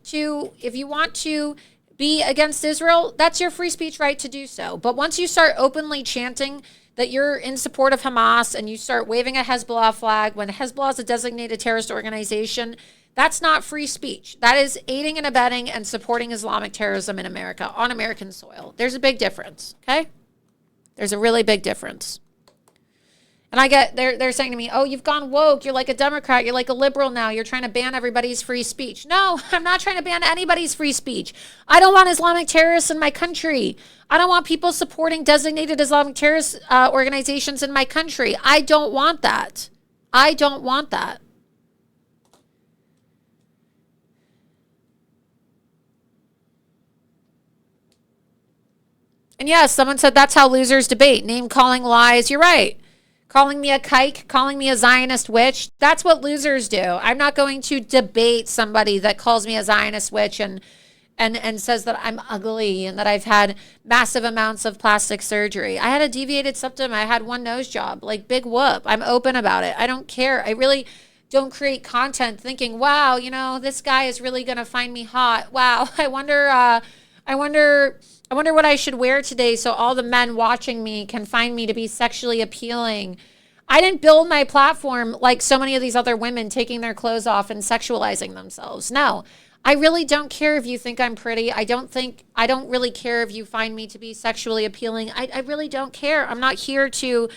to be against Israel, that's your free speech right to do so. But once you start openly chanting that you're in support of Hamas and you start waving a Hezbollah flag when Hezbollah is a designated terrorist organization, that's not free speech. That is aiding and abetting and supporting Islamic terrorism in America on American soil. There's a big difference, okay? There's a really big difference. And I get, they're saying to me, oh, you've gone woke. You're like a Democrat. You're like a liberal now. You're trying to ban everybody's free speech. No, I'm not trying to ban anybody's free speech. I don't want Islamic terrorists in my country. I don't want people supporting designated Islamic terrorist organizations in my country. I don't want that. I don't want that. And yes, someone said that's how losers debate. Name calling lies. You're right. Calling me a kike, calling me a Zionist witch. That's what losers do. I'm not going to debate somebody that calls me a Zionist witch and says that I'm ugly and that I've had massive amounts of plastic surgery. I had a deviated septum. I had one nose job. Like, big whoop. I'm open about it. I don't care. I really don't create content thinking, wow, you know, this guy is really going to find me hot. Wow. I wonder what I should wear today so all the men watching me can find me to be sexually appealing. I didn't build my platform like so many of these other women taking their clothes off and sexualizing themselves. No, I really don't care if you think I'm pretty. I don't really care if you find me to be sexually appealing. I really don't care. I'm not here to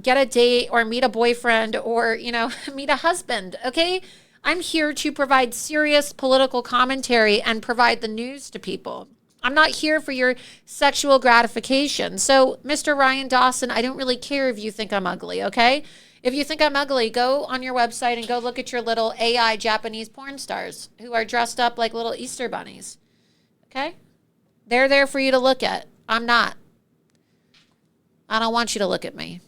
get a date or meet a boyfriend or, you know, meet a husband. Okay. I'm here to provide serious political commentary and provide the news to people. I'm not here for your sexual gratification. So, Mr. Ryan Dawson, I don't really care if you think I'm ugly, okay? If you think I'm ugly, go on your website and go look at your little AI Japanese porn stars who are dressed up like little Easter bunnies, okay? They're there for you to look at. I'm not. I don't want you to look at me.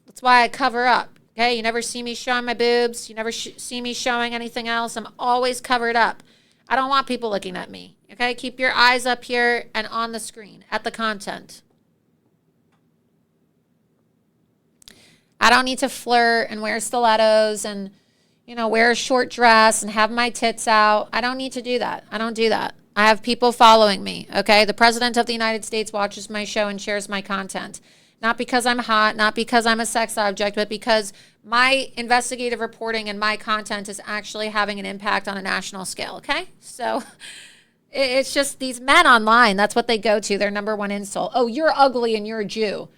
That's why I cover up, okay? You never see me showing my boobs. You never see me showing anything else. I'm always covered up. I don't want people looking at me. Okay, keep your eyes up here and on the screen at the content. I don't need to flirt and wear stilettos and, you know, wear a short dress and have my tits out. I don't need to do that. I don't do that. I have people following me, okay? The President of the United States watches my show and shares my content. Not because I'm hot, not because I'm a sex object, but because my investigative reporting and my content is actually having an impact on a national scale, okay? So it's just these men online, that's what they go to, their number one insult. Oh, you're ugly and you're a Jew.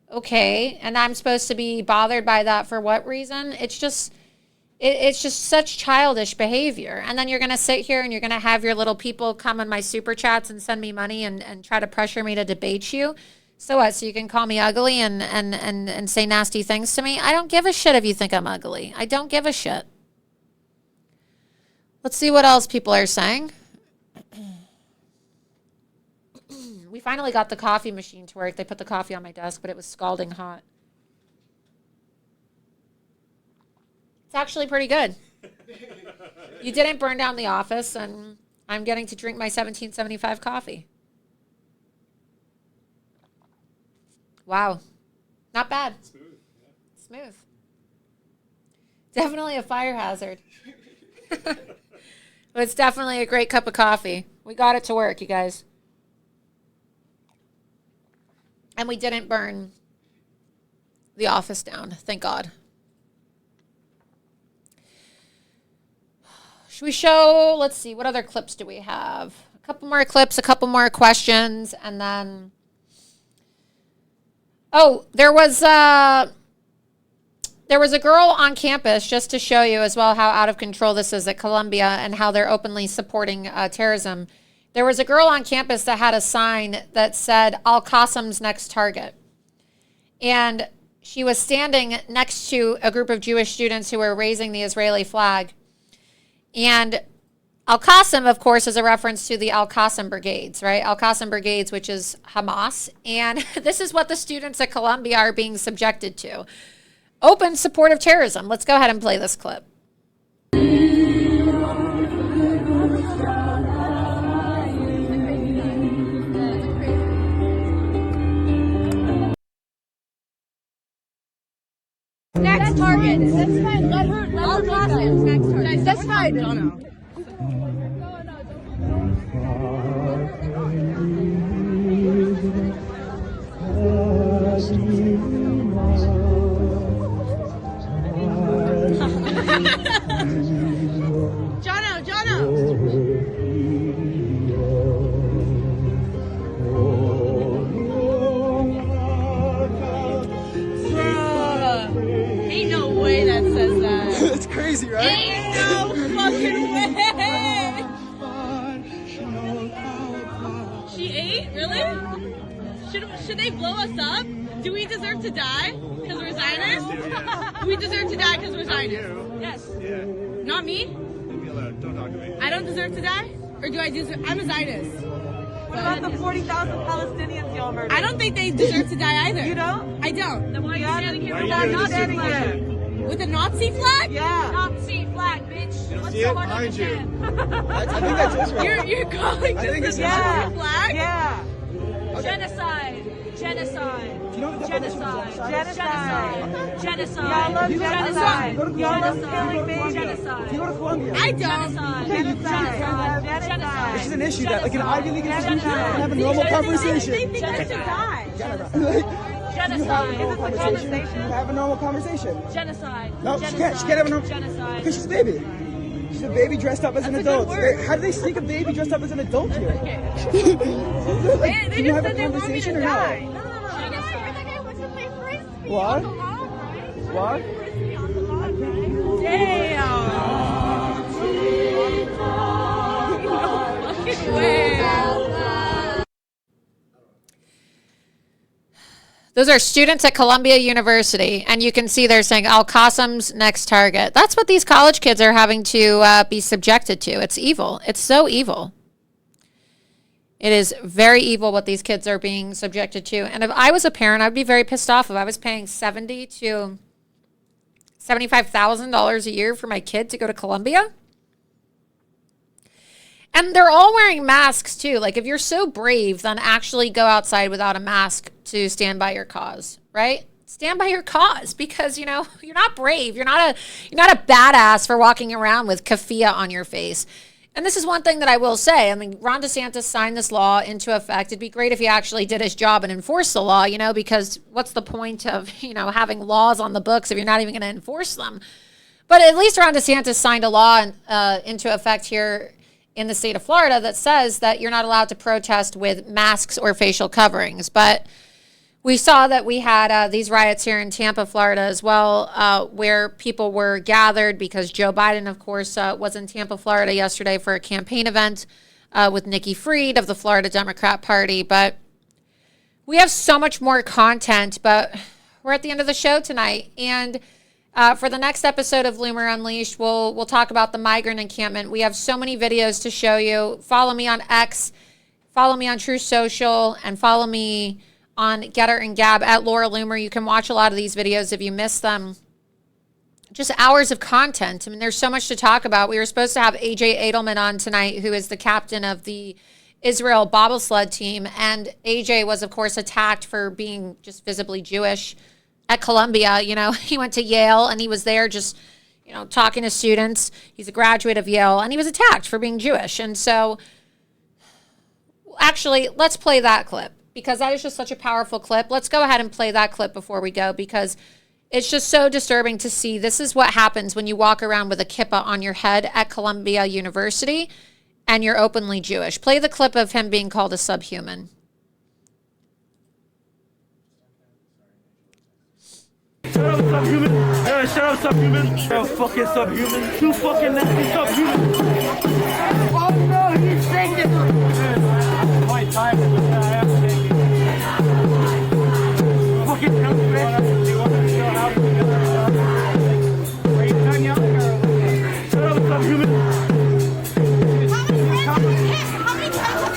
Okay, and I'm supposed to be bothered by that for what reason? It's just such childish behavior. And then you're going to sit here and you're going to have your little people come on my super chats and send me money and try to pressure me to debate you. So what? So you can call me ugly and say nasty things to me? I don't give a shit if you think I'm ugly. I don't give a shit. Let's see what else people are saying. We finally got the coffee machine to work. They put the coffee on my desk, but it was scalding hot. It's actually pretty good. You didn't burn down the office, and I'm getting to drink my 1775 coffee. Wow. Not bad. Smooth. Definitely a fire hazard. But it's definitely a great cup of coffee. We got it to work, you guys. And we didn't burn the office down, thank God. Should we show, let's see, what other clips do we have? A couple more clips, a couple more questions, and then... Oh, there was a girl on campus, just to show you as well how out of control this is at Columbia and how they're openly supporting terrorism. There was a girl on campus that had a sign that said, Al-Qasim's next target. And she was standing next to a group of Jewish students who were raising the Israeli flag. And Al-Qasim, of course, is a reference to the Al-Qasim Brigades, right? Al-Qasim Brigades, which is Hamas. And this is what the students at Columbia are being subjected to. Open support of terrorism. Let's go ahead and play this clip.
Next target. That's fine. Let her next target. That's fine. Jono. Ain't no way that says that.
It's crazy, right?
Ain't no fucking way. She ate? Really? Should they blow us up? Do we deserve to die because we're Zionists? Do we deserve to die because we're Zionists? Yes.
Yeah.
Not me?
Leave me alone. Don't talk to me.
I don't deserve to die? Or do I deserve? I'm a Zionist.
What about the 40,000 Palestinians y'all murdered?
I don't think they deserve to die either.
You don't?
I don't.
Then why are you standing here with that Nazi flag?
With a Nazi flag?
Yeah.
Nazi flag, bitch. What's
see
so
it
hard to
behind you.
understand?
I think that's Israel.
You're calling
I think
this
it's
a Nazi
Israel.
flag?
Yeah.
Genocide. Genocide.
Do you know what the definition of
Genocide. Genocide.
Y'all love genocide.
Genocide.
Y'all love killing babies.
Genocide.
Do you go to Columbia?
I don't.
Genocide.
Genocide.
This is an issue that, like, an Ivy League institution
Genocide.
can have a normal conversation.
They think I should die.
Genocide. You have a normal conversation. You have a normal conversation.
Genocide.
No, she can't have a normal.
Genocide.
Because she's a baby. She's a baby dressed up as an adult. How do they sneak a baby dressed up as an adult here? Like,
They
can you have
just
a
said they want me to
conversation or
die.
not?
No. You're the guy who wants to play frisbee.
What?
On the lawn, right?
What?
Frisbee on the lawn, right? Damn. No fucking way.
Those are students at Columbia University, and you can see they're saying Al-Qasim's next target. That's what these college kids are having to be subjected to. It's evil. It's so evil. It is very evil what these kids are being subjected to. And if I was a parent, I'd be very pissed off if I was paying $70,000 to $75,000 a year for my kid to go to Columbia. And they're all wearing masks too. Like, if you're so brave, then actually go outside without a mask to stand by your cause, right? Stand by your cause, because, you know, you're not brave. You're not a badass for walking around with keffiyeh on your face. And this is one thing that I will say. I mean, Ron DeSantis signed this law into effect. It'd be great if he actually did his job and enforced the law, you know, because what's the point of, you know, having laws on the books if you're not even going to enforce them? But at least Ron DeSantis signed a law into effect here in the state of Florida that says that you're not allowed to protest with masks or facial coverings. But we saw that we had these riots here in Tampa, Florida as well, where people were gathered because Joe Biden, of course, was in Tampa, Florida yesterday for a campaign event with Nikki Fried of the Florida Democrat Party. But we have so much more content, but we're at the end of the show tonight. And for the next episode of Loomer Unleashed, we'll talk about the migrant encampment. We have so many videos to show you. Follow me on X, follow me on True Social, and follow me on Getter and Gab at Laura Loomer. You can watch a lot of these videos if you missed them. Just hours of content. I mean, there's so much to talk about. We were supposed to have AJ Edelman on tonight, who is the captain of the Israel bobsled team. And AJ was, of course, attacked for being just visibly Jewish at Columbia. You know, he went to Yale and he was there just, you know, talking to students. He's a graduate of Yale and he was attacked for being Jewish. And so actually, let's play that clip because that is just such a powerful clip. Let's go ahead and play that clip before we go because it's just so disturbing to see. This is what happens when you walk around with a kippah on your head at Columbia University and you're openly Jewish. Play the clip of him being called a subhuman.
Shut up, subhuman. Yeah, shut up, subhuman. You're a fucking subhuman. You fucking nasty subhuman. Oh no, he's shaking. My time. Fucking dumb bitch. Do you want to show how to shut up, subhuman. How many times have you tried to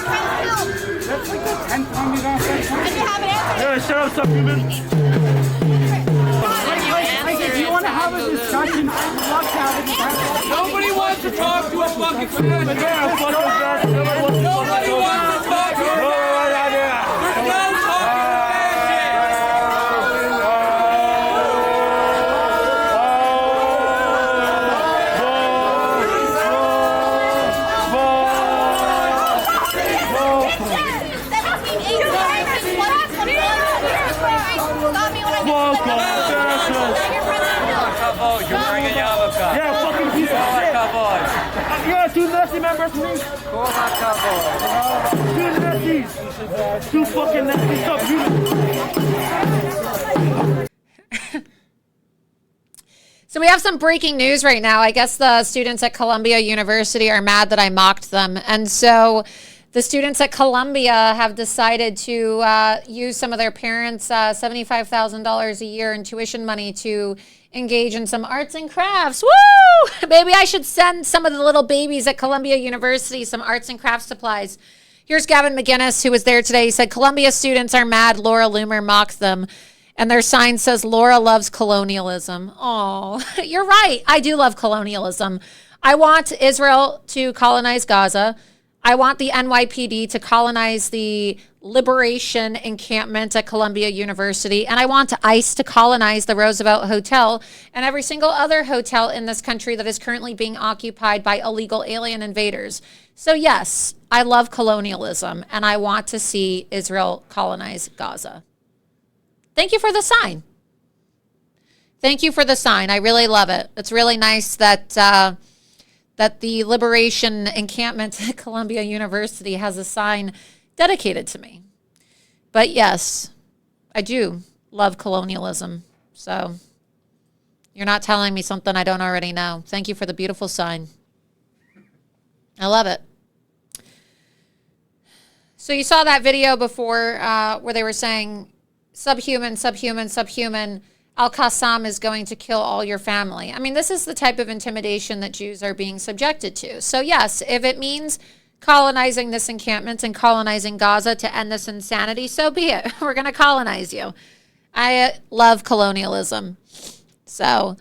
kill? That's like the 10th time you got that. And you haven't answered. Yeah, shut up, subhuman. If you want to have a discussion, I'd love to have a discussion. Nobody wants to talk to a fucking fascist. Nobody wants to talk to a fascist. There's no talking to
You're wearing a yarmulke.
Yeah, fucking piece of shit. Yeah, two nasty members me. Two nasties. Two fucking nasty subhumans.
So we have some breaking news right now. I guess the students at Columbia University are mad that I mocked them. And so the students at Columbia have decided to use some of their parents' $75,000 a year in tuition money to engage in some arts and crafts. Woo! Maybe I should send some of the little babies at Columbia University some arts and crafts supplies. Here's Gavin McGinnis, who was there today. He said, Columbia students are mad Laura Loomer mocked them. And their sign says, Laura loves colonialism. Oh, you're right. I do love colonialism. I want Israel to colonize Gaza. I want the NYPD to colonize the Liberation encampment at Columbia University. And I want ICE to colonize the Roosevelt Hotel and every single other hotel in this country that is currently being occupied by illegal alien invaders. So yes, I love colonialism and I want to see Israel colonize Gaza. Thank you for the sign. Thank you for the sign. I really love it. It's really nice that that the Liberation encampment at Columbia University has a sign dedicated to me. But yes, I do love colonialism. So you're not telling me something I don't already know. Thank you for the beautiful sign. I love it. So you saw that video before where they were saying, subhuman, subhuman, subhuman. Al-Qassam is going to kill all your family. I mean, this is the type of intimidation that Jews are being subjected to. So yes, if it means colonizing this encampment and colonizing Gaza to end this insanity, so be it. We're going to colonize you. I love colonialism. So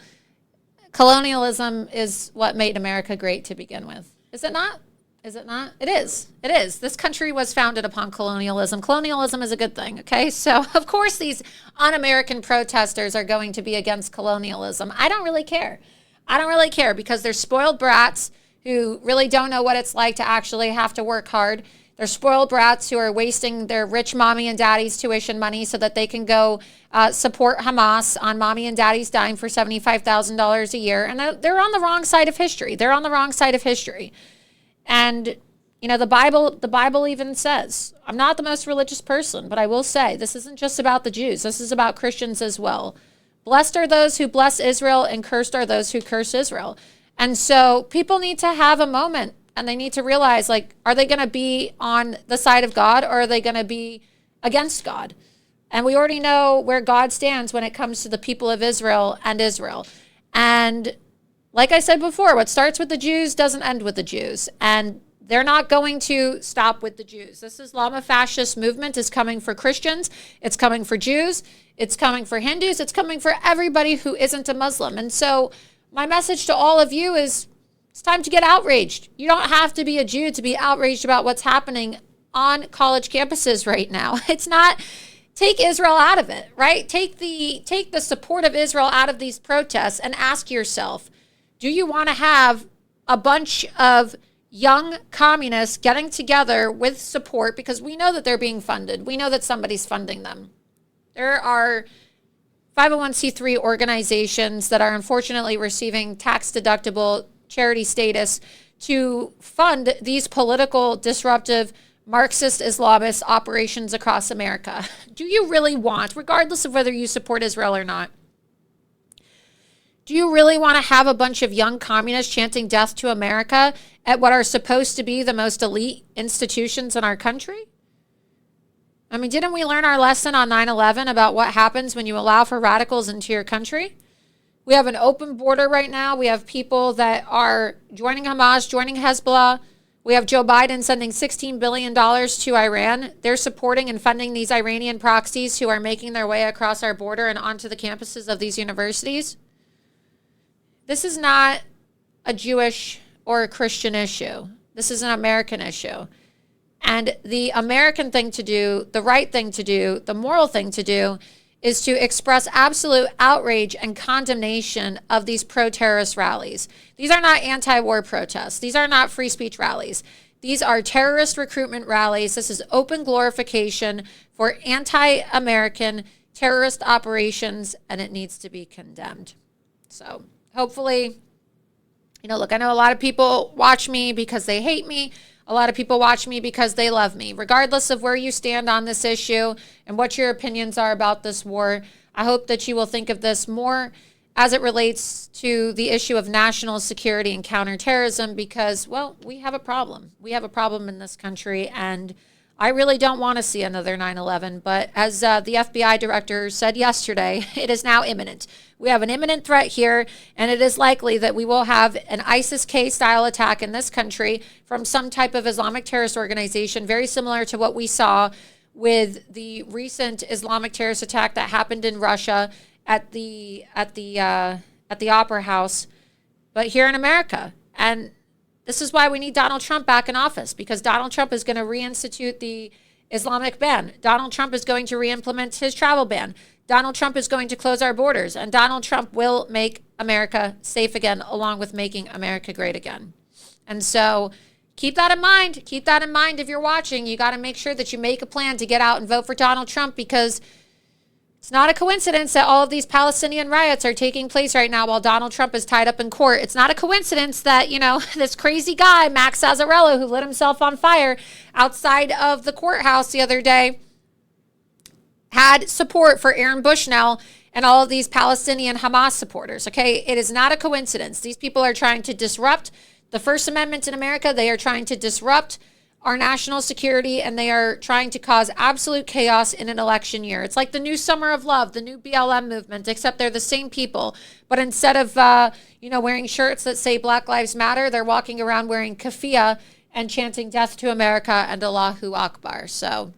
colonialism is what made America great to begin with. Is it not? Is it not? It is. It is. This country was founded upon colonialism. Colonialism is a good thing, okay? So, of course, these un-American protesters are going to be against colonialism. I don't really care. I don't really care because they're spoiled brats who really don't know what it's like to actually have to work hard. They're spoiled brats who are wasting their rich mommy and daddy's tuition money so that they can go support Hamas on mommy and daddy's dime for $75,000 a year. And they're on the wrong side of history. They're on the wrong side of history. And, you know, the Bible even says, I'm not the most religious person, but I will say this isn't just about the Jews. This is about Christians as well. Blessed are those who bless Israel and cursed are those who curse Israel. And so people need to have a moment and they need to realize, like, are they going to be on the side of God or are they going to be against God? And we already know where God stands when it comes to the people of Israel and Israel. And like I said before, what starts with the Jews doesn't end with the Jews. And they're not going to stop with the Jews. This Islamofascist movement is coming for Christians. It's coming for Jews. It's coming for Hindus. It's coming for everybody who isn't a Muslim. And so my message to all of you is it's time to get outraged. You don't have to be a Jew to be outraged about what's happening on college campuses right now. It's not take Israel out of it, right? Take the support of Israel out of these protests and ask yourself, do you want to have a bunch of young communists getting together with support, because we know that they're being funded. We know that somebody's funding them. There are 501c3 organizations that are unfortunately receiving tax-deductible charity status to fund these political, disruptive, Marxist Islamist operations across America. Do you really want, regardless of whether you support Israel or not, do you really want to have a bunch of young communists chanting death to America at what are supposed to be the most elite institutions in our country? I mean, didn't we learn our lesson on 9/11 about what happens when you allow for radicals into your country? We have an open border right now. We have people that are joining Hamas, joining Hezbollah. We have Joe Biden sending $16 billion to Iran. They're supporting and funding these Iranian proxies who are making their way across our border and onto the campuses of these universities. This is not a Jewish or a Christian issue. This is an American issue. And the American thing to do, the right thing to do, the moral thing to do is to express absolute outrage and condemnation of these pro-terrorist rallies. These are not anti-war protests. These are not free speech rallies. These are terrorist recruitment rallies. This is open glorification for anti-American terrorist operations, and it needs to be condemned. So hopefully, look, I know a lot of people watch me because they hate me. A lot of people watch me because they love me. Regardless of where you stand on this issue and what your opinions are about this war, I hope that you will think of this more as it relates to the issue of national security and counterterrorism because, well, we have a problem. We have a problem in this country, and I really don't want to see another 9/11. But as the FBI director said yesterday, it is now imminent. We have an imminent threat here, and it is likely that we will have an ISIS-K style attack in this country from some type of Islamic terrorist organization, very similar to what we saw with the recent Islamic terrorist attack that happened in Russia at the Opera House, but here in America. And this is why we need Donald Trump back in office, because Donald Trump is going to reinstitute the Islamic ban. Donald Trump is going to reimplement his travel ban. Donald Trump is going to close our borders, and Donald Trump will make America safe again, along with making America great again. And so keep that in mind. Keep that in mind if you're watching. You got to make sure that you make a plan to get out and vote for Donald Trump, because it's not a coincidence that all of these Palestinian riots are taking place right now while Donald Trump is tied up in court. It's not a coincidence that, this crazy guy, Max Azzarello, who lit himself on fire outside of the courthouse the other day, had support for Aaron Bushnell and all of these Palestinian Hamas supporters, okay? It is not a coincidence. These people are trying to disrupt the First Amendment in America. They are trying to disrupt our national security, and they are trying to cause absolute chaos in an election year. It's like the new Summer of Love, the new BLM movement, except they're the same people. But instead of, wearing shirts that say Black Lives Matter, they're walking around wearing keffiyeh and chanting death to America and Allahu Akbar. So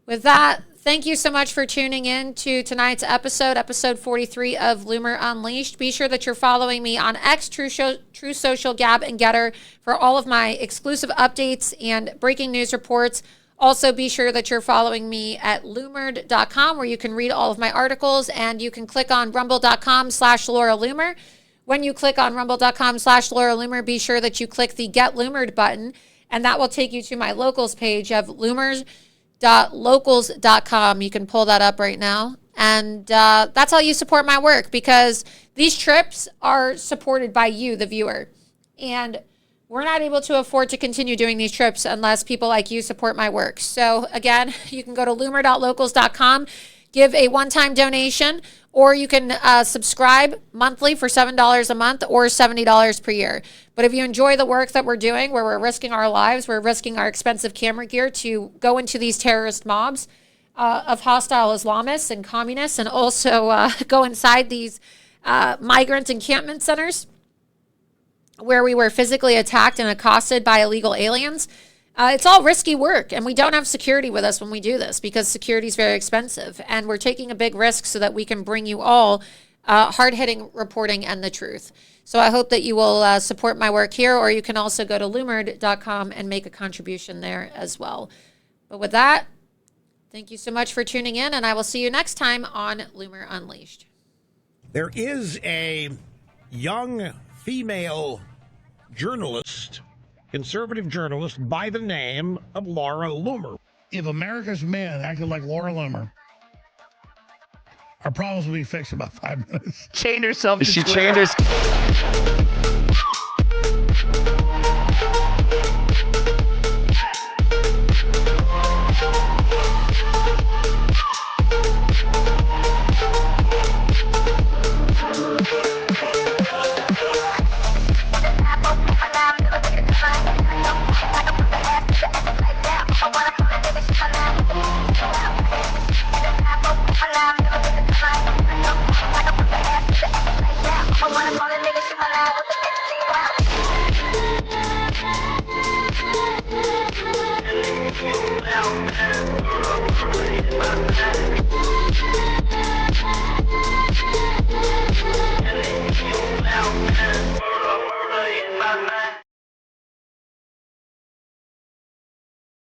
with that, thank you so much for tuning in to tonight's episode 43 of Loomer Unleashed. Be sure that you're following me on X, True Social, Gab, and Getter for all of my exclusive updates and breaking news reports. Also, be sure that you're following me at loomered.com, where you can read all of my articles, and you can click on rumble.com/Laura Loomer. When you click on rumble.com/Laura Loomer, be sure that you click the Get Loomered button, and that will take you to my locals page of loomers.locals.com. You can pull that up right now. And that's how you support my work, because these trips are supported by you, the viewer. And we're not able to afford to continue doing these trips unless people like you support my work. So again, you can go to loomer.locals.com, give a one-time donation, or you can subscribe monthly for $7 a month or $70 per year. But if you enjoy the work that we're doing, where we're risking our lives, we're risking our expensive camera gear to go into these terrorist mobs of hostile Islamists and communists, and also go inside these migrant encampment centers where we were physically attacked and accosted by illegal aliens. It's all risky work, and we don't have security with us when we do this, because security is very expensive, and we're taking a big risk so that we can bring you all hard-hitting reporting and the truth. So I hope that you will support my work here, or you can also go to loomer.com and make a contribution there as well. But with that, thank you so much for tuning in, and I will see you next time on Loomer Unleashed.
There is a young female journalist, conservative journalist, by the name of Laura Loomer.
If America's men acted like Laura Loomer, our problems will be fixed in about 5 minutes.
Chained herself to
She
Twitter.
chained
My